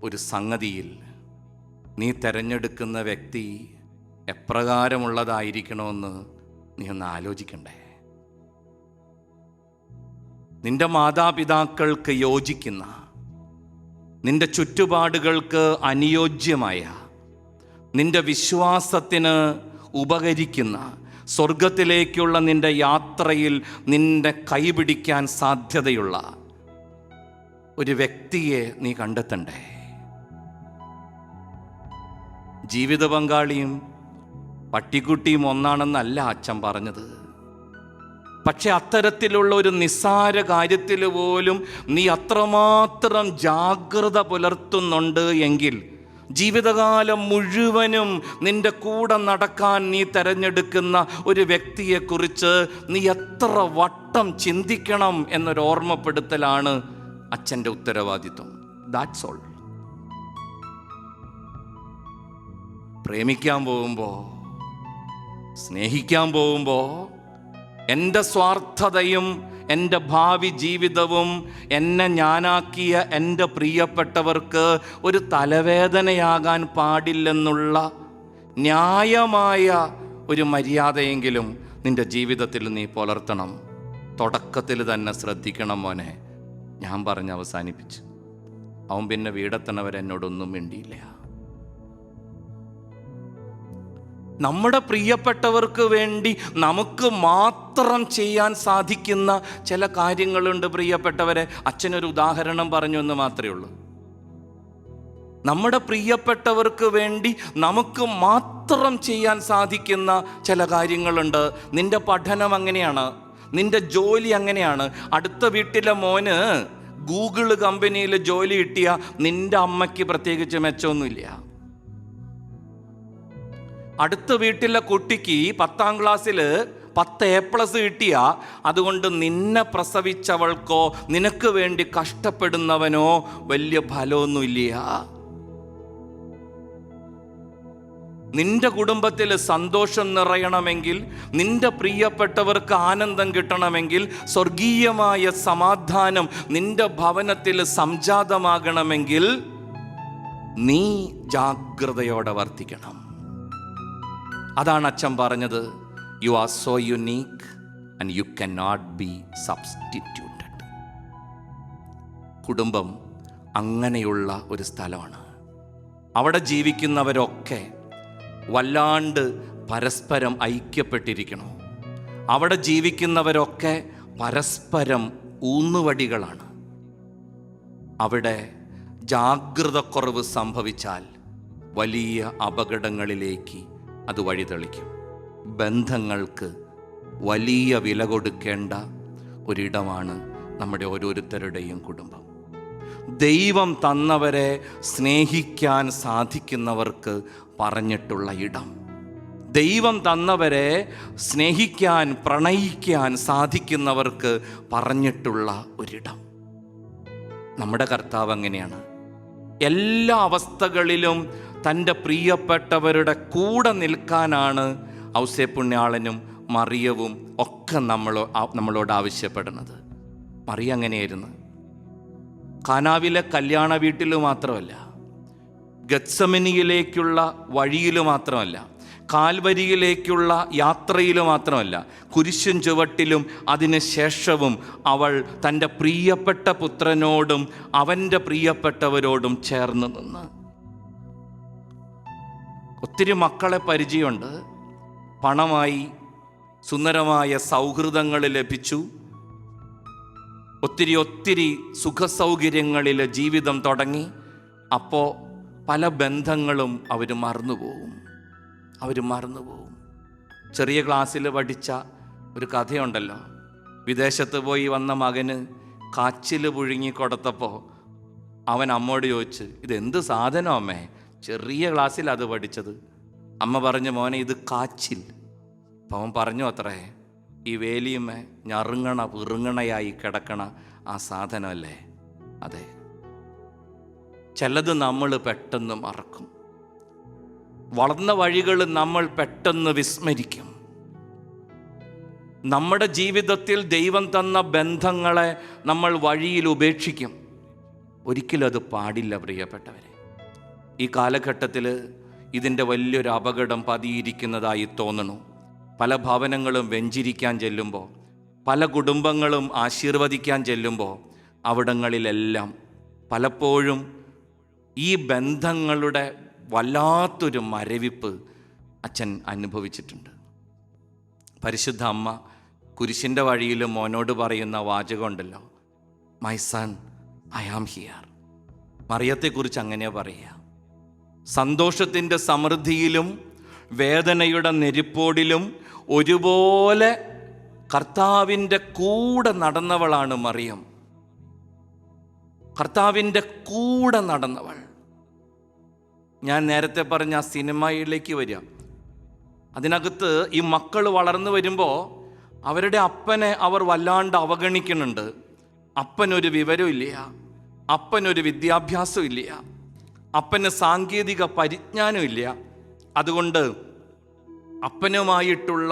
ഒരു സംഗതിയിൽ നീ തിരഞ്ഞെടുക്കുന്ന വ്യക്തി എപ്രകാരമുള്ളതായിരിക്കണമെന്ന് നീ ഒന്ന് ആലോചിക്കണ്ടേ? നിന്റെ മാതാപിതാക്കൾക്ക് യോജിക്കുന്ന, നിന്റെ ചുറ്റുപാടുകൾക്ക് അനുയോജ്യമായ, നിന്റെ വിശ്വാസത്തിന് ഉപകരിക്കുന്ന, സ്വർഗത്തിലേക്കുള്ള നിന്റെ യാത്രയിൽ നിന്റെ കൈപിടിക്കാൻ സാധ്യതയുള്ള ഒരു വ്യക്തിയെ നീ കണ്ടെത്തണ്ടേ? ജീവിത പങ്കാളിയും പട്ടിക്കുട്ടിയും ഒന്നാണെന്നല്ല അച്ഛൻ പറഞ്ഞത്. പക്ഷെ അത്തരത്തിലുള്ള ഒരു നിസ്സാര കാര്യത്തിൽ പോലും നീ അത്രമാത്രം ജാഗ്രത പുലർത്തുന്നുണ്ട് എങ്കിൽ ജീവിതകാലം മുഴുവനും നിന്റെ കൂടെ നടക്കാൻ നീ തിരഞ്ഞെടുക്കുന്ന ഒരു വ്യക്തിയെക്കുറിച്ച് നീ എത്ര വട്ടം ചിന്തിക്കണം എന്നൊരു ഓർമ്മപ്പെടുത്തലാണ് അച്ഛൻ്റെ ഉത്തരവാദിത്വം. That's all. പ്രേമിക്കാൻ പോകുമ്പോൾ, സ്നേഹിക്കാൻ പോകുമ്പോൾ എൻ്റെ സ്വാർത്ഥതയും എൻ്റെ ഭാവി ജീവിതവും എന്നെ ഞാനാക്കിയ എൻ്റെ പ്രിയപ്പെട്ടവർക്ക് ഒരു തലവേദനയാകാൻ പാടില്ലെന്നുള്ള ന്യായമായ ഒരു മര്യാദയെങ്കിലും നിൻ്റെ ജീവിതത്തിൽ നീ പുലർത്തണം. തുടക്കത്തിൽ തന്നെ ശ്രദ്ധിക്കണം മോനെ. ഞാൻ പറഞ്ഞ് അവസാനിപ്പിച്ചു. അവൻ പിന്നെ വീടെത്തണവരെന്നോടൊന്നും മിണ്ടിയില്ല. നമ്മുടെ പ്രിയപ്പെട്ടവർക്ക് വേണ്ടി നമുക്ക് മാത്രം ചെയ്യാൻ സാധിക്കുന്ന ചില കാര്യങ്ങളുണ്ട് പ്രിയപ്പെട്ടവരെ. അച്ഛനൊരു ഉദാഹരണം പറഞ്ഞു എന്ന് മാത്രമേ ഉള്ളൂ. നമ്മുടെ പ്രിയപ്പെട്ടവർക്ക് വേണ്ടി നമുക്ക് മാത്രം ചെയ്യാൻ സാധിക്കുന്ന ചില കാര്യങ്ങളുണ്ട്. നിന്റെ പഠനം അങ്ങനെയാണ്, നിന്റെ ജോലി അങ്ങനെയാണ്. അടുത്ത വീട്ടിലെ മോന് ഗൂഗിൾ കമ്പനിയിൽ ജോലി കിട്ടിയ നിന്റെ അമ്മയ്ക്ക് പ്രത്യേകിച്ച് മെച്ചമൊന്നുമില്ല. അടുത്ത വീട്ടിലെ കുട്ടിക്ക് 10ാം ക്ലാസ്സിൽ 10 A+ കിട്ടിയ അതുകൊണ്ട് നിന്നെ പ്രസവിച്ചവൾക്കോ നിനക്ക് വേണ്ടി കഷ്ടപ്പെടുന്നവനോ വലിയ ഫലമൊന്നുമില്ല. നിന്റെ കുടുംബത്തിൽ സന്തോഷം നിറയണമെങ്കിൽ, നിന്റെ പ്രിയപ്പെട്ടവർക്ക് ആനന്ദം കിട്ടണമെങ്കിൽ, സ്വർഗീയമായ സമാധാനം നിന്റെ ഭവനത്തിൽ സംജാതമാകണമെങ്കിൽ നീ ജാഗ്രതയോടെ വർത്തിക്കണം. അതാണ് അച്ഛൻ പറഞ്ഞത്, you are so unique and you can not be substituted. കുടുംബം അങ്ങനെയുള്ള ഒരു സ്ഥലമാണ്. അവിടെ ജീവിക്കുന്നവരൊക്കെ വല്ലാണ്ട് പരസ്പരം ഐക്യപ്പെട്ടിരിക്കണം. അവിടെ ജീവിക്കുന്നവരൊക്കെ പരസ്പരം ഊന്നുവടികളാണ്. അവിടെ ജാഗ്രതക്കുറവ് സംഭവിച്ചാൽ വലിയ അപകടങ്ങളിലേക്ക് അത് വഴിതെളിക്കും. ബന്ധങ്ങൾക്ക് വലിയ വില കൊടുക്കേണ്ട ഒരിടമാണ് നമ്മുടെ ഓരോരുത്തരുടെയും കുടുംബം. ദൈവം തന്നവരെ സ്നേഹിക്കാൻ സാധിക്കുന്നവർക്ക് പറഞ്ഞിട്ടുള്ള ഇടം, ദൈവം തന്നവരെ സ്നേഹിക്കാൻ പ്രണയിക്കാൻ സാധിക്കുന്നവർക്ക് പറഞ്ഞിട്ടുള്ള ഒരിടം. നമ്മുടെ കർത്താവ് അങ്ങനെയാണ്. എല്ലാ അവസ്ഥകളിലും തൻ്റെ പ്രിയപ്പെട്ടവരുടെ കൂടെ നിൽക്കാനാണ് ഔസേപ്പുണ്യാളനും മറിയവും ഒക്കെ നമ്മളോട് ആവശ്യപ്പെടുന്നത്. മറിയ അങ്ങനെയായിരുന്നു. കാനാവിലെ കല്യാണ വീട്ടിൽ മാത്രമല്ല, ഗത്സമനിയിലേക്കുള്ള വഴിയിൽ മാത്രമല്ല, കാൽവരിയിലേക്കുള്ള യാത്രയിൽ മാത്രമല്ല, കുരിശും ചുവട്ടിലും അതിന് ശേഷവും അവൾ തൻ്റെ പ്രിയപ്പെട്ട പുത്രനോടും അവൻ്റെ പ്രിയപ്പെട്ടവരോടും ചേർന്ന് നിന്ന് ഒത്തിരി മക്കളെ പരിചയമുണ്ട്. പണമായി, സുന്ദരമായ സൗഹൃദങ്ങൾ ലഭിച്ചു, ഒത്തിരി സുഖസൗകര്യങ്ങളിൽ ജീവിതം തുടങ്ങി. അപ്പോൾ പല ബന്ധങ്ങളും അവർ മറന്നുപോകും. ചെറിയ ക്ലാസ്സിൽ പഠിച്ച ഒരു കഥയുണ്ടല്ലോ. വിദേശത്ത് പോയി വന്ന മകന് കാച്ചിൽ പുഴുങ്ങി കൊടുത്തപ്പോൾ അവൻ അമ്മയോട് ചോദിച്ചു, ഇതെന്ത് സാധനം അമ്മേ? ചെറിയ ക്ലാസ്സിൽ അത് പഠിച്ചത്. അമ്മ പറഞ്ഞു, മോനെ ഇത് കാച്ചിൽ. അപ്പം അവൻ പറഞ്ഞു അത്രേ, ഈ വേലിയുമേ ഞറുങ്ങണ പിറുങ്ങണയായി കിടക്കണ ആ സാധനമല്ലേ? അതെ. ചിലത് നമ്മൾ പെട്ടെന്ന് മറക്കും. വളർന്ന വഴികൾ നമ്മൾ പെട്ടെന്ന് വിസ്മരിക്കും. നമ്മുടെ ജീവിതത്തിൽ ദൈവം തന്ന ബന്ധങ്ങളെ നമ്മൾ വഴിയിൽ ഉപേക്ഷിക്കും. ഒരിക്കലും അത് പാടില്ല പ്രിയപ്പെട്ടവരെ. ഈ കാലഘട്ടത്തിൽ ഇതിൻ്റെ വലിയൊരു അപകടം പതിയിരിക്കുന്നതായി തോന്നുന്നു. പല ഭവനങ്ങളും വെഞ്ചിരിക്കാൻ ചെല്ലുമ്പോൾ, പല കുടുംബങ്ങളും ആശീർവദിക്കാൻ ചെല്ലുമ്പോൾ, അവിടങ്ങളിലെല്ലാം പലപ്പോഴും ഈ ബന്ധങ്ങളുടെ വല്ലാത്തൊരു മരവിപ്പ് അച്ഛൻ അനുഭവിച്ചിട്ടുണ്ട്. പരിശുദ്ധ അമ്മ കുരിശിൻ്റെ വഴിയിൽ മോനോട് പറയുന്ന വാചകമുണ്ടല്ലോ, my son I am here. മറിയത്തെക്കുറിച്ച് അങ്ങനെ പറയുക. സന്തോഷത്തിൻ്റെ സമൃദ്ധിയിലും വേദനയുടെ നെരിപ്പോടിലും ഒരുപോലെ കർത്താവിൻ്റെ കൂടെ നടന്നവളാണ് മറിയം. കർത്താവിൻ്റെ കൂടെ നടന്നവൾ. ഞാൻ നേരത്തെ പറഞ്ഞ ആ സിനിമയിലേക്ക് വരിക. അതിനകത്ത് ഈ മക്കൾ വളർന്നു വരുമ്പോൾ അവരുടെ അപ്പനെ അവർ വല്ലാണ്ട് അവഗണിക്കുന്നുണ്ട്. അപ്പനൊരു വിവരമില്ല, അപ്പനൊരു വിദ്യാഭ്യാസം ഇല്ല, അപ്പന് സാങ്കേതിക പരിജ്ഞാനം ഇല്ല. അതുകൊണ്ട് അപ്പനുമായിട്ടുള്ള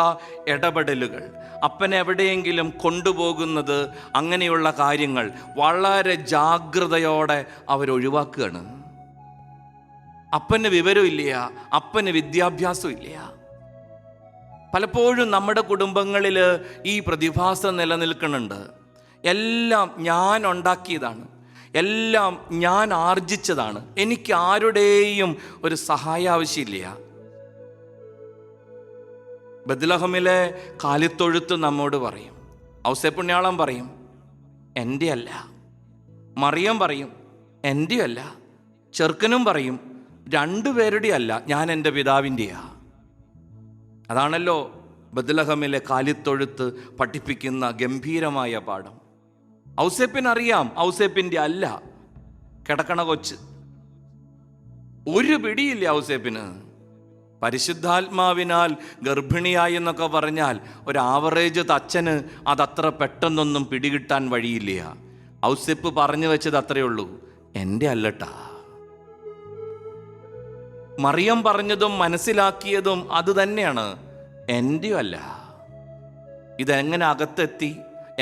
ഇടപെടലുകൾ, അപ്പനെ എവിടെയെങ്കിലും കൊണ്ടുപോകുന്നത്, അങ്ങനെയുള്ള കാര്യങ്ങൾ വളരെ ജാഗ്രതയോടെ അവരൊഴിവാക്കുകയാണ്. അപ്പന് വിവരമില്ല, അപ്പന് വിദ്യാഭ്യാസം ഇല്ല. പലപ്പോഴും നമ്മുടെ കുടുംബങ്ങളിൽ ഈ പ്രതിഭാസം നിലനിൽക്കുന്നുണ്ട്. എല്ലാം ഞാൻ ഉണ്ടാക്കിയതാണ്, എല്ലാം ഞാൻ ആർജിച്ചതാണ്, എനിക്ക് ആരുടെയും ഒരു സഹായം ആവശ്യമില്ല. ബത്ലഹമിലെ കാലിത്തൊഴുത്ത് നമ്മോട് പറയും, ഔസേപ്പുണ്യാളം പറയും എൻ്റെ അല്ല, മറിയം പറയും എൻ്റെ അല്ല, ചെറുക്കനും പറയും രണ്ടുപേരുടെ അല്ല, ഞാൻ എൻ്റെ പിതാവിൻ്റെയാ. അതാണല്ലോ ബത്ലഹമിലെ കാലിത്തൊഴുത്ത് പഠിപ്പിക്കുന്ന ഗംഭീരമായ പാഠം. ഔസേപ്പിനറിയാം ഔസേപ്പിൻ്റെ അല്ല, കിടക്കണ കൊച്ച്. ഒരു പിടിയില്ല ഔസേപ്പിന്. പരിശുദ്ധാത്മാവിനാൽ ഗർഭിണിയായി എന്നൊക്കെ പറഞ്ഞാൽ ഒരു ആവറേജ് തച്ചന് അതത്ര പെട്ടെന്നൊന്നും പിടികിട്ടാൻ വഴിയില്ല. ഔസേപ്പ് പറഞ്ഞു വെച്ചത് അത്രയേ ഉള്ളൂ, എൻ്റെ അല്ലട്ടാ. മറിയം പറഞ്ഞതും മനസ്സിലാക്കിയതും അത് തന്നെയാണ്, എൻ്റെ അല്ല. ഇതെങ്ങനെ അകത്തെത്തി,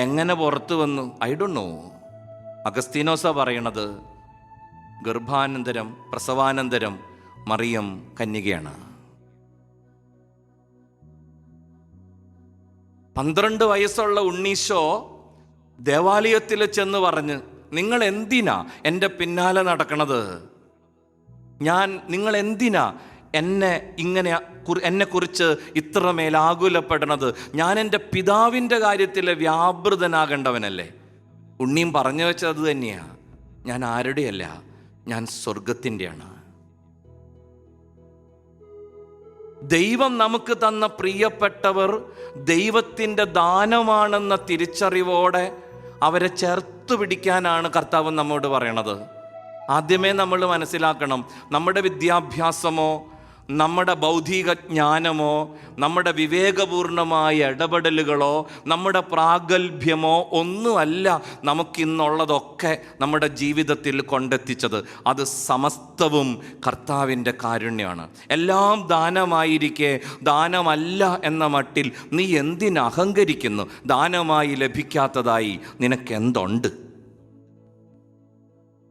എങ്ങനെ പുറത്തു വന്നു, ഐ ഡോണ്ട് നോ. അഗസ്തീനോസ പറയണത് ഗർഭാനന്തരം, പ്രസവാനന്തരം മറിയം കന്യകയാണ്. 12 വയസ്സുള്ള ഉണ്ണീശോ ദേവാലയത്തിൽ ചെന്ന് പറഞ്ഞ്, നിങ്ങൾ എന്തിനാ എൻ്റെ പിന്നാലെ നടക്കണത്? നിങ്ങൾ എന്തിനാ എന്നെക്കുറിച്ച് ഇത്രമേൽ ആകുലപ്പെടണത്? ഞാൻ എൻ്റെ പിതാവിൻ്റെ കാര്യത്തിൽ വ്യാപൃതനാകേണ്ടവനല്ലേ? ഉണ്ണിയും പറഞ്ഞു വെച്ചത് അത് തന്നെയാ, ഞാൻ ആരുടെയല്ല, ഞാൻ സ്വർഗത്തിൻ്റെയാണ്. ദൈവം നമുക്ക് തന്ന പ്രിയപ്പെട്ടവർ ദൈവത്തിൻ്റെ ദാനമാണെന്ന തിരിച്ചറിവോടെ അവരെ ചേർത്ത് പിടിക്കാനാണ് കർത്താവ് നമ്മോട് പറയണത്. ആദ്യമേ നമ്മൾ മനസ്സിലാക്കണം, നമ്മുടെ വിദ്യാഭ്യാസമോ നമ്മുടെ ബൗദ്ധിക ജ്ഞാനമോ നമ്മുടെ വിവേകപൂർണമായ ഇടപെടലുകളോ നമ്മുടെ പ്രാഗൽഭ്യമോ ഒന്നുമല്ല നമുക്കിന്നുള്ളതൊക്കെ നമ്മുടെ ജീവിതത്തിൽ കൊണ്ടെത്തിച്ചത്. അത് സമസ്തവും കർത്താവിൻ്റെ കാരുണ്യമാണ്. എല്ലാം ദാനമായിരിക്കെ ദാനമല്ല എന്ന മട്ടിൽ നീ എന്തിനഹങ്കരിക്കുന്നു? ദാനമായി ലഭിക്കാത്തതായി നിനക്കെന്തുണ്ട്?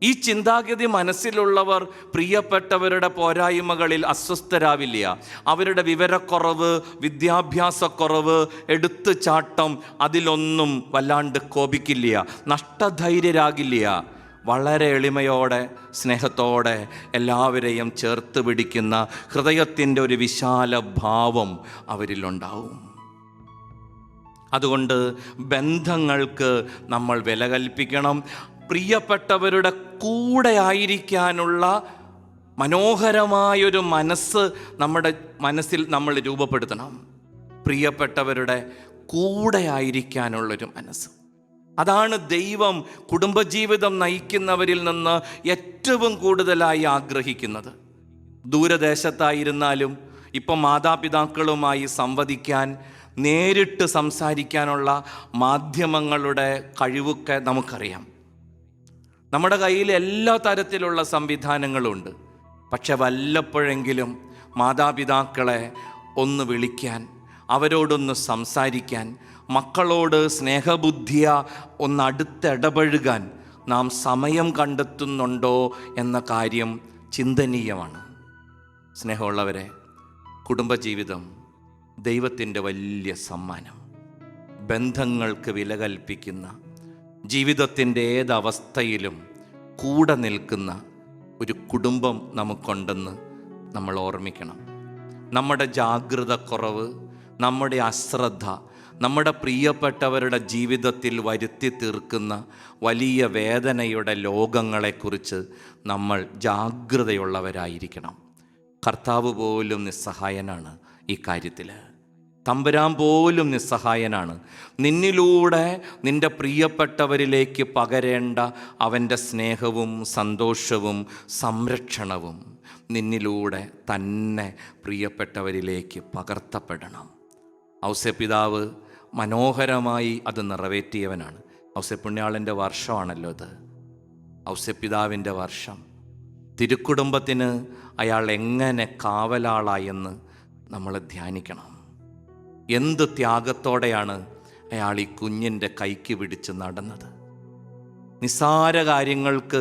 ഈ ചിന്താഗതി മനസ്സിലുള്ളവർ പ്രിയപ്പെട്ടവരുടെ പോരായ്മകളിൽ അസ്വസ്ഥരാവില്ല. അവരുടെ വിവരക്കുറവ്, വിദ്യാഭ്യാസക്കുറവ്, എടുത്തുചാട്ടം അതിലൊന്നും വല്ലാണ്ട് കോപിക്കില്ല, നഷ്ടധൈര്യരാകില്ല. വളരെ എളിമയോടെ സ്നേഹത്തോടെ എല്ലാവരെയും ചേർത്ത് പിടിക്കുന്ന ഹൃദയത്തിൻ്റെ ഒരു വിശാല ഭാവം അവരിലുണ്ടാവും. അതുകൊണ്ട് ബന്ധങ്ങൾക്ക് നമ്മൾ വില കൽപ്പിക്കണം. പ്രിയപ്പെട്ടവരുടെ കൂടെ ആയിരിക്കാനുള്ള മനോഹരമായൊരു മനസ്സ് നമ്മുടെ മനസ്സിൽ നമ്മൾ രൂപപ്പെടുത്തണം. പ്രിയപ്പെട്ടവരുടെ കൂടെ ആയിരിക്കാനുള്ളൊരു മനസ്സ്. അതാണ് ദൈവം കുടുംബജീവിതം നയിക്കുന്നവരിൽ നിന്ന് ഏറ്റവും കൂടുതലായി ആഗ്രഹിക്കുന്നത്. ദൂരദേശത്തായിരുന്നാലും ഇപ്പം മാതാപിതാക്കളുമായി സംവദിക്കാൻ, നേരിട്ട് സംസാരിക്കാനുള്ള മാധ്യമങ്ങളുടെ കഴിവൊക്കെ നമുക്കറിയാം. നമ്മുടെ കയ്യിൽ എല്ലാ തരത്തിലുള്ള സംവിധാനങ്ങളുണ്ട്. പക്ഷെ വല്ലപ്പോഴെങ്കിലും മാതാപിതാക്കളെ ഒന്ന് വിളിക്കാൻ, അവരോടൊന്ന് സംസാരിക്കാൻ, മക്കളോട് സ്നേഹബുദ്ധിയ ഒന്ന് അടുത്തിടപഴകാൻ നാം സമയം കണ്ടെത്തുന്നുണ്ടോ എന്ന കാര്യം ചിന്തനീയമാണ്. സ്നേഹമുള്ളവരെ, കുടുംബജീവിതം ദൈവത്തിൻ്റെ വലിയ സമ്മാനം. ബന്ധങ്ങൾക്ക് വില കൽപ്പിക്കുന്ന, ജീവിതത്തിൻ്റെ ഏതവസ്ഥയിലും കൂടെ നിൽക്കുന്ന ഒരു കുടുംബം നമുക്കുണ്ടെന്ന് നമ്മൾ ഓർമ്മിക്കണം. നമ്മുടെ ജാഗ്രത കുറവ്, നമ്മുടെ അശ്രദ്ധ നമ്മുടെ പ്രിയപ്പെട്ടവരുടെ ജീവിതത്തിൽ വരുത്തി തീർക്കുന്ന വലിയ വേദനയുടെ ലോകങ്ങളെക്കുറിച്ച് നമ്മൾ ജാഗ്രതയുള്ളവരായിരിക്കണം. കർത്താവ് പോലും നിസ്സഹായനാണ് ഈ കാര്യത്തിൽ. തമ്പുരാൻ പോലും നിസ്സഹായനാണ്. നിന്നിലൂടെ നിൻ്റെ പ്രിയപ്പെട്ടവരിലേക്ക് പകരേണ്ട അവൻ്റെ സ്നേഹവും സന്തോഷവും സംരക്ഷണവും നിന്നിലൂടെ തന്നെ പ്രിയപ്പെട്ടവരിലേക്ക് പകർത്തപ്പെടണം. ഔസേപ്പിതാവ് മനോഹരമായി അത് നിറവേറ്റിയവനാണ്. ഔസേപ്പുണ്യാളൻ്റെ വർഷമാണല്ലോ ഇത്, ഔസേപ്പിതാവിൻ്റെ വർഷം. തിരുക്കുടുംബത്തിന് അയാൾ എങ്ങനെ കാവലാളായെന്ന് നമ്മൾ ധ്യാനിക്കണം. എന്ത് ത്യാഗത്തോടെയാണ് അയാൾ ഈ കുഞ്ഞിൻ്റെ കൈക്ക് പിടിച്ച് നടന്നത്. നിസ്സാര കാര്യങ്ങൾക്ക്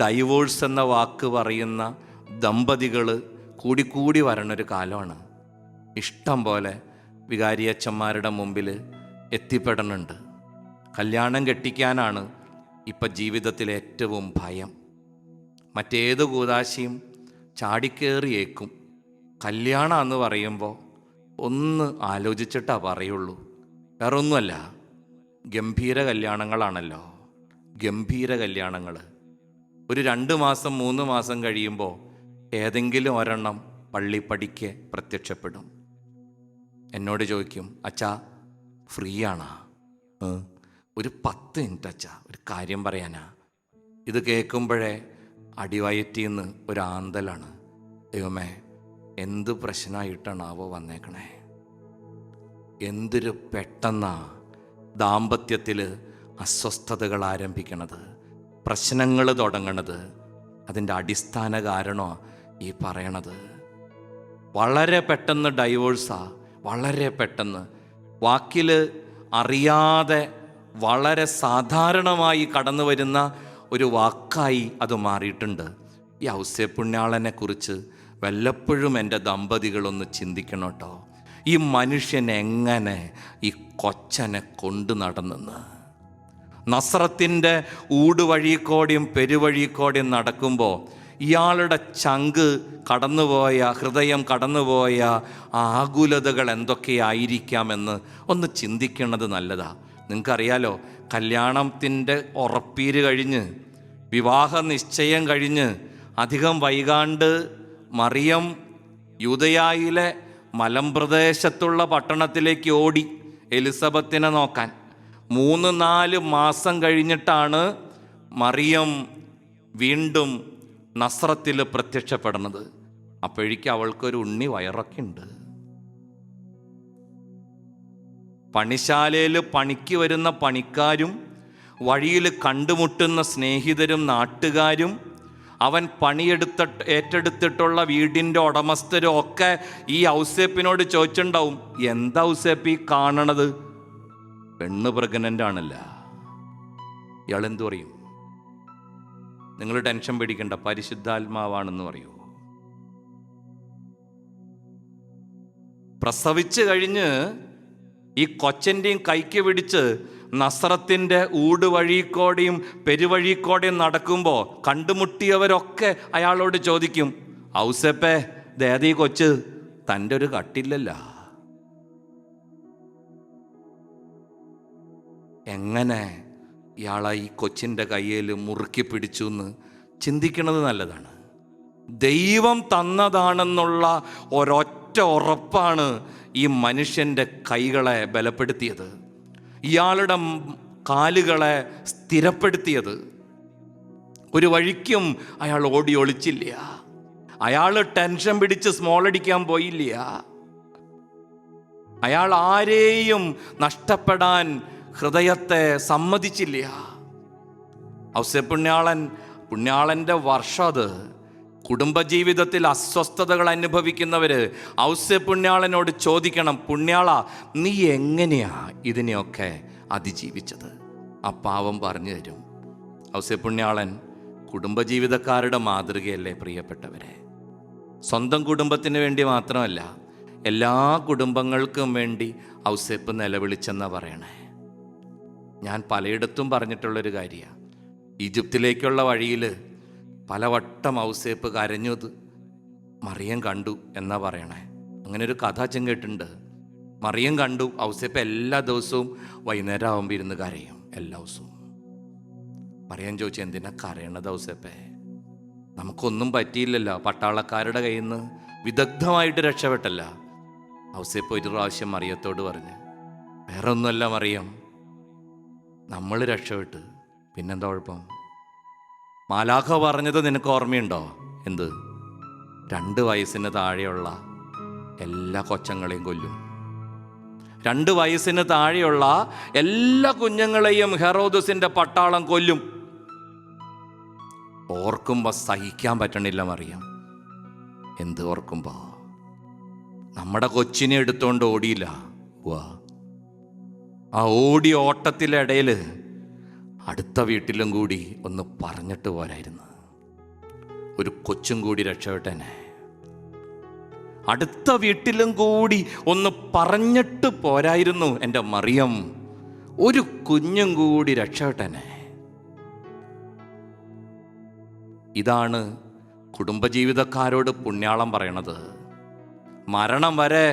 ഡൈവോഴ്സ് എന്ന വാക്ക് പറയുന്ന ദമ്പതികൾ കൂടിക്കൂടി വരണൊരു കാലമാണ്. ഇഷ്ടം പോലെ വികാരിയച്ഛന്മാരുടെ മുമ്പിൽ എത്തിപ്പെടണുണ്ട്. കല്യാണം കെട്ടിക്കാനാണ് ഇപ്പം ജീവിതത്തിലെ ഏറ്റവും ഭയം. മറ്റേത് കൂതാശിയും ചാടിക്കേറിയേക്കും. കല്യാണം എന്ന് പറയുമ്പോൾ ഒന്ന് ആലോചിച്ചിട്ടാ പറയുള്ളൂ. വേറെ ഒന്നുമല്ല, ഗംഭീര കല്യാണങ്ങളാണല്ലോ. ഗംഭീര കല്യാണങ്ങൾ ഒരു 2 മാസം 3 മാസം കഴിയുമ്പോൾ ഏതെങ്കിലും ഒരെണ്ണം പള്ളിപ്പടിക്ക് പ്രത്യക്ഷപ്പെടും. എന്നോട് ചോദിക്കും, അച്ഛാ ഫ്രീ ആണാ? ഒരു 10 മിനിറ്റ് അച്ഛാ, ഒരു കാര്യം പറയാനാ. ഇത് കേൾക്കുമ്പോഴേ അടിവയറ്റിന്ന് ഒരു ആന്തലാണ്. ദൈവമേ, എന്ത് പ്രശ്നമായിട്ടാണാവോ വന്നേക്കണേ. എന്തൊരു പെട്ടെന്നാ ദാമ്പത്യത്തിൽ അസ്വസ്ഥതകൾ ആരംഭിക്കണത്, പ്രശ്നങ്ങൾ തുടങ്ങണത്. അതിൻ്റെ അടിസ്ഥാന കാരണമാണ് ഈ പറയണത്. വളരെ പെട്ടെന്ന് ഡൈവോഴ്സാ, വളരെ പെട്ടെന്ന്. വാക്കിൽ അറിയാതെ വളരെ സാധാരണമായി കടന്നു വരുന്ന ഒരു വാക്കായി അത് മാറിയിട്ടുണ്ട്. ഈ ഔസേപ്പുണ്യാളനെ കുറിച്ച് വല്ലപ്പോഴും എൻ്റെ ദമ്പതികളൊന്ന് ചിന്തിക്കണം കേട്ടോ. ഈ മനുഷ്യൻ എങ്ങനെ ഈ കൊച്ചനെ കൊണ്ടു നടന്നെന്ന്. നസ്രത്തിൻ്റെ ഊടുവഴിക്കോടെയും പെരുവഴിക്കോടെയും നടക്കുമ്പോൾ ഇയാളുടെ ചങ്ക് കടന്നുപോയ, ഹൃദയം കടന്നുപോയ ആകുലതകൾ എന്തൊക്കെയായിരിക്കാമെന്ന് ഒന്ന് ചിന്തിക്കുന്നത് നല്ലതാണ്. നിങ്ങൾക്കറിയാലോ, കല്യാണത്തിൻ്റെ ഉറപ്പീര് കഴിഞ്ഞ്, വിവാഹ നിശ്ചയം കഴിഞ്ഞ് അധികം വൈകാണ്ട് മറിയം യൂദയായിലെ മലമ്പ്രദേശത്തുള്ള പട്ടണത്തിലേക്ക് ഓടി എലിസബത്തിനെ നോക്കാൻ. 3-4 മാസം കഴിഞ്ഞിട്ടാണ് മറിയം വീണ്ടും നസ്രത്തിൽ പ്രത്യക്ഷപ്പെടുന്നത്. അപ്പോഴേക്കും അവൾക്കൊരു ഉണ്ണി വയറൊക്കെ ഉണ്ട്. പണിശാലയിൽ പണിക്ക് വരുന്ന പണിക്കാരും, വഴിയിൽ കണ്ടുമുട്ടുന്ന സ്നേഹിതരും നാട്ടുകാരും, അവൻ ഏറ്റെടുത്തിട്ടുള്ള വീടിൻ്റെ ഉടമസ്ഥരും ഒക്കെ ഈ ഔസേപ്പിനോട് ചോദിച്ചിട്ടുണ്ടാവും, എന്താ ഔസേപ്പ് ഈ കാണണത്? പെണ്ണ് പ്രഗ്നൻ്റ് ആണല്ല. ഇയാളെന്തു പറയും? നിങ്ങൾ ടെൻഷൻ പിടിക്കണ്ട, പരിശുദ്ധാത്മാവാണെന്ന് പറയൂ. പ്രസവിച്ച് കഴിഞ്ഞ് ഈ കൊച്ചൻ്റെയും കൈക്ക് പിടിച്ച് നസ്രത്തിൻ്റെ ഊടുവഴിക്കോടെയും പെരുവഴിക്കോടെയും നടക്കുമ്പോൾ കണ്ടുമുട്ടിയവരൊക്കെ അയാളോട് ചോദിക്കും, ഔസേപ്പേ ദേദീ കൊച്ച് തൻ്റെ ഒരു കട്ടില്ലല്ലോ. എങ്ങനെ ഇയാളെ ഈ കൊച്ചിൻ്റെ കയ്യിൽ മുറുക്കി പിടിച്ചു എന്ന് ചിന്തിക്കുന്നത് നല്ലതാണ്. ദൈവം തന്നതാണെന്നുള്ള ഒരൊറ്റ ഉറപ്പാണ് ഈ മനുഷ്യൻ്റെ കൈകളെ ബലപ്പെടുത്തിയത്, ഇയാളുടെ കാലുകളെ സ്ഥിരപ്പെടുത്തിയത്. ഒരു വഴിക്കും അയാൾ ഓടി ഒളിച്ചില്ല, അയാൾ ടെൻഷൻ പിടിച്ച് സ്മോളടിക്കാൻ പോയില്ല, അയാൾ ആരെയും നഷ്ടപ്പെടാൻ ഹൃദയത്തെ സമ്മതിച്ചില്ല. പുണ്യാളൻ്റെ വർഷം അത്. കുടുംബജീവിതത്തിൽ അസ്വസ്ഥതകൾ അനുഭവിക്കുന്നവർ പുണ്യാളനോട് ചോദിക്കണം, പുണ്യാള നീ എങ്ങനെയാ ഇതിനെയൊക്കെ അതിജീവിച്ചത്? ആ പാവം പറഞ്ഞു തരും. പുണ്യാളൻ കുടുംബജീവിതക്കാരുടെ മാതൃകയല്ലേ പ്രിയപ്പെട്ടവരെ? സ്വന്തം കുടുംബത്തിന് വേണ്ടി മാത്രമല്ല, എല്ലാ കുടുംബങ്ങൾക്കും വേണ്ടി ഔസേപ്പ് നിലവിളിച്ചെന്നാ പറയണേ. ഞാൻ പലയിടത്തും പറഞ്ഞിട്ടുള്ളൊരു കാര്യമാണ്, ഈജിപ്തിലേക്കുള്ള വഴിയിൽ പലവട്ടം ഔസേപ്പ് കരഞ്ഞത് മറിയം കണ്ടു എന്നാ പറയണേ. അങ്ങനെ ഒരു കഥ അച്ഛൻ കേട്ടിട്ടുണ്ട്. മറിയം കണ്ടു, ഔസേപ്പ് എല്ലാ ദിവസവും വൈകുന്നേരം ആകുമ്പോൾ ഇരുന്ന് കരയും, എല്ലാ ദിവസവും. മറിയം ചോദിച്ചു, എന്തിനാ കരയണത് ഔസേപ്പേ? നമുക്കൊന്നും പറ്റിയില്ലല്ലോ, പട്ടാളക്കാരുടെ കയ്യിൽ നിന്ന് വിദഗ്ധമായിട്ട് രക്ഷപ്പെട്ടല്ല. ഔസേപ്പ് ഒരു പ്രാവശ്യം മറിയത്തോട് പറഞ്ഞ്, വേറെ ഒന്നുമല്ല മറിയം, നമ്മൾ രക്ഷപ്പെട്ട് പിന്നെന്താ കുഴപ്പം? മാലാഖ പറഞ്ഞത് നിനക്ക് ഓർമ്മയുണ്ടോ? എന്ത്? 2 വയസ്സിന് താഴെയുള്ള എല്ലാ കൊച്ചങ്ങളെയും കൊല്ലും, 2 വയസ്സിന് താഴെയുള്ള എല്ലാ കുഞ്ഞുങ്ങളെയും ഹെറോദസിന്റെ പട്ടാളം കൊല്ലും. ഓർക്കുമ്പോൾ സഹിക്കാൻ പറ്റണില്ല മറിയം. എന്ത് ഓർക്കുമ്പോ? നമ്മുടെ കൊച്ചിനെ എടുത്തോണ്ട് ഓടിയില്ല. ആ ഓടിയ ഓട്ടത്തിലിടയിൽ അടുത്ത വീട്ടിലും കൂടി ഒന്ന് പറഞ്ഞിട്ട് പോരായിരുന്നു, ഒരു കൊച്ചും കൂടി രക്ഷപ്പെട്ടനെ. അടുത്ത വീട്ടിലും കൂടി ഒന്ന് പറഞ്ഞിട്ട് പോരായിരുന്നു എൻ്റെ മറിയം, ഒരു കുഞ്ഞും കൂടി രക്ഷപ്പെട്ടനെ. ഇതാണ് കുടുംബജീവിതക്കാരോട് പുണ്യാളം പറയണത്. മരണം വരെ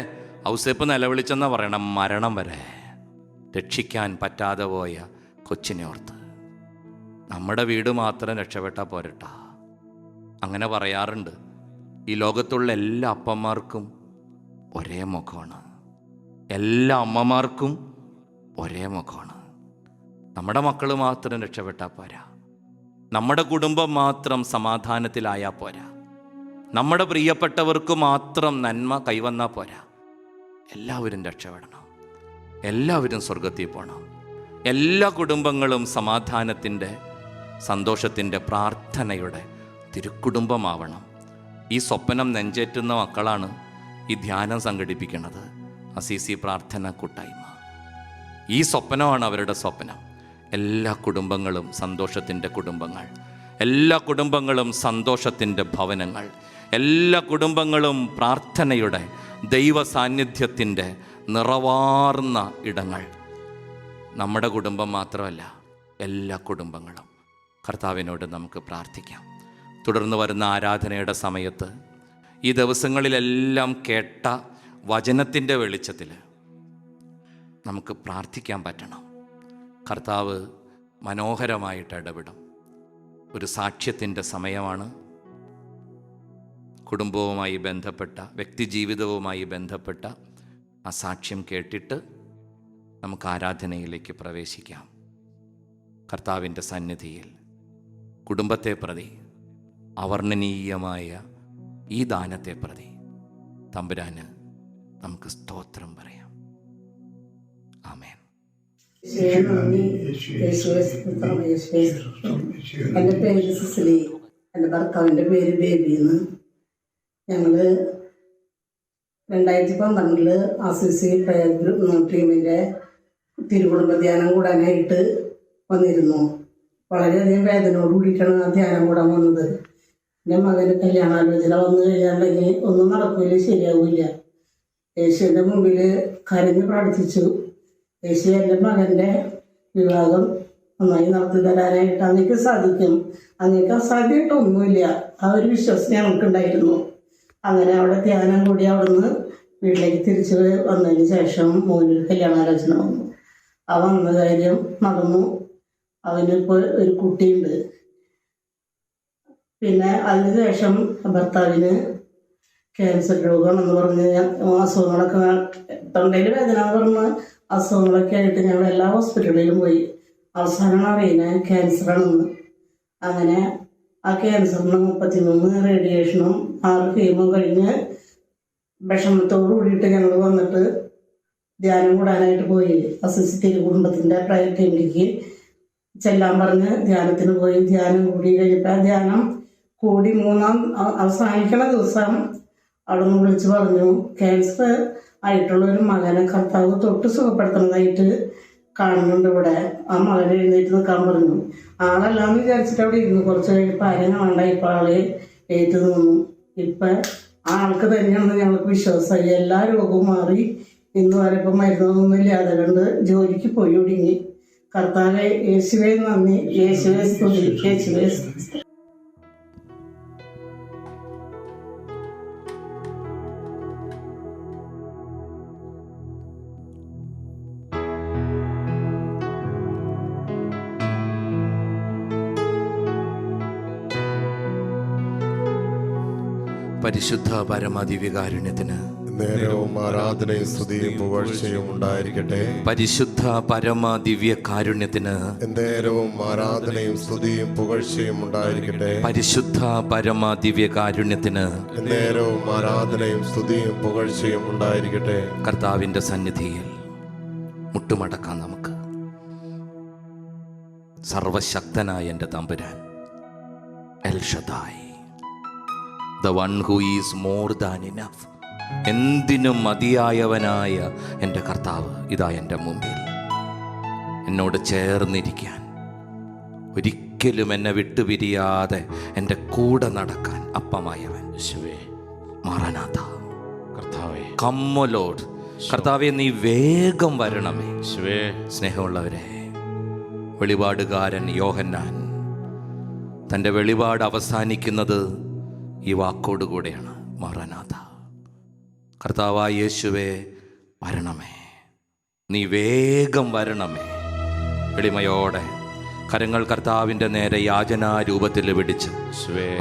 ഔസേപ്പ് നിലവിളിച്ചെന്നാ പറയണം, മരണം വരെ രക്ഷിക്കാൻ പറ്റാതെ പോയ കൊച്ചിനെ ഓർത്ത്. നമ്മുടെ വീട് മാത്രം രക്ഷപ്പെട്ടാൽ പോരട്ടാ. അങ്ങനെ പറയാറുണ്ട്. ഈ ലോകത്തുള്ള എല്ലാ അപ്പന്മാർക്കും ഒരേ മുഖമാണ്, എല്ലാ അമ്മമാർക്കും ഒരേ മുഖമാണ്. നമ്മുടെ മക്കൾ മാത്രം രക്ഷപ്പെട്ടാൽ പോരാ, നമ്മുടെ കുടുംബം മാത്രം സമാധാനത്തിലായാൽ പോരാ, നമ്മുടെ പ്രിയപ്പെട്ടവർക്ക് മാത്രം നന്മ കൈവന്നാൽ പോരാ. എല്ലാവരും രക്ഷപ്പെടണം, എല്ലാവരും സ്വർഗത്തിൽ പോകണം, എല്ലാ കുടുംബങ്ങളും സമാധാനത്തിൻ്റെ, സന്തോഷത്തിൻ്റെ, പ്രാർത്ഥനയുടെ തിരുക്കുടുംബമാവണം. ഈ സ്വപ്നം നെഞ്ചേറ്റുന്ന മക്കളാണ് ഈ ധ്യാനം സംഘടിപ്പിക്കുന്നത്, അസീസി പ്രാർത്ഥന കൂട്ടായ്മ. ഈ സ്വപ്നമാണ് അവരുടെ സ്വപ്നം. എല്ലാ കുടുംബങ്ങളും സന്തോഷത്തിൻ്റെ കുടുംബങ്ങൾ, എല്ലാ കുടുംബങ്ങളും സന്തോഷത്തിൻ്റെ ഭവനങ്ങൾ, എല്ലാ കുടുംബങ്ങളും പ്രാർത്ഥനയുടെ, ദൈവ സാന്നിധ്യത്തിൻ്റെ നിറവാർന്ന ഇടങ്ങൾ. നമ്മുടെ കുടുംബം മാത്രമല്ല, എല്ലാ കുടുംബങ്ങളും. കർത്താവിനോട് നമുക്ക് പ്രാർത്ഥിക്കാം. തുടർന്ന് വരുന്ന ആരാധനയുടെ സമയത്ത് ഈ ദിവസങ്ങളിലെല്ലാം കേട്ട വചനത്തിൻ്റെ വെളിച്ചത്തിൽ നമുക്ക് പ്രാർത്ഥിക്കാൻ പറ്റണം. കർത്താവ് മനോഹരമായിട്ട് ഇടപെടും. ഒരു സാക്ഷ്യത്തിൻ്റെ സമയമാണ്. കുടുംബവുമായി ബന്ധപ്പെട്ട, വ്യക്തിജീവിതവുമായി ബന്ധപ്പെട്ട ആ സാക്ഷ്യം കേട്ടിട്ട് നമുക്ക് ആരാധനയിലേക്ക് പ്രവേശിക്കാം. കർത്താവിൻ്റെ സന്നിധിയിൽ കുടുംബത്തെ പ്രതി, അവർണ്ണനീയമായ ഈ ദാനത്തെ പ്രതി തമ്പുരാന് നമുക്ക് സ്തോത്രം പറയാം. ആമേൻ. എൻ്റെ പേര് സിസിലി, എൻ്റെ ഭർത്താവിൻ്റെ പേര് ബേബിന്ന്. ഞങ്ങള് 2012 അസിസി പ്രയർ ടീമിൻ്റെ തിരുകുടുംബ ധ്യാനം കൂടാനായിട്ട് വന്നിരുന്നു. വളരെയധികം വേദനയോട് കൂടിയിട്ടാണ് ആ ധ്യാനം കൂടാൻ വന്നത്. എൻ്റെ മകന് കല്യാണാലോചന വന്നു കഴിഞ്ഞാൽ ഒന്നും നടക്കില്ല, ശരിയാവില്ല. യേശുവിൻ്റെ മുമ്പിൽ കരഞ്ഞ് പ്രാർത്ഥിച്ചു. യേശു എൻ്റെ മകൻ്റെ വിവാഹം നന്നായി നടത്തി തരാനായിട്ട് അങ്ങക്ക് സാധിക്കും. അങ്ങക്ക് അസാധ്യമായിട്ടൊന്നുമില്ല. ആ ഒരു വിശ്വാസം ഞങ്ങൾക്കുണ്ടായിരുന്നു. അങ്ങനെ അവിടെ ധ്യാനം കൂടി അവിടുന്ന് വീട്ടിലേക്ക് തിരിച്ച് വന്നതിന് ശേഷം മോനൊരു കല്യാണാലോചന വന്നു. ആ വന്ന കാര്യം നടന്നു. അവനിപ്പോൾ ഒരു കുട്ടിയുണ്ട്. പിന്നെ അതിനുശേഷം ഭർത്താവിന് ക്യാൻസർ രോഗമാണെന്ന് പറഞ്ഞ് അസുഖങ്ങളൊക്കെ, തൊണ്ടയിൽ വേദന പറഞ്ഞ അസുഖങ്ങളൊക്കെ ആയിട്ട് ഞങ്ങൾ എല്ലാ ഹോസ്പിറ്റലിലും പോയി. അവസാനമാണ് അറിയുന്നത് ക്യാൻസറാണെന്ന്. അങ്ങനെ ആ ക്യാൻസറിന് 33 റേഡിയേഷനും 6 കീമോ കഴിഞ്ഞ് വിഷമത്തോട് കൂടിയിട്ട് ഞങ്ങൾ വന്നിട്ട് ധ്യാനം കൂടാനായിട്ട് പോയി. അസിസി തിരുകുടുംബത്തിൻ്റെ പ്രയർ ടീമിലേക്ക് ചെല്ലാൻ പറഞ്ഞ് ധ്യാനത്തിന് പോയി. ധ്യാനം കൂടി കഴിഞ്ഞപ്പോൾ ആ ധ്യാനം കൂടി അവസാനിക്കണ ദിവസം അവിടെ നിന്ന് വിളിച്ച് പറഞ്ഞു, ക്യാൻസർ ആയിട്ടുള്ള ഒരു മകനെ കർത്താവ് തൊട്ട് സുഖപ്പെടുത്തുന്നതായിട്ട് കാണുന്നുണ്ട് ഇവിടെ. ആ മകനെ എഴുന്നേറ്റ് നിൽക്കാൻ പറഞ്ഞു. ആളെല്ലാം വിചാരിച്ചിട്ട് അവിടെ ഇരുന്നു. കുറച്ച് കഴിഞ്ഞപ്പോൾ ആരെയും കാണണ്ട. ഇപ്പം ആളെ ഏറ്റു നിന്നു. ഇപ്പം ആ ആൾക്ക് തന്നെയാണെന്ന് ഞങ്ങൾക്ക് വിശ്വാസമായി. എല്ലാ രോഗവും മാറി. ഇന്ന് വരെ ഇപ്പം മരുന്നൊന്നും ഇല്ലാതെ കണ്ട് ജോലിക്ക് പോയി ഒടുങ്ങി. കർത്താവെ, യേശുവേ നന്ദി, യേശുവേ സ്തുതി, യേശുവേ സ്തുതി. പരിശുദ്ധ പരമദിവ്യകാരുണ്യത്തിന് നേരവും ആരാധനയും സ്തുതിയും പുകഴ്ചയും ഉണ്ടായിരിക്കട്ടെ. പരിശുദ്ധ പരമദിവ്യകാരുണ്യത്തിന് നേരവും ആരാധനയും സ്തുതിയും പുകഴ്ചയും ഉണ്ടായിരിക്കട്ടെ. പരിശുദ്ധ പരമദിവ്യകാരുണ്യത്തിന് നേരവും ആരാധനയും സ്തുതിയും പുകഴ്ചയും ഉണ്ടായിരിക്കട്ടെ. കർത്താവിൻ്റെ സന്നിധിയിൽ മുട്ടുമടക്കാം നമുക്ക്. സർവശക്തനായ എൻ്റെ തമ്പുരാൻ, L Shaddai, the one who is more than enough, എന്തിനും മതിയായവനായ എൻ്റെ കർത്താവ് ഇതാ എൻ്റെ മുമ്പിൽ എന്നോട് ചേർന്നിരിക്കാൻ, ഒരിക്കലും എന്നെ വിട്ടുപിരിയാതെ എൻ്റെ കൂടെ നടക്കാൻ അപ്പമായവൻ യേശുവേ, മാറാനാഥ കർത്താവേ, കമ്മോ ലോർഡ്, കർത്താവേ നീ വേഗം വരണമേ യേശുവേ. സ്നേഹമുള്ളവരെ, വെളിപാടുകാരൻ യോഹന്നാൻ തൻ്റെ വെളിപാട് അവസാനിക്കുന്നത് ഈ വാക്കോടുകൂടെയാണ്, മാറാനാഥ, കർത്താവായ യേശുവേ വരണമേ, നീ വേഗം വരണമേ. എളിമയോടെ കരങ്ങൾ കർത്താവിൻ്റെ നേരെ യാചനാരൂപത്തിൽ പിടിച്ച്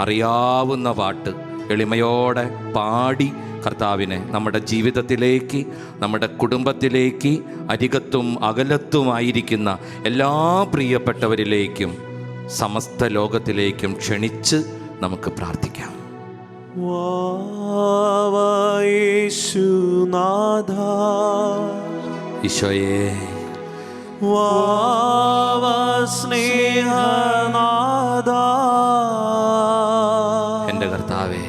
അറിയാവുന്ന പാട്ട് എളിമയോടെ പാടി കർത്താവിനെ നമ്മുടെ ജീവിതത്തിലേക്ക്, നമ്മുടെ കുടുംബത്തിലേക്ക്, അരികത്തും അകലത്തുമായിരിക്കുന്ന എല്ലാ പ്രിയപ്പെട്ടവരിലേക്കും സമസ്ത ലോകത്തിലേക്കും ക്ഷണിച്ച് നമുക്ക് പ്രാർത്ഥിക്കാം. യേശുനാഥ, ഈശോയേ, സ്നേഹനാഥ, എൻ്റെ കർത്താവേ,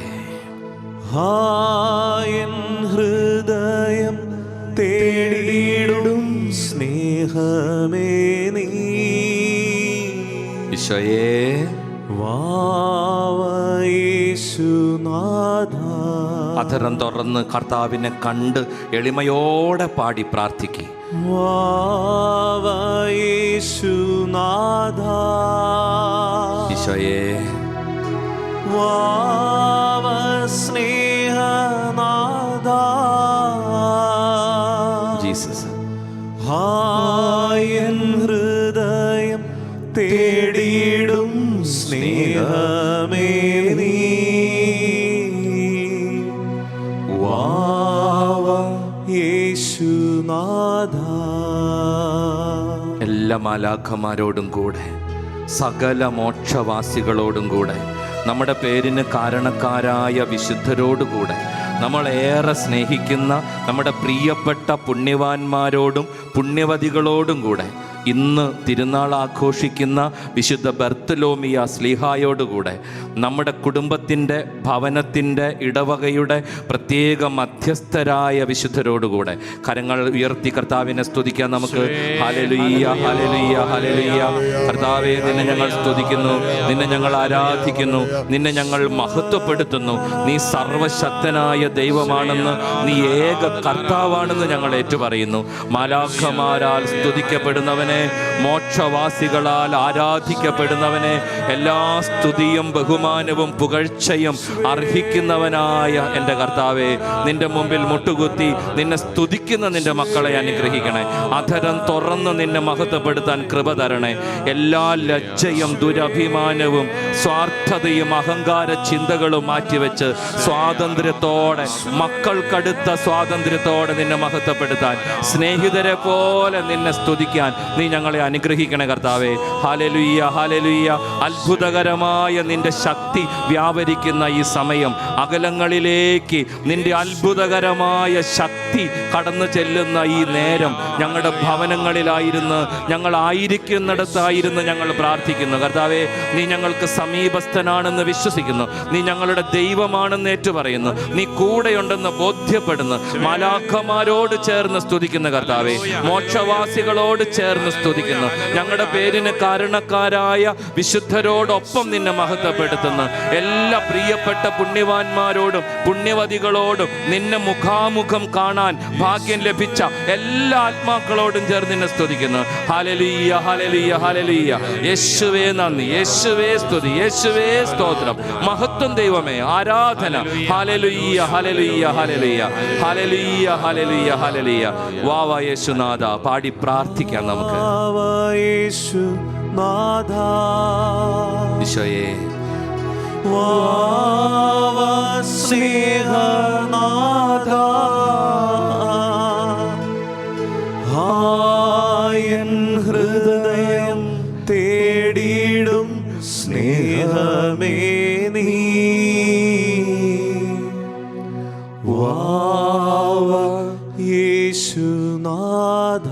എൻ ഹൃദയം തേടിയിടും സ്നേഹമേ നീ. ഈശോയേ, യേശുനാഥ, അധരം തുറന്ന് കർത്താവിനെ കണ്ട് എളിമയോടെ പാടി പ്രാർത്ഥിക്കും. യേശുനാഥ, ഈശോയേ, സ്നേഹനാഥ, ജീസസ്, എൻ ഹൃദയം തേടിയിടും സ്നേഹമേ നീ. യേശുനാഥ, എല്ലാ മാലാഖമാരോടും കൂടെ സകല മോക്ഷവാസികളോടും കൂടെ നമ്മുടെ പേരിന് കാരണക്കാരായ വിശുദ്ധരോടുകൂടെ നമ്മളേറെ സ്നേഹിക്കുന്ന നമ്മുടെ പ്രിയപ്പെട്ട പുണ്യവാന്മാരോടും പുണ്യവതികളോടും കൂടെ ഇന്ന് തിരുനാൾ ആഘോഷിക്കുന്ന വിശുദ്ധ ബർത്തലോമിയ സ്ലീഹായോടുകൂടെ നമ്മുടെ കുടുംബത്തിൻ്റെ, ഭവനത്തിൻ്റെ, ഇടവകയുടെ പ്രത്യേക മധ്യസ്ഥരായ വിശുദ്ധരോടുകൂടെ കരങ്ങൾ ഉയർത്തി കർത്താവിനെ സ്തുതിക്കാൻ നമുക്ക്. ഹല്ലേലൂയ, ഹല്ലേലൂയ, ഹല്ലേലൂയ. കർത്താവേ, നിന്നെ ഞങ്ങൾ സ്തുതിക്കുന്നു, നിന്നെ ഞങ്ങൾ ആരാധിക്കുന്നു, നിന്നെ ഞങ്ങൾ മഹത്വപ്പെടുത്തുന്നു. നീ സർവശക്തനായ ദൈവമാണെന്ന്, നീ ഏക കർത്താവാണെന്ന് ഞങ്ങൾ ഏറ്റുപറയുന്നു. മാലാഖമാരാൽ സ്തുതിക്കപ്പെടുന്നവനെ, മോക്ഷവാസികളാൽ ആരാധിക്കപ്പെടുന്നവനെ, എല്ലാ സ്തുതിയും ബഹുമാനവും പുകഴ്ചയും അർഹിക്കുന്നവനായ എൻ്റെ കർത്താവേ, നിന്റെ മുമ്പിൽ മുട്ടുകുത്തി നിന്നെ സ്തുതിക്കുന്ന നിന്റെ മക്കളെ അനുഗ്രഹിക്കണേ. അധരം തുറന്ന് നിന്നെ മഹത്വപ്പെടുത്താൻ കൃപ തരണേ. എല്ലാ ലജ്ജയും ദുരഭിമാനവും സ്വാർത്ഥതയും അഹങ്കാര ചിന്തകളും മാറ്റിവെച്ച് സ്വാതന്ത്ര്യത്തോടെ, മക്കൾക്കടുത്ത സ്വാതന്ത്ര്യത്തോടെ നിന്നെ മഹത്വപ്പെടുത്താൻ, സ്നേഹിതരെ പോലെ നിന്നെ സ്തുതിക്കാൻ നീ ഞങ്ങളെ അനുഗ്രഹിക്കണേ കർത്താവേ. ഹല്ലേലൂയ, ഹല്ലേലൂയ. അത്ഭുതകരമായ നിന്റെ ശക്തി വ്യാപരിക്കുന്ന ഈ സമയം, അകലങ്ങളിലേക്ക് നിന്റെ അത്ഭുതകരമായ ശക്തി കടന്നു ചെല്ലുന്ന ഈ നേരം, ഞങ്ങളുടെ ഭവനങ്ങളിലായിരുന്നു, ഞങ്ങളായിരിക്കുന്നിടത്തായിരുന്നു ഞങ്ങൾ പ്രാർത്ഥിക്കുന്നു കർത്താവേ. നീ ഞങ്ങൾക്ക് സമീപസ്ഥനാണെന്ന് വിശ്വസിക്കുന്നു. നീ ഞങ്ങളുടെ ദൈവമാണെന്ന് ഏറ്റുപറയുന്നു. നീ കൂടെയുണ്ടെന്ന് ബോധ്യപ്പെടുന്നു. മാലാഖമാരോട് ചേർന്ന് സ്തുതിക്കുന്ന കർത്താവേ, മോക്ഷവാസികളോട് ചേർന്ന് സ്തുതിക്കുന്നു. ഞങ്ങളുടെ പേരിന് കാരണക്കാരായ വിശുദ്ധരോടൊപ്പം നിന്നെ മഹത്വപ്പെടുത്തുന്നു. എല്ലാ പ്രിയപ്പെട്ട പുണ്യവാന്മാരോടും പുണ്യവതികളോടും നിന്നെ മുഖാമുഖം കാണാൻ ഭാഗ്യം ലഭിച്ച എല്ലാ ആത്മാക്കളോടും ചേർന്ന് നിന്നെ സ്തുതിക്കുന്നു. ഹല്ലേലൂയ, ഹല്ലേലൂയ, ഹല്ലേലൂയ. യേശുവേ നന്ദി, യേശുവേ സ്തുതി, യേശുവേ സ്തോത്രം. മഹത്വം ദൈവമേ, ആരാധന. ഹല്ലേലൂയ, ഹല്ലേലൂയ, ഹല്ലേലൂയ, ഹല്ലേലൂയ, ഹല്ലേലൂയ, ഹല്ലേലൂയ. വാവ യേശുനാഥ, പാടി പ്രാർത്ഥിക്കാം നമുക്ക്. യേശുനാഥ, ഈശോയേ, സ്നേഹനാഥ, ആയൻ ഹൃദയം തേടിയിടും സ്നേഹമേ നീ, വാവ യേശുനാഥ,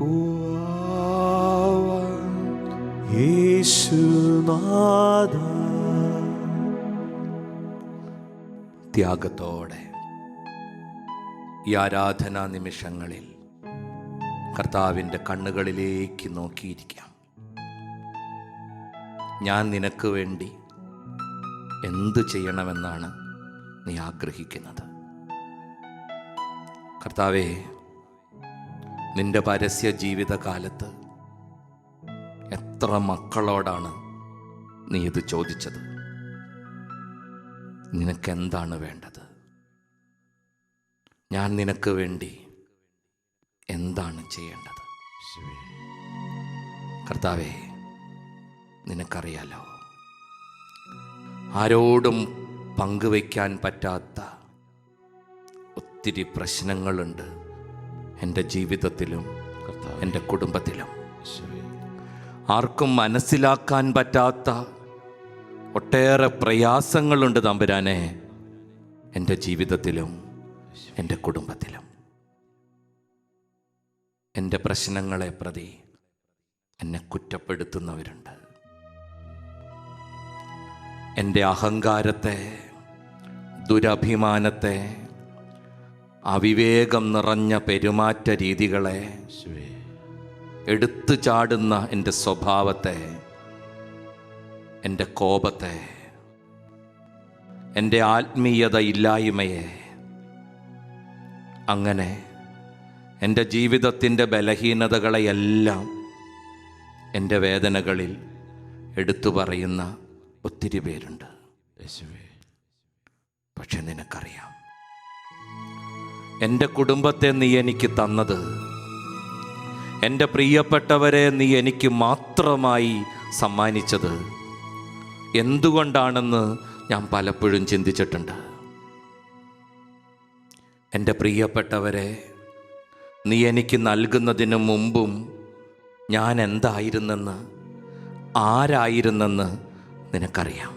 വാവ യേശുനാഥ. ത്യാഗത്തോടെ ഈ ആരാധനാ നിമിഷങ്ങളിൽ കർത്താവിൻ്റെ കണ്ണുകളിലേക്ക് നോക്കിയിരിക്കാം. ഞാൻ നിനക്ക് വേണ്ടി എന്തു ചെയ്യണമെന്നാണ് നീ ആഗ്രഹിക്കുന്നത്? കർത്താവേ, നിന്റെ പരസ്യ ജീവിതകാലത്ത് എത്ര മക്കളോടാണ് നീ ഇത് ചോദിച്ചത്? നിനക്കെന്താണ് വേണ്ടത്? ഞാൻ നിനക്ക് വേണ്ടി എന്താണ് ചെയ്യേണ്ടത്? കർത്താവേ, നിനക്കറിയാലോ, ആരോടും പങ്കുവയ്ക്കാൻ പറ്റാത്ത ഒത്തിരി പ്രശ്നങ്ങളുണ്ട് എൻ്റെ ജീവിതത്തിലും എൻ്റെ കുടുംബത്തിലും. ആർക്കും മനസ്സിലാക്കാൻ പറ്റാത്ത ഒട്ടേറെ പ്രയാസങ്ങളുണ്ട് തമ്പുരാനെ, എൻ്റെ ജീവിതത്തിലും എൻ്റെ കുടുംബത്തിലും. എൻ്റെ പ്രശ്നങ്ങളെ പ്രതി എന്നെ കുറ്റപ്പെടുത്തുന്നവരുണ്ട്. എൻ്റെ അഹങ്കാരത്തെ, ദുരഭിമാനത്തെ, അവിവേകം നിറഞ്ഞ പെരുമാറ്റ രീതികളെ, എടുത്തു ചാടുന്ന എൻ്റെ സ്വഭാവത്തെ, എൻ്റെ കോപത്തെ, എൻ്റെ ആത്മീയത ഇല്ലായ്മയെ, അങ്ങനെ എൻ്റെ ജീവിതത്തിൻ്റെ ബലഹീനതകളെയെല്ലാം, എൻ്റെ വേദനകളിൽ എടുത്തു പറയുന്ന ഒത്തിരി പേരുണ്ട്. പക്ഷെ നിനക്കറിയാം, എൻ്റെ കുടുംബത്തെ നീ എനിക്ക് തന്നത്, എൻ്റെ പ്രിയപ്പെട്ടവരെ നീ എനിക്ക് മാത്രമായി സമ്മാനിച്ചത് എന്തുകൊണ്ടാണെന്ന് ഞാൻ പലപ്പോഴും ചിന്തിച്ചിട്ടുണ്ട്. എൻ്റെ പ്രിയപ്പെട്ടവരെ നീ എനിക്ക് നൽകുന്നതിന് മുമ്പും ഞാൻ എന്തായിരുന്നെന്ന്, ആരായിരുന്നെന്ന് നിനക്കറിയാം.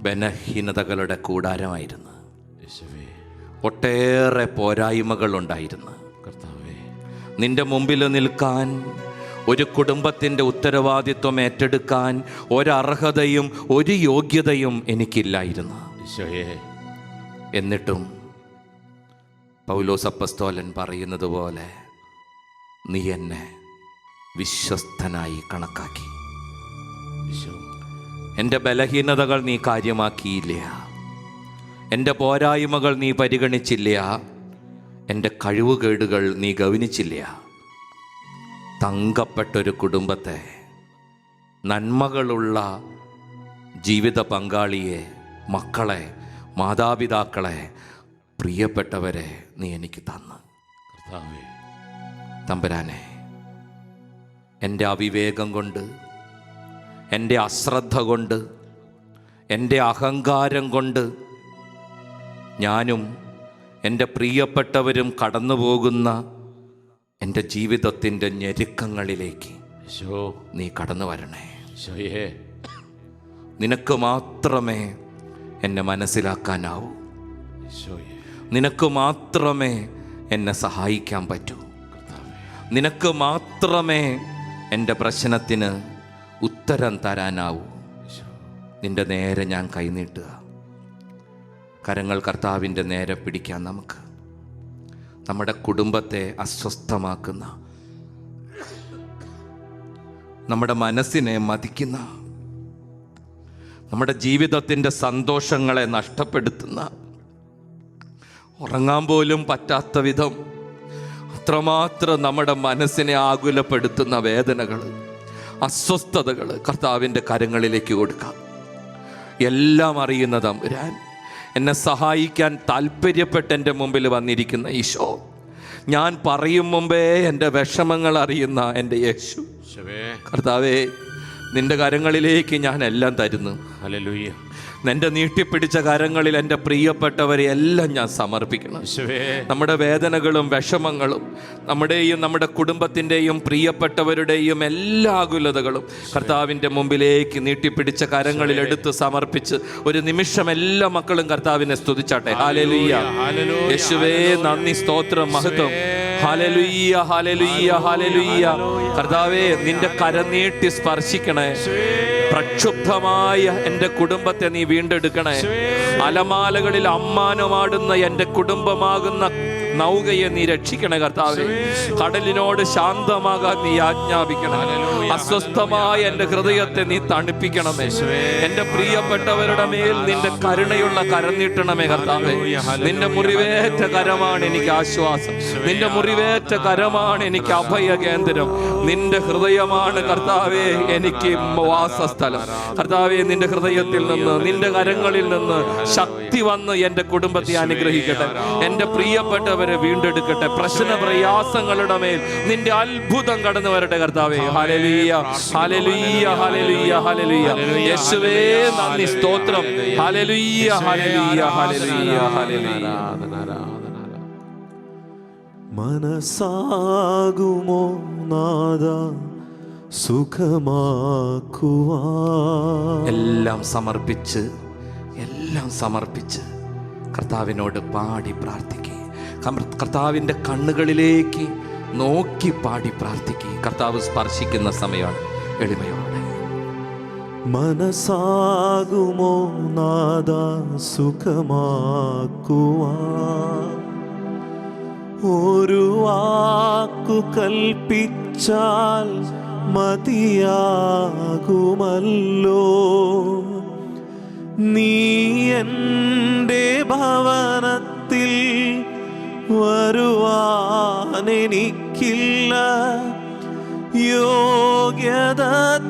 ബലഹീനതകളുടെ കൂടാരമായിരുന്നു. ഒട്ടേറെ പോരായ്മകളുണ്ടായിരുന്നു. നിന്റെ മുമ്പിൽ നിൽക്കാൻ, ഒരു കുടുംബത്തിൻ്റെ ഉത്തരവാദിത്വം ഏറ്റെടുക്കാൻ ഒരർഹതയും ഒരു യോഗ്യതയും എനിക്കില്ലായിരുന്നു. എന്നിട്ടും പൗലോസ് അപ്പസ്തോലൻ പറയുന്നത് പോലെ നീ എന്നെ വിശ്വസ്തനായി കണക്കാക്കി. എൻ്റെ ബലഹീനതകൾ നീ കാര്യമാക്കിയില്ല, എൻ്റെ പോരായ്മകൾ നീ പരിഗണിച്ചില്ല, എൻ്റെ കഴിവുകേടുകൾ നീ ഗൗനിച്ചില്ല. തങ്കപ്പെട്ടൊരു കുടുംബത്തെ, നന്മകളുള്ള ജീവിത പങ്കാളിയെ, മക്കളെ, മാതാപിതാക്കളെ, പ്രിയപ്പെട്ടവരെ നീ എനിക്ക് തന്നു. തമ്പുരാനെ, എൻ്റെ അവിവേകം കൊണ്ട്, എൻ്റെ അശ്രദ്ധ കൊണ്ട്, എൻ്റെ അഹങ്കാരം കൊണ്ട് ഞാനും എൻ്റെ പ്രിയപ്പെട്ടവരും കടന്നു പോകുന്ന എൻ്റെ ജീവിതത്തിൻ്റെ ഞെരുക്കങ്ങളിലേക്ക് നീ കടന്നു വരണേ. നിനക്ക് മാത്രമേ എന്നെ മനസ്സിലാക്കാനാവൂ. നിനക്ക് മാത്രമേ എന്നെ സഹായിക്കാൻ പറ്റൂ. നിനക്ക് മാത്രമേ എൻ്റെ പ്രശ്നത്തിന് ഉത്തരം തരാനാവൂ. നിൻ്റെ നേരെ ഞാൻ കൈനീട്ടുക. കരങ്ങൾ കർത്താവിൻ്റെ നേരെ പിടിക്കാൻ നമുക്ക്. നമ്മുടെ കുടുംബത്തെ അസ്വസ്ഥമാക്കുന്ന, നമ്മുടെ മനസ്സിനെ മതിക്കുന്ന, നമ്മുടെ ജീവിതത്തിൻ്റെ സന്തോഷങ്ങളെ നഷ്ടപ്പെടുത്തുന്ന, ഉറങ്ങാൻ പോലും പറ്റാത്ത വിധം അത്രമാത്രം നമ്മുടെ മനസ്സിനെ ആകുലപ്പെടുത്തുന്ന വേദനകൾ, അസ്വസ്ഥതകൾ കർത്താവിൻ്റെ കരങ്ങളിലേക്ക് കൊടുക്കാം. എല്ലാം അറിയുന്ന തമ്പുരാൻ, എന്നെ സഹായിക്കാൻ താല്പര്യപ്പെട്ട് എൻ്റെ മുമ്പിൽ വന്നിരിക്കുന്ന ഈശോ, ഞാൻ പറയും മുമ്പേ എൻ്റെ വിഷമങ്ങൾ അറിയുന്ന എൻ്റെ യേശു കർത്താവേ, നിൻ്റെ കരങ്ങളിലേക്ക് ഞാൻ എല്ലാം തരുന്നു. ഹല്ലേലൂയ. നിൻ്റെ നീട്ടിപ്പിടിച്ച കരങ്ങളിൽ എൻ്റെ പ്രിയപ്പെട്ടവരെ എല്ലാം ഞാൻ സമർപ്പിക്കണം. നമ്മുടെ വേദനകളും വിഷമങ്ങളും, നമ്മുടെയും നമ്മുടെ കുടുംബത്തിൻ്റെയും പ്രിയപ്പെട്ടവരുടെയും എല്ലാ ആകുലതകളും കർത്താവിൻ്റെ മുമ്പിലേക്ക് നീട്ടിപ്പിടിച്ച കരങ്ങളിൽ എടുത്ത് സമർപ്പിച്ച് ഒരു നിമിഷം എല്ലാ മക്കളും കർത്താവിനെ സ്തുതിച്ചാട്ടെ. ഹല്ലേലൂയ. യേശുവേ, നന്ദി, സ്തോത്രം, മഹത്വം. ഹല്ലേലൂയ, ഹല്ലേലൂയ, ഹല്ലേലൂയ. കർത്താവേ, നിന്റെ കരം നീട്ടി സ്പർശിക്കണേ. പ്രക്ഷുബ്ധമായ എൻ്റെ കുടുംബത്തെ നീ വീണ്ടെടുക്കണേ. അലമാലകളിൽ അമ്മാനമാടുന്ന എൻ്റെ കുടുംബമാകുന്ന നൗകയെ നീ രക്ഷിക്കണേ കർത്താവേ. കടലിനോട് ശാന്തമാകാൻ നീ ആജ്ഞാപിക്കണം. അസ്വസ്ഥമായ എൻ്റെ ഹൃദയത്തെ നീ തണുപ്പിക്കണമേ. എൻ്റെ പ്രിയപ്പെട്ടവരുടെ മേൽ നിന്റെ കരുണയുള്ള കരം നീട്ടണമേ കർത്താവേ. നിന്റെ മുറിവേറ്റ കരമാണ് എനിക്ക് ആശ്വാസം. നിന്റെ മുറിവേറ്റ കരമാണ് എനിക്ക് അഭയ കേന്ദ്രം. നിന്റെ ഹൃദയമാണ് കർത്താവേ എനിക്ക് വാസസ്ഥലം. കർത്താവേ, നിന്റെ ഹൃദയത്തിൽ നിന്ന്, നിന്റെ കരങ്ങളിൽ നിന്ന് ശക്തി വന്ന് എൻ്റെ കുടുംബത്തെ അനുഗ്രഹിക്കട്ടെ. എൻ്റെ പ്രിയപ്പെട്ടവരെ വീണ്ടെടുക്കട്ടെ. പ്രശ്ന പ്രയാസങ്ങളുടെ മേൽ നിന്റെ അത്ഭുതം കടന്നു വരട്ടെ കർത്താവേ. ഹല്ലേലൂയ, ഹല്ലേലൂയ, ഹല്ലേലൂയ, ഹല്ലേലൂയ. യേശുവേ, നന്ദി, സ്തോത്രം. ഹല്ലേലൂയ, ഹല്ലേലൂയ, ഹല്ലേലൂയ, ഹല്ലേലൂയ. മനസ്സാകുമോ നാദ സുഖമാക്കുവാൻ? എല്ലാം സമർപ്പിച്ച്, എല്ലാം സമർപ്പിച്ച് കർത്താവിനോട് പാടി പ്രാർത്ഥിക്കുക. കർത്താവിൻ്റെ കണ്ണുകളിലേക്ക് നോക്കി പാടി പ്രാർത്ഥിക്കുക. കർത്താവ് സ്പർശിക്കുന്ന സമയമാണ്. എളിമയോടെ മനസ്സാകുമോ നാദ സുഖമാക്കുവാൻ? ഒരു വാക്കു കൽപ്പിച്ചാൽ മതിയാകുമല്ലോ. നീ എൻ്റെ ഭവനത്തിൽ വരുവാനെനിക്കില്ല യോഗ്യത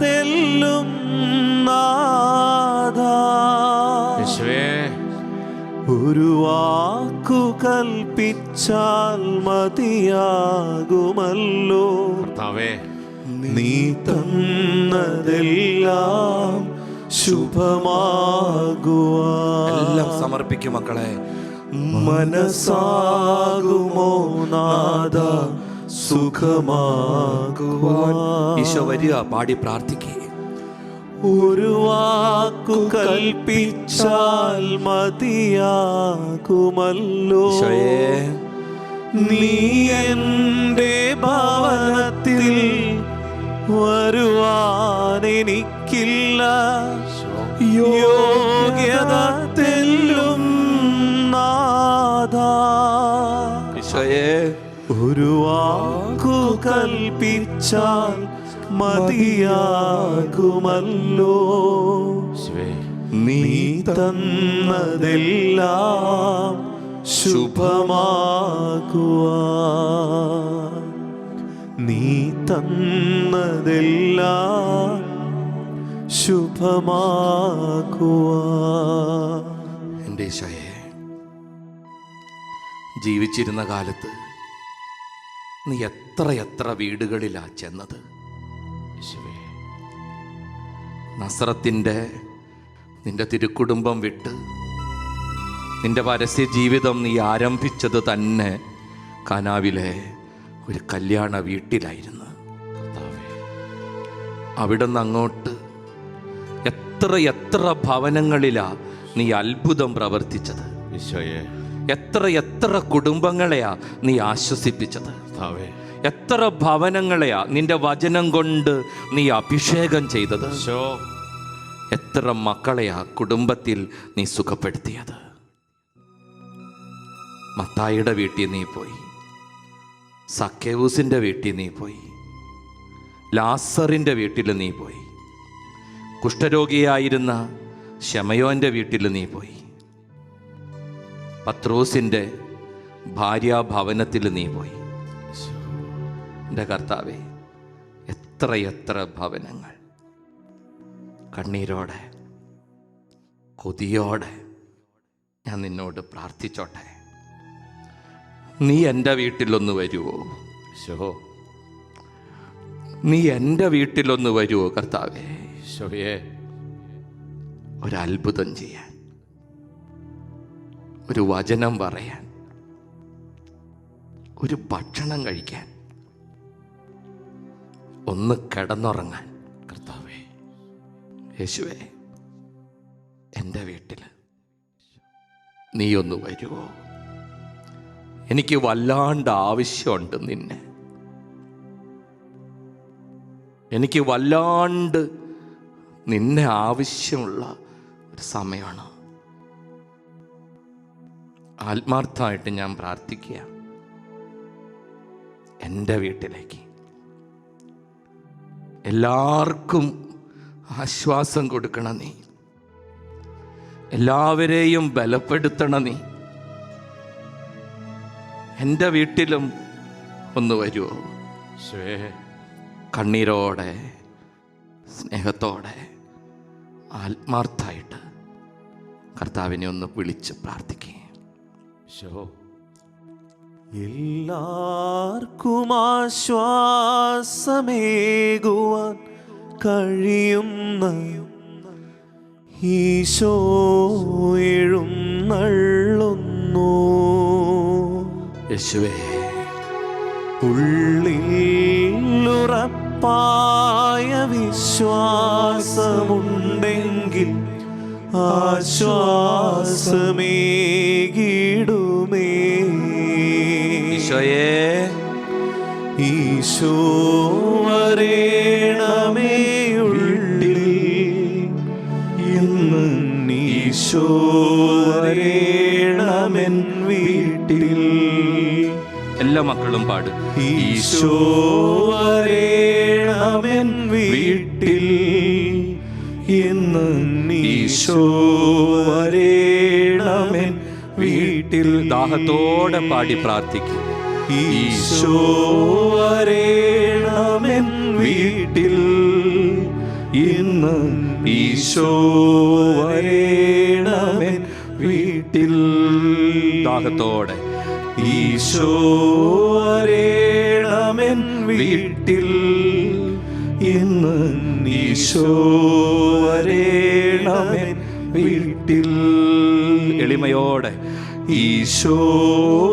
തെല്ലും നാഥാ. ഒരു വാക്കു കൽപ്പിച്ചാൽ മതിയാകുമല്ലോ. നീ തന്നതെല്ലാം ശുഭമാകുവാൻ. എല്ലാം സമർപ്പിക്കും മക്കളെ. മനസ്സാകുമോ നാദ സുഖമാകുവാൻ? ഈശോ വരിക, പാടി പ്രാർത്ഥിക്കുക. ഒരു വാക്കു കൽപ്പിച്ചാൽ മതിയാകുമല്ലോ. നീ എൻ്റെ ഭവനത്തിൽ വരുവാനെനിക്കില്ല യോഗ്യത തെല്ലും നാഥാ. ഈശോയേ, ഒരു വാക്കു കൽപ്പിച്ചാൽ മതിയാകുമല്ലോ. നീ തന്നതെല്ലാം ശുഭമാക്കുവാൻ, നീ തന്നതെല്ലാം ശുഭമാക്കുവാൻ. എൻ്റെ ഈശോയെ, ജീവിച്ചിരുന്ന കാലത്ത് നീ എത്ര വീടുകളിലാ ചെന്നത്. യേശുവേ, നസ്രത്തിൻ്റെ നിന്റെ തിരുക്കുടുംബം വിട്ട് നിന്റെ പരസ്യ ജീവിതം നീ ആരംഭിച്ചത് തന്നെ കാനാവിലെ ഒരു കല്യാണ വീട്ടിലായിരുന്നു. അവിടുന്ന് അങ്ങോട്ട് എത്ര ഭവനങ്ങളിലാ നീ അത്ഭുതം പ്രവർത്തിച്ചത്. ഈശോയെ, എത്ര കുടുംബങ്ങളെയാ നീ ആശ്വസിപ്പിച്ചത്. എത്ര ഭവനങ്ങളെയാ നിന്റെ വചനം കൊണ്ട് നീ അഭിഷേകം ചെയ്തത്. എത്ര മക്കളെയാ കുടുംബത്തിൽ നീ സുഖപ്പെടുത്തിയത്. മത്തായിയുടെ വീട്ടിൽ നീ പോയി, സക്കേവൂസിൻ്റെ വീട്ടിൽ നീ പോയി, ലാസറിൻ്റെ വീട്ടിൽ നീ പോയി, കുഷ്ഠരോഗിയായിരുന്ന ശമയോൻ്റെ വീട്ടിൽ നീ പോയി, പത്രോസിൻ്റെ ഭാര്യാഭവനത്തിൽ നീ പോയി. എൻ്റെ കർത്താവേ, എത്ര ഭവനങ്ങൾ കണ്ണീരോടെ കൊതിയോടെ ഞാൻ നിന്നോട് പ്രാർത്ഥിച്ചോട്ടെ. നീ എൻ്റെ വീട്ടിലൊന്ന് വരുമോ? നീ എൻ്റെ വീട്ടിലൊന്ന് വരുമോ കർത്താവേ? ഒരത്ഭുതം ചെയ്യാൻ, ഒരു വചനം പറയാൻ, ഒരു ഭക്ഷണം കഴിക്കാൻ, ഒന്ന് കിടന്നുറങ്ങാൻ. കർത്താവേ, യേശുവേ, എൻ്റെ വീട്ടിൽ നീ ഒന്ന് വരുമോ? എനിക്ക് വല്ലാണ്ട് ആവശ്യമുണ്ട് നിന്നെ. എനിക്ക് വല്ലാണ്ട് നിന്നെ ആവശ്യമുള്ള ഒരു സമയമാണ്. ആത്മാർത്ഥമായിട്ട് ഞാൻ പ്രാർത്ഥിക്കുക, എൻ്റെ വീട്ടിലേക്ക് എല്ലാവർക്കും ആശ്വാസം കൊടുക്കണം നീ, എല്ലാവരെയും ബലപ്പെടുത്തണം നീ. എൻ്റെ വീട്ടിലും ഒന്ന് വരുമോ? കണ്ണീരോടെ സ്നേഹത്തോടെ ആത്മാർത്ഥമായിട്ട് കർത്താവിനെ ഒന്ന് വിളിച്ച് പ്രാർത്ഥിക്കുക. എല്ലാവർക്കും ആശ്വാസമേകുവാൻ കഴിയുന്ന ഈശോ എഴുന്നള്ളുന്നു. യേശുവേ, ഉള്ളിലുറപ്പായ വിശ്വാസമുണ്ടെങ്കിൽ ആശ്വാസമേകിടുമേ. ഈശോയേ, ഈശോ വരേണമേ ഉള്ളിൽ, ഇന്ന് ഈശോ വരേണമെൻ വീട്ടിൽ. എല്ലാ മക്കളും പാടും. ഈശോ വരേണമെൻ വീട്ടിൽ, ഇന്ന് ഈശോ വരേണമെൻ വീട്ടിൽ. ദാഹത്തോടെ പാടി പ്രാർത്ഥിക്കും. ഈശോ വരേണമെൻ വീട്ടിൽ, ഇന്ന് ഈശോ വരേണമെൻ വീട്ടിൽ. ദാഹത്തോടെ ഈശോ വരേണമെൻ വീട്ടിൽ, ഇന്ന് ഈശോ വരേണമെൻ വീട്ടിൽ. എളിമയോടെ ഈശോ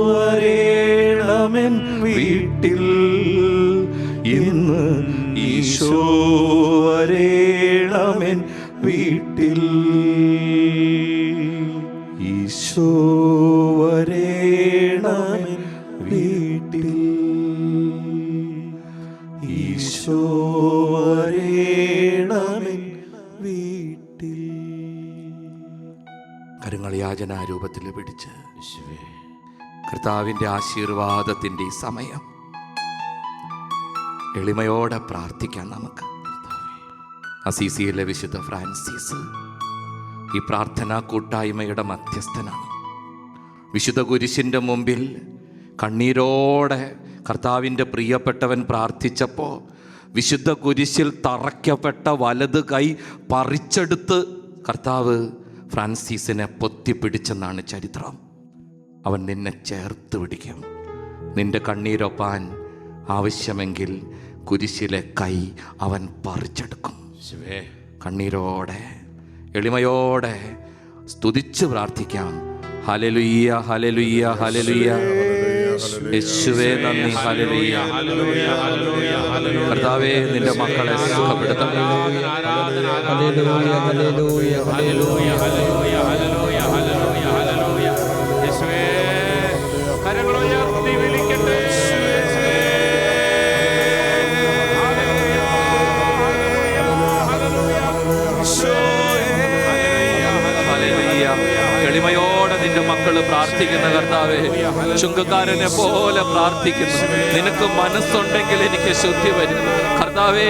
വരേണമെൻ വീട്ടിൽ, ഇന്ന് ഈശോ വരേണമെൻ വീട്ടിൽ. ഈശോ വരേണമെൻ വീട്ടിൽ, ഈശോ വരേണമെൻ വീട്ടിൽ. കരങ്ങൾ യാചനാരൂപത്തിൽ പിടിച്ച് കർത്താവിൻ്റെ ആശീർവാദത്തിൻ്റെ ഈ സമയം എളിമയോടെ പ്രാർത്ഥിക്കാം നമുക്ക്. അസീസിയിലെ വിശുദ്ധ ഫ്രാൻസിസ് ഈ പ്രാർത്ഥനാ കൂട്ടായ്മയുടെ മധ്യസ്ഥനാണ്. വിശുദ്ധ കുരിശിൻ്റെ മുമ്പിൽ കണ്ണീരോടെ കർത്താവിൻ്റെ പ്രിയപ്പെട്ടവൻ പ്രാർത്ഥിച്ചപ്പോൾ വിശുദ്ധ കുരിശിൽ തറയ്ക്കപ്പെട്ട വലത് കൈ പറിച്ചെടുത്ത് കർത്താവ് ഫ്രാൻസിസിനെ പൊത്തിപ്പിടിച്ചെന്നാണ് ചരിത്രം. അവൻ നിന്നെ ചേർത്ത് പിടിക്കും. നിന്റെ കണ്ണീരൊപ്പാൻ ആവശ്യമെങ്കിൽ കുരിശിലെ കൈ അവൻ പറിച്ചെടുക്കും. കണ്ണീരോടെ എളിമയോടെ സ്തുതിച്ച് പ്രാർത്ഥിക്കാം. ഹല്ലേലൂയ, ഹല്ലേലൂയ, ഹല്ലേലൂയ. യേശുവേ നന്ദി, ഹല്ലേലൂയ. കർത്താവേ, നിന്റെ മക്കളെ സുഖപ്പെടുത്തണമേ. ഹല്ലേലൂയ, ഹല്ലേലൂയ, ഹല്ലേലൂയ, ഹല്ലേലൂയ, ഹല്ലേലൂയ, ഹല്ലേലൂയ, ഹല്ലേലൂയ. യേശുവേ, കരങ്ങൾ ഉയർത്തി വിളിക്കട്ടെ. എളിമയോടെ നിന്റെ മക്കള് പ്രാർത്ഥിക്കുന്ന കർത്താവേ, ചുങ്കക്കാരനെ പോലെ പ്രാർത്ഥിക്കുന്നു. നിനക്ക് മനസ്സുണ്ടെങ്കിൽ എനിക്ക് ശുദ്ധി വരും കർത്താവേ.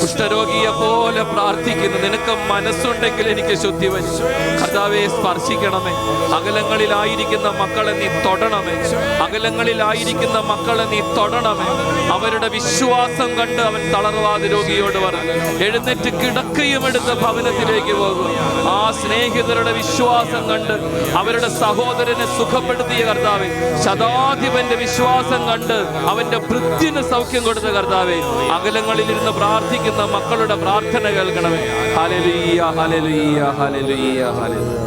കുഷ്ഠരോഗിയെ പോലെ പ്രാർത്ഥിക്കുന്നു. നിനക്ക് മനസ്സുണ്ടെങ്കിൽ എനിക്ക് ശുദ്ധി വരും കർത്താവേ. സ്പർശിക്കണമേ. അകലങ്ങളിലായിരിക്കുന്ന മക്കളെ നീ തൊടണമേ. അകലങ്ങളിലായിരിക്കുന്ന മക്കളെ നീ തൊടണമേ. അവരുടെ വിശ്വാസം കണ്ട് അവൻ തളർവാദ രോഗിയോട് പറഞ്ഞു, എഴുന്നേറ്റ് കിടക്കയും എടുത്ത് ഭവനത്തിലേക്ക് പോകും. ആ സ്നേഹിതരുടെ വിശ്വാസം കണ്ട് അവരുടെ സഹോദരനെ സുഖപ്പെടുത്തിയ കർത്താവേ, ശതാധിപന്റെ വിശ്വാസം കണ്ട് അവന്റെ ഭൃത്യന് സൗഖ്യം കൊടുത്ത കർത്താവേ, അകലങ്ങളിലിരുന്ന് പ്രാർത്ഥിക്കുന്ന മക്കളുടെ പ്രാർത്ഥന കേൾക്കണമേ. ഹല്ലേലൂയ, ഹല്ലേലൂയ, ഹല്ലേലൂയ, ഹല്ലേലൂയ.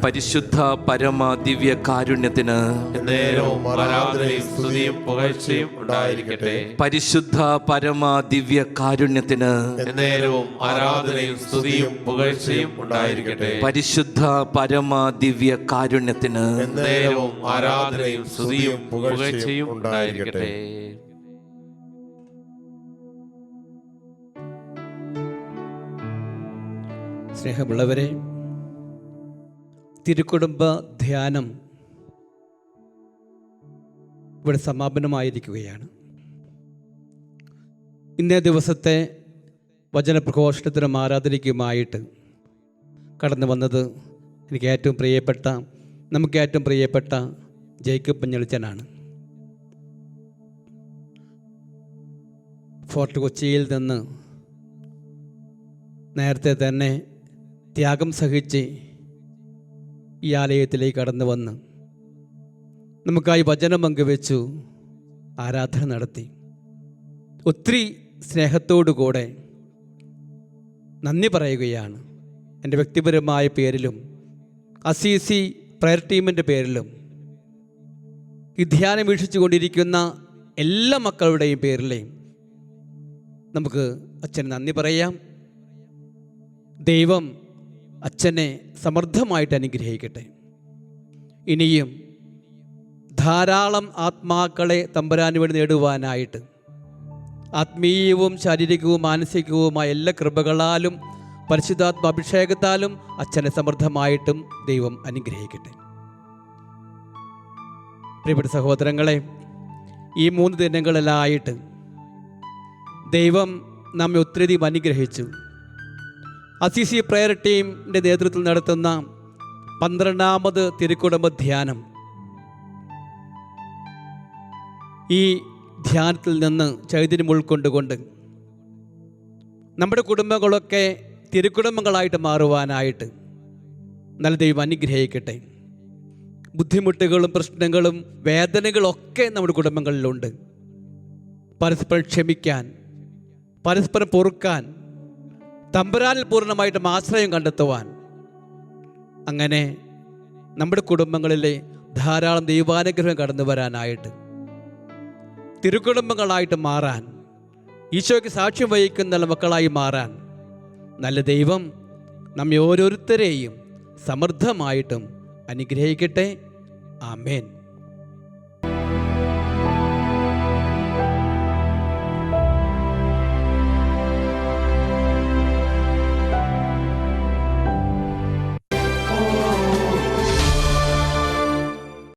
പരിശുദ്ധ പരമ ദിവ്യ കാരുണ്യത്തിന് പരിശുദ്ധ പരമ ദിവ്യ കാരുണ്യത്തിന് പരിശുദ്ധ പരമ ദിവ്യ കാരുണ്യത്തിന് ഉണ്ടായിരിക്കട്ടെ. സ്നേഹമുള്ളവരെ, തിരുക്കുടുംബ ധ്യാനം ഇവിടെ സമാപനമായിരിക്കുകയാണ്. ഇന്നേ ദിവസത്തെ വചനപ്രഘോഷണത്തിനും ആരാധനയ്ക്കുമായിട്ട് കടന്നു വന്നത് നമുക്ക് ഏറ്റവും പ്രിയപ്പെട്ട ജേക്കബ് പഞ്ഞളിച്ചനാണ്. ഫോർട്ട് കൊച്ചിയിൽ നിന്ന് നേരത്തെ തന്നെ ത്യാഗം സഹിച്ച് ഈ ആലയത്തിലേക്ക് കടന്നു വന്ന് നമുക്കായി വചനം പങ്കുവെച്ചു, ആരാധന നടത്തി. ഒത്തിരി സ്നേഹത്തോടുകൂടെ നന്ദി പറയുകയാണ്. എൻ്റെ വ്യക്തിപരമായ പേരിലും അസീസി പ്രയർ ടീമിൻ്റെ പേരിലും ഈ ധ്യാനം വീക്ഷിച്ചു കൊണ്ടിരിക്കുന്ന എല്ലാ മക്കളുടെയും പേരിലെയും നമുക്ക് അച്ഛന് നന്ദി പറയാം. ദൈവം അച്ഛനെ സമൃദ്ധമായിട്ട് അനുഗ്രഹിക്കട്ടെ. ഇനിയും ധാരാളം ആത്മാക്കളെ തമ്പുരാന് വേണ്ടി നേടുവാനായിട്ട് ആത്മീയവും ശാരീരികവും മാനസികവുമായ എല്ലാ കൃപകളാലും പരിശുദ്ധാത്മ അഭിഷേകത്താലും അച്ഛനെ സമൃദ്ധമായിട്ടും ദൈവം അനുഗ്രഹിക്കട്ടെ. പ്രിയപ്പെട്ട സഹോദരങ്ങളെ, ഈ 3 ദിനങ്ങളിലായിട്ട് ദൈവം നമ്മെ ഒത്തിരി അനുഗ്രഹിച്ചു. അസീസി പ്രയർ ടീമിൻ്റെ നേതൃത്വത്തിൽ നടത്തുന്ന 12ാമത് തിരുക്കുടുംബ ധ്യാനം, ഈ ധ്യാനത്തിൽ നിന്ന് ചൈതന്യം ഉൾക്കൊണ്ടുകൊണ്ട് നമ്മുടെ കുടുംബങ്ങളൊക്കെ തിരുക്കുടുംബങ്ങളായിട്ട് മാറുവാനായിട്ട് നല്ല ദൈവം അനുഗ്രഹിക്കട്ടെ. ബുദ്ധിമുട്ടുകളും പ്രശ്നങ്ങളും വേദനകളൊക്കെ നമ്മുടെ കുടുംബങ്ങളിലുണ്ട്. പരസ്പരം ക്ഷമിക്കാൻ, പരസ്പരം പൊറുക്കാൻ, തമ്പുരാനിൽ പൂർണ്ണമായിട്ടും ആശ്രയം കണ്ടെത്തുവാൻ, അങ്ങനെ നമ്മുടെ കുടുംബങ്ങളിലെ ധാരാളം ദൈവാനുഗ്രഹം കടന്നു വരാനായിട്ട്, തിരുക്കുടുംബങ്ങളായിട്ട് മാറാൻ, ഈശോയ്ക്ക് സാക്ഷ്യം വഹിക്കുന്ന മക്കളായി മാറാൻ നല്ല ദൈവം നമ്മെ ഓരോരുത്തരെയും സമൃദ്ധമായിട്ടും അനുഗ്രഹിക്കട്ടെ. ആമേൻ.